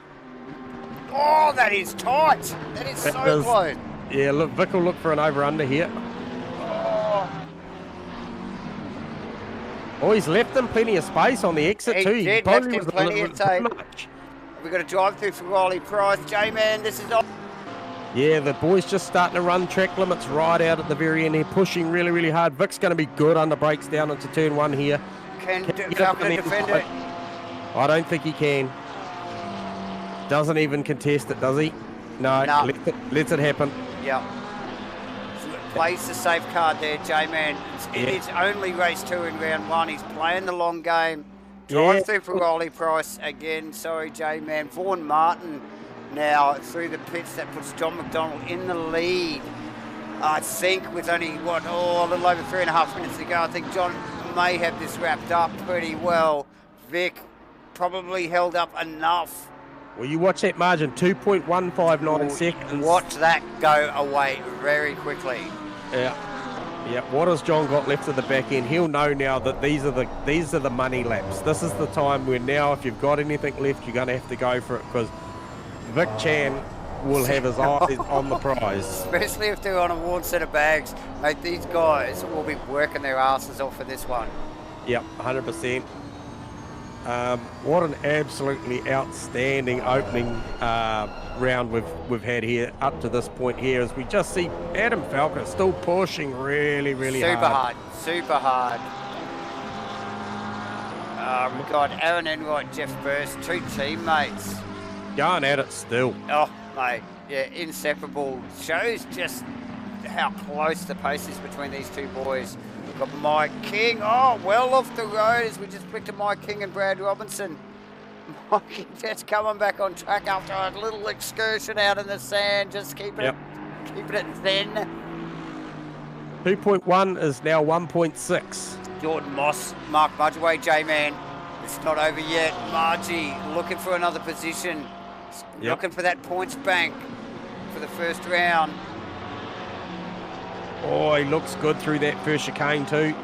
Oh, that is tight. That is so close. Yeah, look, Vic will look for an over-under here. Oh, he's left them plenty of space on the exit He too. did, probably left him was a plenty little of bit tape. too much. We've got to drive through for Riley Price. J-Man, this is on. Yeah, the boys just starting to run track limits right out at the very end. They're pushing really, really hard. Vic's going to be good under brakes down into turn 1 here. Can get Falconer up on the defend inside? it? I don't think he can. Doesn't even contest it, does he? No, No. Lets it happen. Yeah. Plays the safe card there, J-Man. It is only race 2 in round 1. He's playing the long game. Drive through for Riley Price again. Sorry, J-Man. Vaughan Martin now through the pits. That puts John McDonald in the lead. I think with only, a little over 3.5 minutes to go, I think John may have this wrapped up pretty well. Vic probably held up enough. Well, you watch that margin, 2.159 seconds. Watch that go away very quickly. Yeah. Yep. What has John got left at the back end? He'll know now that these are the money laps. This is the time where now, if you've got anything left, you're going to have to go for it, because Vic Chan will have his eyes on the prize. Especially if they're on a worn set of bags. Mate, these guys will be working their asses off for this one. Yep, 100%. What an absolutely outstanding opening round we've had here up to this point here, as we just see Adam Falconer still pushing really hard. Super hard. We've got Aaron Enright, Jeff Burst, 2 teammates. Going at it still. Oh, mate, yeah, inseparable. Shows just how close the pace is between these 2 boys. We've got Mike King, well off the road as we just flicked to Mike King and Brad Robinson. Mike just coming back on track after a little excursion out in the sand, just keeping it thin. 2.1 is now 1.6. Jordan Moss, Mark Mudgeway, J-Man. It's not over yet. Margie looking for another position. Looking for that points bank for the first round. Oh, he looks good through that first chicane too.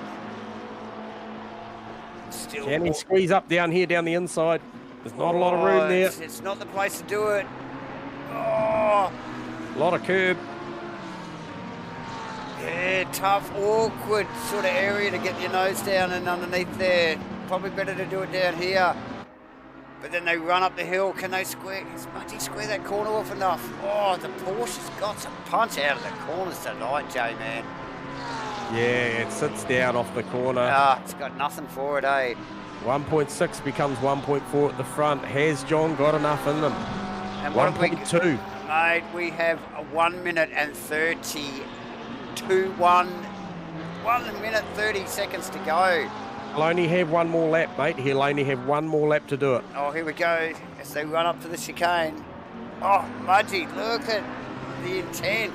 Still, can he squeeze up down here, down the inside? There's not a lot of room there. It's not the place to do it. Oh. A lot of curb. Yeah, tough, awkward sort of area to get your nose down and underneath there. Probably better to do it down here. But then they run up the hill. Can they square? Is Mudgy square that corner off enough? Oh, the Porsche's got some punch out of the corners tonight, J-Man. Yeah, it sits down off the corner. It's got nothing for it, eh? 1.6 becomes 1.4 at the front. Has John got enough in them? And what 1.2. Mate, we have a 1 minute and 1 minute 30 seconds to go. He'll only have one more lap, mate. He'll only have one more lap to do it. Oh, here we go. As they run up to the chicane. Oh, Mudgy, look at the intent.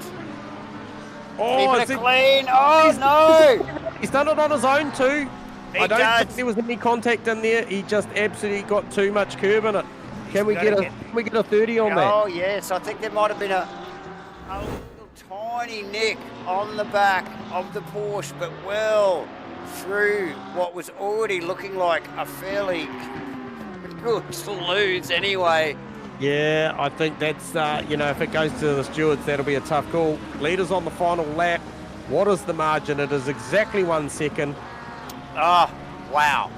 Oh, keeping it clean. Oh, no. He's done it on his own too. He I don't does. think there was any contact in there. He just absolutely got too much curb in it. Can we get a 30 on that? Oh, yes. I think there might have been a little tiny nick on the back of the Porsche, but well through what was already looking like a fairly good lose anyway. Yeah, I think that's, if it goes to the stewards, that'll be a tough call. Leaders on the final lap. What is the margin? It is exactly 1 second. Oh, wow.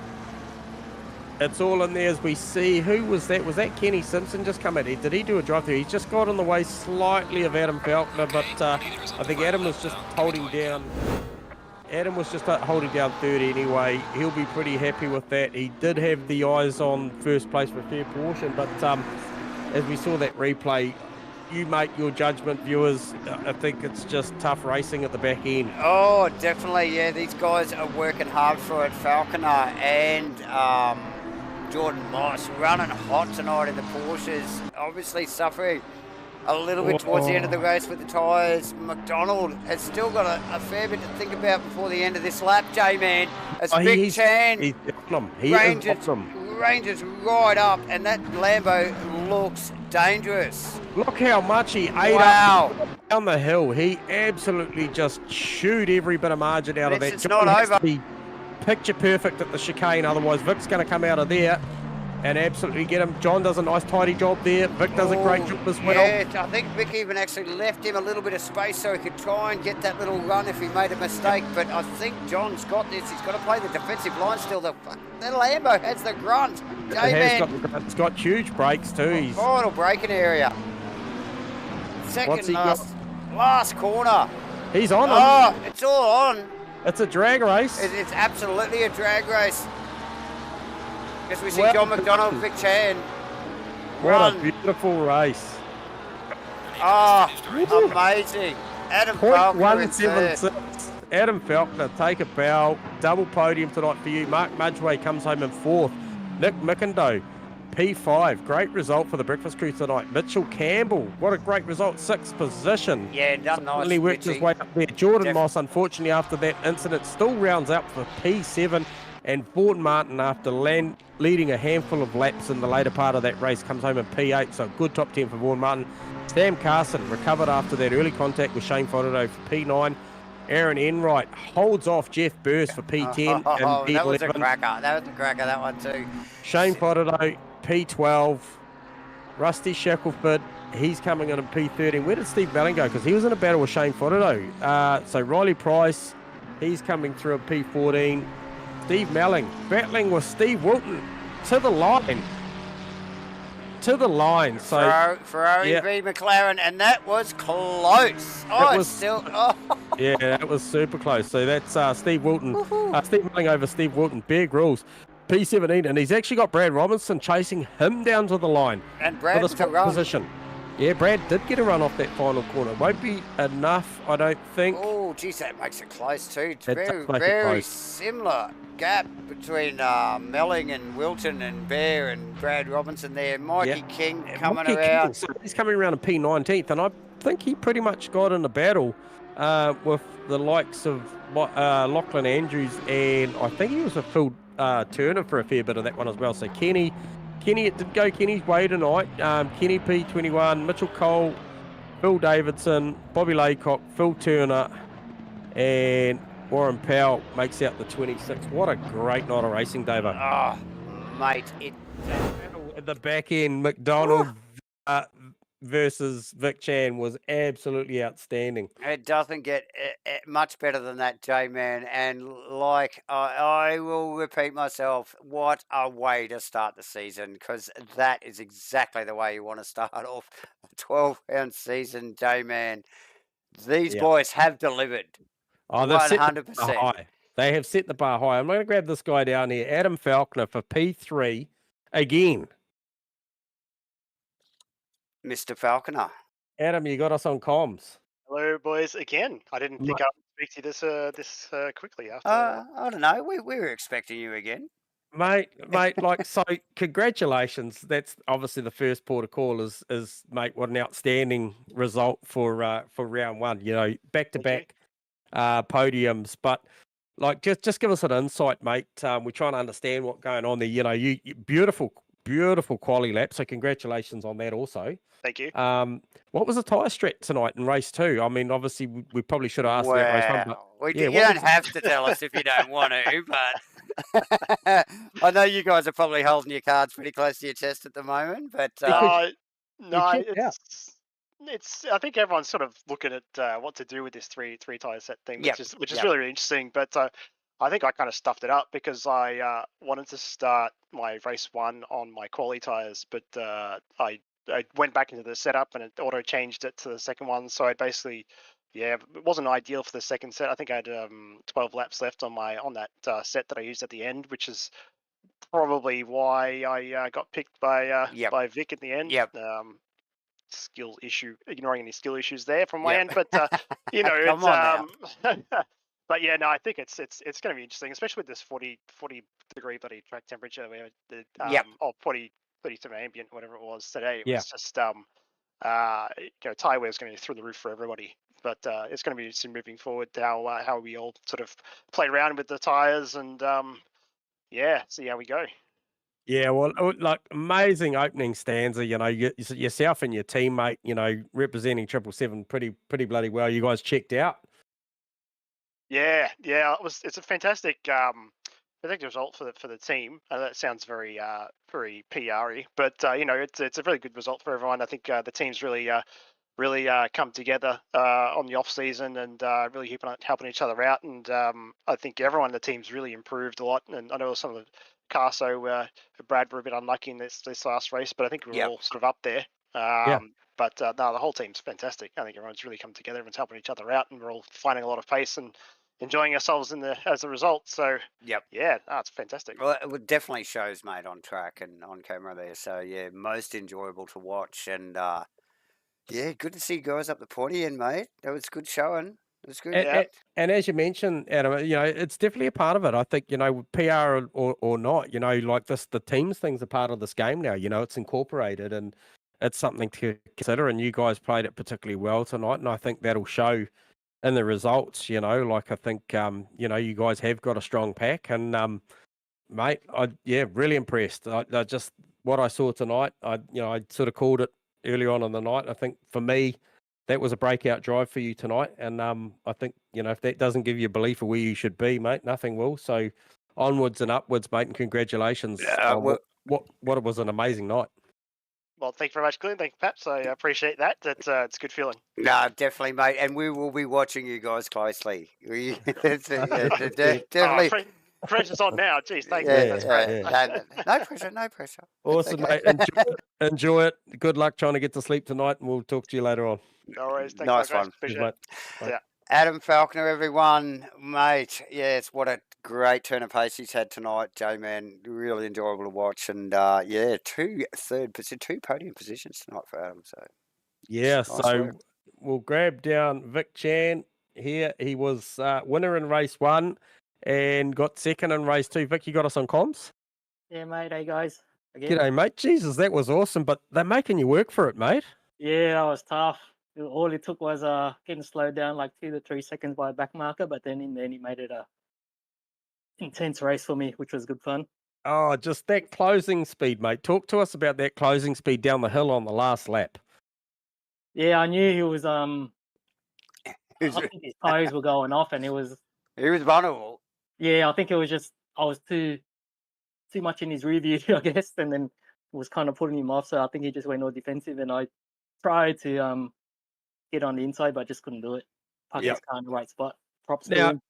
It's all in there as we see. Who was that? Was that Kenny Simpson just come in? Did he do a drive-through? He's just got in the way slightly of Adam Falconer, but I think Adam was just holding down. Adam was just holding down 30 anyway. He'll be pretty happy with that. He did have the eyes on first place for a fair portion, but as we saw that replay, you make your judgment, viewers. I think it's just tough racing at the back end. Oh, definitely, yeah. These guys are working hard for it. Falconer and Jordan Moss running hot tonight in the Porsches. Obviously suffering a little bit towards the end of the race with the tyres. McDonald has still got a fair bit to think about before the end of this lap, J-Man. As Vic Chan ranges right up, and that Lambo looks dangerous. Look how much he ate up down the hill. He absolutely just chewed every bit of margin out of that. It's not over. Picture perfect at the chicane, otherwise Vic's going to come out of there and absolutely get him. John does a nice tidy job there. Vic does a great job as well. Yeah, I think Vic even actually left him a little bit of space so he could try and get that little run if he made a mistake. But I think John's got this. He's got to play the defensive line still. The Lambo has the grunt. It's got huge brakes too. Final braking area. Second last corner. He's on him. Oh, it's all on. It's a drag race. It's absolutely a drag race. As we see John McDonald, Vic Chan. What a beautiful race. Oh, amazing. Adam Falconer. 176. Adam Falconer, take a bow. Double podium tonight for you. Mark Mudgeway comes home in 4th. Nick Mickindo, P5. Great result for the breakfast crew tonight. Mitchell Campbell, what a great result. 6th position. Yeah, done nice. Really worked his way up there. Jordan Moss, unfortunately, after that incident, still rounds up for P7. And Ford Martin, after leading a handful of laps in the later part of that race, comes home in P8. So good top 10 for Ford Martin. Sam Carson recovered after that early contact with Shane Fodato for P9. Aaron Enright holds off Jeff Burst for P10 Oh, and that was a P11. cracker. That was a cracker, that one too. Shane Fodderdo, P12. Rusty Shackelford, he's coming in P13. Where did Steve Melling go? Because he was in a battle with Shane Fodderdo. So Riley Price, he's coming through at P14. Steve Melling battling with Steve Wilton to the line. So Ferrari v McLaren, and that was close. Oh, it's still. Oh. Yeah, that was super close. So that's Steve Wilton, Steve Melling over Steve Wilton. Big rules. P17, and he's actually got Brad Robinson chasing him down to the line. And Brad with a spot position. Yeah, Brad did get a run off that final corner. Won't be enough, I don't think. Oh, geez, that makes it close too. It's It very, does make it very close. similar gap between Melling and Wilton and Bear and Brad Robinson there. Mikey King coming Mikey around. King, so he's coming around in P19th, and I think he pretty much got in a battle with the likes of Lachlan Andrews, and I think he was with Phil Turner for a fair bit of that one as well. So Kenny, it did go Kenny's way tonight. Kenny P21, Mitchell Cole, Phil Davidson, Bobby Laycock, Phil Turner, and Warren Powell makes out the 26. What a great night of racing, Davo. Oh, mate, At the back end, McDonald versus Vic Chan was absolutely outstanding. it doesn't get much better than that, J-Man. And like I will repeat myself, what a way to start the season, because that is exactly the way you want to start off a 12-round season, J-Man. These boys have delivered. Oh, they've set the 100%. bar high. They have set the bar high. I'm going to grab this guy down here, Adam Falconer for P3 again. Mr. Falconer. Adam, you got us on comms. Hello, boys. Again, I didn't think I would speak to you this quickly after. I don't know. We were expecting you again. Mate, like, so congratulations. That's obviously the first port of call is mate, what an outstanding result for round one, you know, back-to-back podiums. But like, just give us an insight, mate. We're trying to understand what's going on there. You know, you beautiful quality lap. So congratulations on that also. Thank you. What was the tyre strat tonight in race 2? I mean, obviously we probably should have asked that race 1. But You don't have to tell us if you don't want to, but I know you guys are probably holding your cards pretty close to your chest at the moment. But no, it's. I think everyone's sort of looking at what to do with this three tyre set thing, which is really, really interesting. But I think I kind of stuffed it up because I wanted to start my race 1 on my quali tyres, but I went back into the setup and it auto changed it to the second one. So I basically, it wasn't ideal for the second set. I think I had 12 laps left on that set that I used at the end, which is probably why I got picked by Vic in the end. Skill issue, ignoring any skill issues there from my end, but you know, it's but yeah, no, I think it's going to be interesting, especially with this 40 degree bloody track temperature. We had 47 ambient, whatever it was today. It was just tire wear is going to be through the roof for everybody. But it's going to be interesting moving forward how we all sort of play around with the tires and see how we go. Yeah, well, like amazing opening stanza. You know, yourself and your teammate, you know, representing 777 pretty bloody well. You guys checked out. Yeah, it's a fantastic result for the team. That sounds very PR-y, but you know, it's a really good result for everyone. I think the team's really come together on the off season and really helping each other out. And I think everyone in the team's really improved a lot. And I know some of the Carso, Brad were a bit unlucky in this last race, but I think we're all sort of up there. But no, the whole team's fantastic. I think everyone's really come together. Everyone's helping each other out, and we're all finding a lot of pace and enjoying ourselves as a result. So it's fantastic. Well, it definitely shows, mate, on track and on camera there. So yeah, most enjoyable to watch, and good to see you guys up the pointy end, mate. That was good showing. It was good. And as you mentioned, Adam, you know, it's definitely a part of it. I think, you know, PR or not, you know, like the teams thing's a part of this game now. You know, it's incorporated and it's something to consider. And you guys played it particularly well tonight, and I think that'll show in the results. You know, like I think, you know, you guys have got a strong pack, and mate, really impressed. I just what I saw tonight. I sort of called it early on in the night. I think for me, that was a breakout drive for you tonight. And I think, if that doesn't give you a belief of where you should be, mate, nothing will. So onwards and upwards, mate, and congratulations on what was an amazing night. Well, thank you very much, Glenn. Thank you, Paps. I appreciate that. It's a good feeling. No, definitely, mate. And we will be watching you guys closely. Definitely. Pressure's on now. Jeez, thanks. That's great. No pressure, no pressure. Awesome, Okay. mate. Enjoy it. Good luck trying to get to sleep tonight, and we'll talk to you later on. No worries. Thanks, Nice guys. one. Appreciate Cheers, it. mate. Yeah. Adam Falconer, everyone, mate. Yes, what a great turn of pace he's had tonight, J-Man. Really enjoyable to watch, and two podium positions tonight for Adam. So yeah, nice so work. We'll grab down Vic Chan here. He was winner in race 1 and got second in race 2. Vic, you got us on comms? Yeah, mate. Hey, guys. Again. G'day, mate. Jesus, that was awesome, but they're making you work for it, mate. Yeah, that was tough. All it took was getting slowed down like 2 to 3 seconds by a back marker, but then in the end he made it a intense race for me, which was good fun. Oh, just that closing speed, mate. Talk to us about that closing speed down the hill on the last lap. Yeah, I knew he was I think his tires were going off and he was vulnerable. Yeah, I think it was just I was too much in his rear view, I guess, and then was kind of putting him off. So I think he just went all defensive, and I tried to get on the inside, but I just couldn't do it. Park his car in the right spot. Props to him.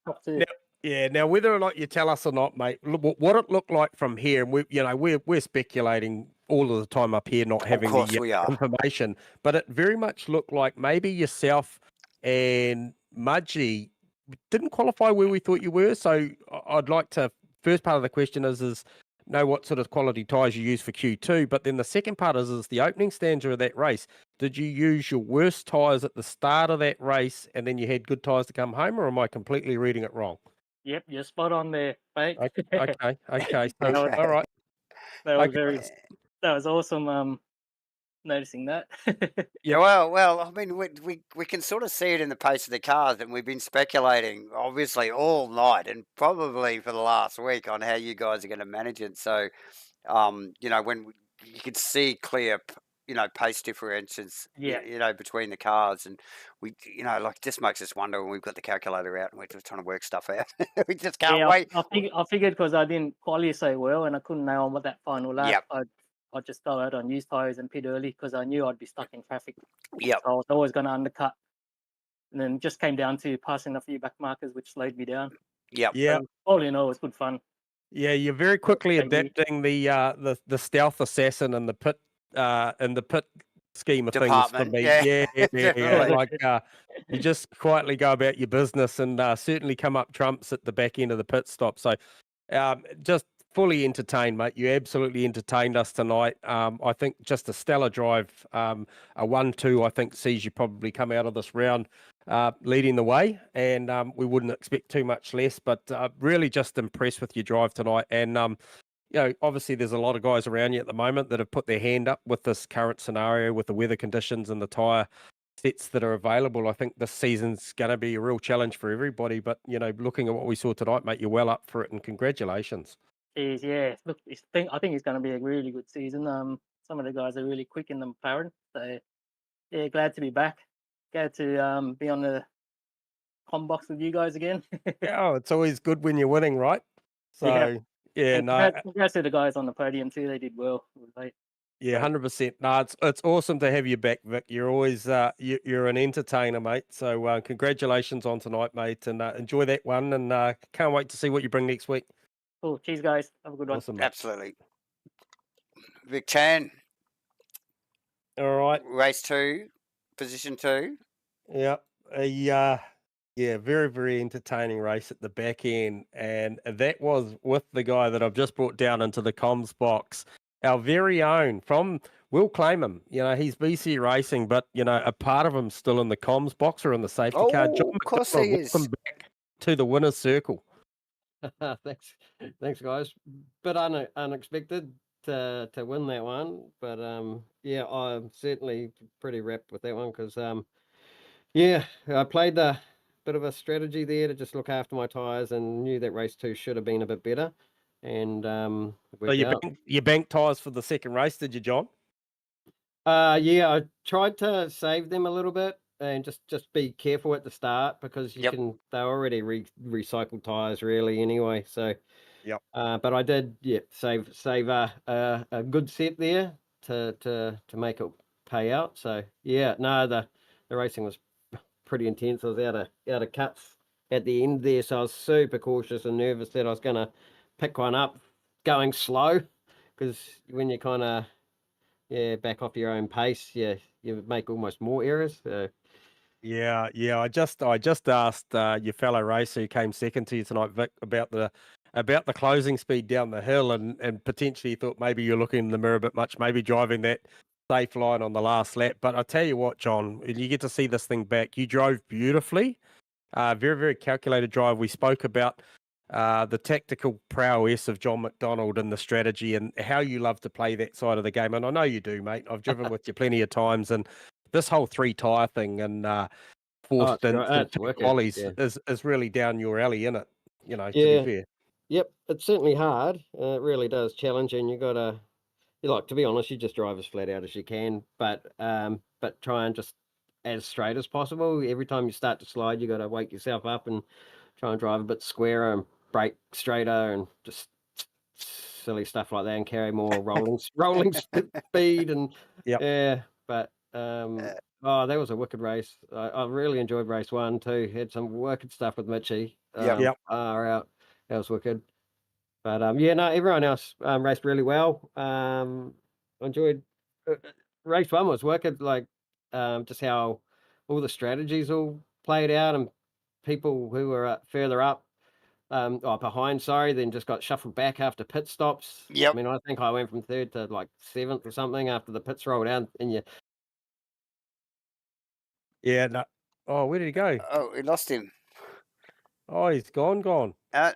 Now, whether or not you tell us or not, mate, what it looked like from here, and we're speculating all of the time up here, not having the information, but it very much looked like maybe yourself and Mudgee didn't qualify where we thought you were. So I'd like to, first part of the question is know what sort of quality tyres you use for Q2, but then the second part is the opening stanza of that race. Did you use your worst tyres at the start of that race and then you had good tyres to come home, or am I completely reading it wrong? Yep, you're spot on there, mate. Okay. So, all right. That was awesome. Noticing that. Yeah, well, I mean, we can sort of see it in the pace of the cars, and we've been speculating, obviously, all night and probably for the last week on how you guys are going to manage it. So, when you could see clear, pace differentials, between the cars, and we, just makes us wonder when we've got the calculator out and we're just trying to work stuff out. We just can't wait. I figured because I didn't qualify so well and I couldn't nail on what that final lap. Yep. I just go out on used tyres and pit early because I knew I'd be stuck in traffic. Yep. So I was always going to undercut. And then just came down to passing a few back markers, which slowed me down. Yep. Yeah. So all in all, it was good fun. Yeah, you're very quickly adapting the stealth assassin and the pit scheme of Department. things for me. Yeah. Like you just quietly go about your business and certainly come up trumps at the back end of the pit stop. So just fully entertained, mate. You absolutely entertained us tonight. I think just a stellar drive, a 1-2, I think sees you probably come out of this round leading the way, and we wouldn't expect too much less, but really just impressed with your drive tonight. And obviously there's a lot of guys around you at the moment that have put their hand up with this current scenario with the weather conditions and the tyre sets that are available. I think this season's going to be a real challenge for everybody, but looking at what we saw tonight, mate, you're well up for it, and congratulations. Jeez, yeah. Look, I think it's going to be a really good season. Some of the guys are really quick in the McLaren, so yeah, glad to be back. Glad to be on the com box with you guys again. Oh, it's always good when you're winning, right? So congrats to the guys on the podium too. They did well. Yeah, 100%. No, it's awesome to have you back, Vic. You're always you're an entertainer, mate. So congratulations on tonight, mate, and enjoy that one. And can't wait to see what you bring next week. Cool. Cheers, guys. Have a good one. Awesome, mate. Absolutely. Vic Chan. All right. Race 2, position 2. Yeah. Very, very entertaining race at the back end. And that was with the guy that I've just brought down into the comms box, our very own, we'll claim him. He's BC Racing, but, a part of him's still in the comms box or in the safety car. John, of course he is. Welcome back to the winner's circle. Thanks, guys. Bit unexpected to win that one, but I'm certainly pretty wrapped with that one because I played a bit of a strategy there to just look after my tyres and knew that race 2 should have been a bit better. And so you banked tyres for the second race, did you, John? I tried to save them a little bit and just be careful at the start because you Yep. can. They're already recycled tires really anyway. So, Yep. but I did save a good set there to make it pay out. So yeah, no, the racing was pretty intense. I was out of cuts at the end there, so I was super cautious and nervous that I was going to pick one up going slow, because when you kind of back off your own pace, you make almost more errors. So. Yeah. I just asked your fellow racer who came second to you tonight, Vic, about the closing speed down the hill, and potentially thought maybe you're looking in the mirror a bit much, maybe driving that safe line on the last lap. But I tell you what, John, when you get to see this thing back, you drove beautifully. Very, very calculated drive. We spoke about the tactical prowess of John McDonald and the strategy and how you love to play that side of the game. And I know you do, mate. I've driven with you plenty of times, and this whole 3-tyre thing and four Oh, stints and it's 2 wicked. qualies Yeah. is really down your alley, isn't it? To be Yeah. fair. Yep, it's certainly hard. It really does challenge, and to be honest, you just drive as flat out as you can, but try and just as straight as possible. Every time you start to slide, you got to wake yourself up and try and drive a bit squarer and brake straighter and just silly stuff like that, and carry more rolling speed and Yep. yeah. But that was a wicked race. I really enjoyed race 1 too. Had some wicked stuff with Mitchie. Yep. Far out. That was wicked. But no, everyone else raced really well. I enjoyed race 1 was wicked, like just how all the strategies all played out, and people who were further up, behind, sorry, then just got shuffled back after pit stops. Yep. I mean, I think I went from 3rd to like 7th or something after the pits rolled out, and Yeah. No. Oh, where did he go? Oh, we lost him. Oh, he's gone. Yeah,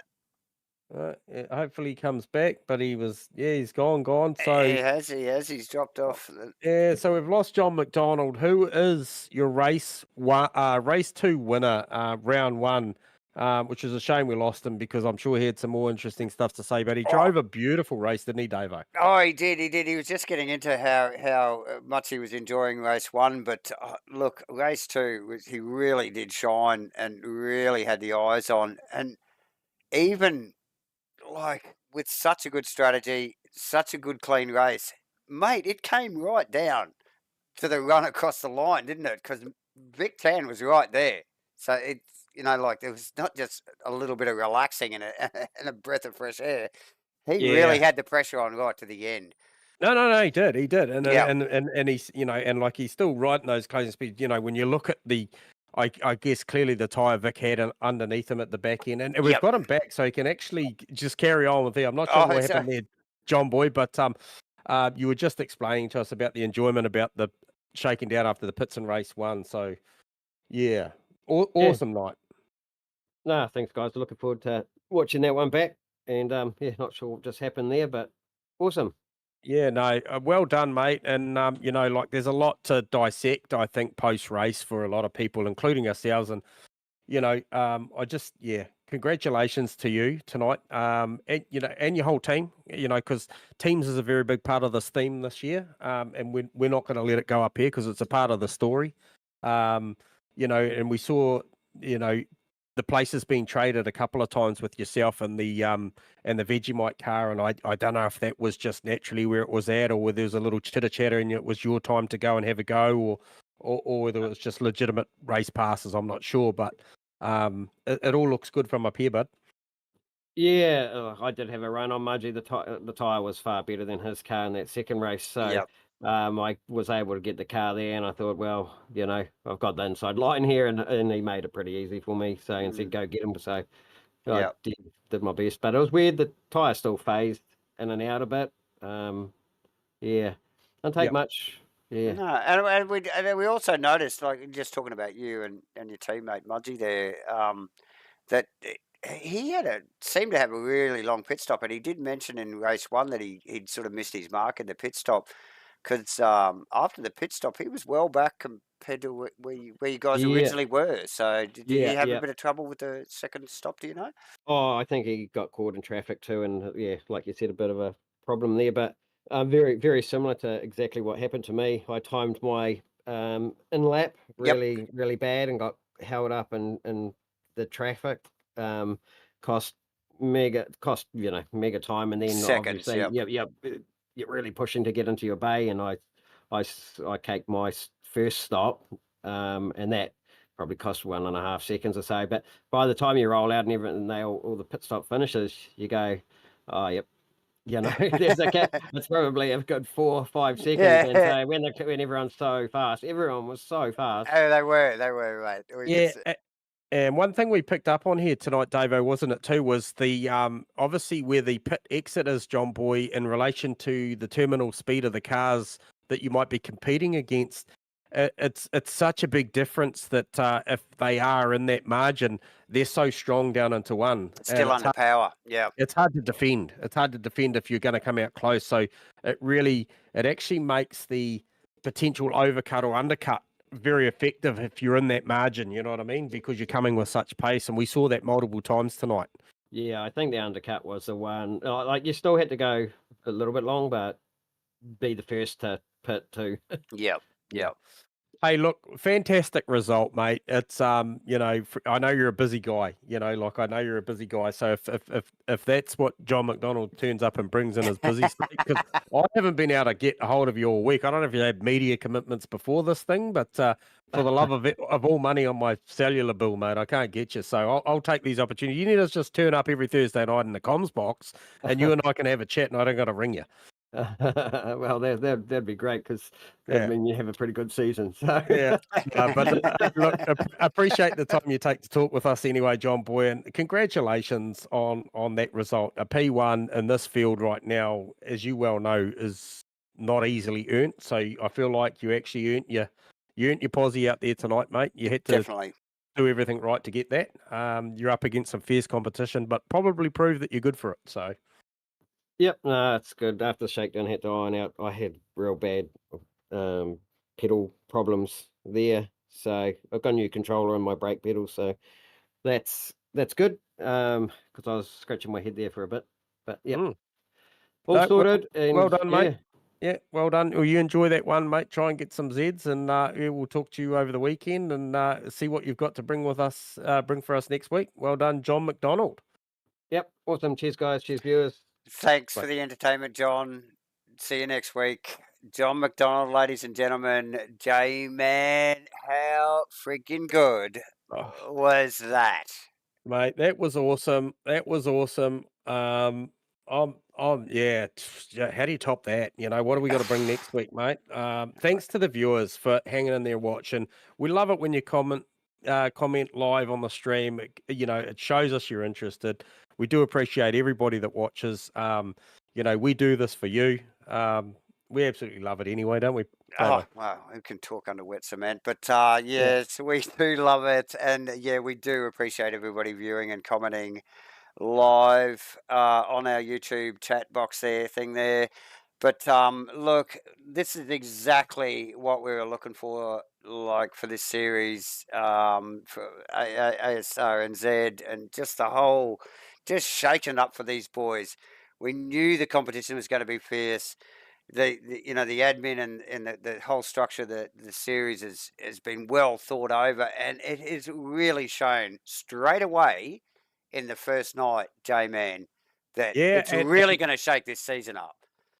Hopefully he comes back, but he's gone. So he has. He's dropped off. yeah, so we've lost John McDonald, who is your race 2 winner, round 1, which is a shame we lost him because I'm sure he had some more interesting stuff to say. But he drove a beautiful race, didn't he, Davo? Oh, he did. He was just getting into how much he was enjoying race 1, but look, race 2 he really did shine and really had the eyes on, and even like with such a good strategy, such a good clean race, mate, it came right down to the run across the line, didn't it? Because Vic Tan was right there. So it's, like there was not just a little bit of relaxing and and a breath of fresh air. He really had the pressure on right to the end. No, he did, and Yeah. and he's and like he's still right in those closing speeds. When you look at I guess clearly the tyre Vic had underneath him at the back end, and we've Yep. got him back, so he can actually just carry on with it. I'm not sure what happened there, John Boy, but you were just explaining to us about the enjoyment about the shaking down after the pits in race 1. So yeah, awesome night. No, thanks guys. Looking forward to watching that one back, and not sure what just happened there, but awesome. Yeah, no, well done, mate. And there's a lot to dissect, I think, post race for a lot of people, including ourselves. And congratulations to you tonight, and your whole team. Because teams is a very big part of this theme this year, and we're not going to let it go up here because it's a part of the story. And we saw, the places being traded a couple of times with yourself and the Vegemite car, and I don't know if that was just naturally where it was at, or whether there was a little chitter chatter and it was your time to go and have a go, or whether it was just legitimate race passes. I'm not sure, but it all looks good from up here, bud. Yeah, I did have a run on Mudgee. The tire was far better than his car in that second race, so Yep. I was able to get the car there, and I thought, well, I've got the inside line here, and he made it pretty easy for me. So and said, go get him. So I did my best, but it was weird. The tire still phased in and out a bit. Yeah, don't take much. Yeah. No, and we also noticed, like just talking about you and your teammate Mudgee there, that he seemed to have a really long pit stop, and he did mention in race 1 that he'd sort of missed his mark in the pit stop, because after the pit stop he was well back compared to where you guys originally were. So did he have a bit of trouble with the second stop? Do you know? Oh, I think he got caught in traffic too, and like you said, a bit of a problem there. But very, very similar to exactly what happened to me. I timed my in lap, really, really bad, and got held up in the traffic. Cost mega time, and then Seconds, obviously you're really pushing to get into your bay, and I caked my first stop, and that probably cost 1.5 seconds or so. But by the time you roll out and everything, all the pit stop finishes, you go, oh yep. There's a gap. It's probably a good 4 or 5 seconds. Yeah. And so when everyone's so fast, everyone was so fast. Oh, they were, right. Yeah, and one thing we picked up on here tonight, Davo, wasn't it too, was the obviously where the pit exit is, John Boy, in relation to the terminal speed of the cars that you might be competing against. It's such a big difference that if they are in that margin, they're so strong down into one. Still under power, yeah. It's hard to defend. It's hard to defend if you're going to come out close. So it actually makes the potential overcut or undercut very effective if you're in that margin, you know what I mean? Because you're coming with such pace, and we saw that multiple times tonight. Yeah, I think the undercut was the one. Like, you still had to go a little bit long, but be the first to pit too. Yep. Hey, look, fantastic result, mate. It's I know you're a busy guy. I know you're a busy guy. So if that's what John McDonald turns up and brings in his busy state, because I haven't been able to get a hold of you all week. I don't know if you had media commitments before this thing, but for the love of all money on my cellular bill, mate, I can't get you. So I'll take these opportunities. You need to just turn up every Thursday night in the comms box, and you and I can have a chat, and I don't got to ring you. Well, that'd be great, because that'd mean you have a pretty good season. So yeah, but look, appreciate the time you take to talk with us anyway, John Boy, and congratulations on that result. A P1 in this field right now, as you well know, is not easily earned. So I feel like you actually earned your posse out there tonight, mate. You had to Definitely do everything right to get that. You're up against some fierce competition, but probably prove that you're good for it. So. Yep, no, it's good. After the shakedown, I had to iron out. I had real bad pedal problems there, so I've got a new controller on my brake pedal, so that's good. Because I was scratching my head there for a bit, but yeah, all sorted. Well done, mate. Yeah, well done. Well, you enjoy that one, mate. Try and get some Zs, and we'll talk to you over the weekend and see what you've got to bring for us next week. Well done, John McDonald. Yep, awesome. Cheers, guys. Cheers, viewers. Thanks for the entertainment, John. See you next week. John McDonald, ladies and gentlemen. J-Man, how freaking good was that? Mate, that was awesome. Yeah. How do you top that? What do we got to bring next week, mate? Thanks to the viewers for hanging in there watching. We love it when you comment live on the stream. It shows us you're interested. We do appreciate everybody that watches. We do this for you. We absolutely love it anyway, don't we? Oh, wow. Who can talk under wet cement? But yes, we do love it. And yeah, we do appreciate everybody viewing and commenting live on our YouTube chat box there. But look, this is exactly what we were looking for, for this series, for Asrnz, and just the whole, just shaking up for these boys. We knew the competition was going to be fierce. The admin and the whole structure of the series has been well thought over, and it is really shown straight away in the first night, J-Man, that it's really going to shake this season up.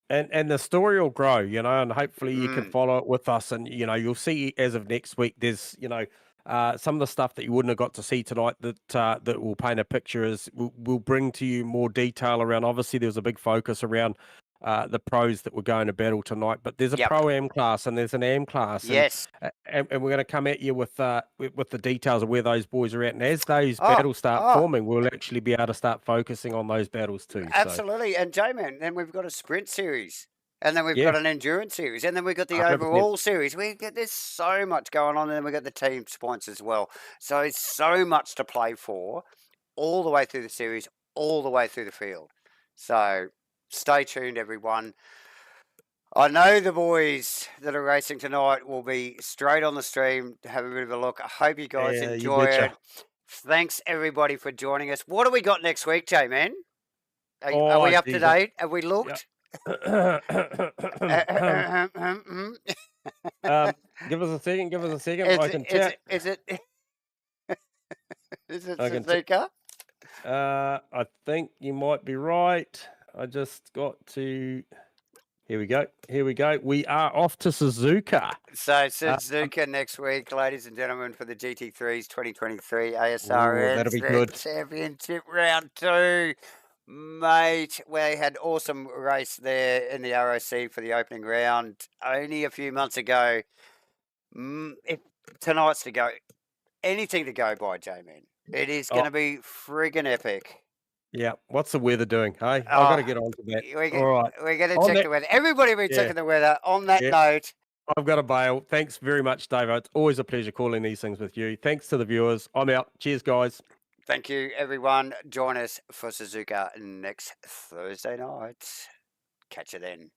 And the story will grow, and hopefully you can follow it with us. And, you'll see as of next week, there's, some of the stuff that you wouldn't have got to see tonight that will paint a picture we'll bring to you more detail around. Obviously, there was a big focus around the pros that were going to battle tonight, but there's a pro-am class and there's an am class. Yes. And we're going to come at you with the details of where those boys are at. And as those battles start forming, we'll actually be able to start focusing on those battles too. Absolutely. So. And J-Man, then we've got a sprint series. And then we've got an endurance series. And then we've got the overall series. There's so much going on. And then we've got the team points as well. So it's so much to play for all the way through the series, all the way through the field. So stay tuned, everyone. I know the boys that are racing tonight will be straight on the stream to have a bit of a look. I hope you guys enjoy it. Thanks, everybody, for joining us. What do we got next week, J-Man? Are we up to date? Have we looked? Give us a second. Give us a second. Is I it, can is tell. it, is it, is it I can Suzuka? I think you might be right. I just got to. Here we go. Here we go. We are off to Suzuka. So Suzuka next week, ladies and gentlemen, for the GT3's 2023 ASRNZ that'll be good. Championship Round 2. Mate, we had awesome race there in the ROC for the opening round only a few months ago. Tonight's to go. Anything to go by, J-Man. It is going to be friggin' epic. Yeah. What's the weather doing? Hey, I've got to get on to that. All right. We're going to On check that- the weather. Everybody be Yeah. checking the weather. On that Yeah. note, I've got to bail. Thanks very much, Dave. It's always a pleasure calling these things with you. Thanks to the viewers. I'm out. Cheers, guys. thank you, everyone. Join us for Suzuka next Thursday night. Catch you then.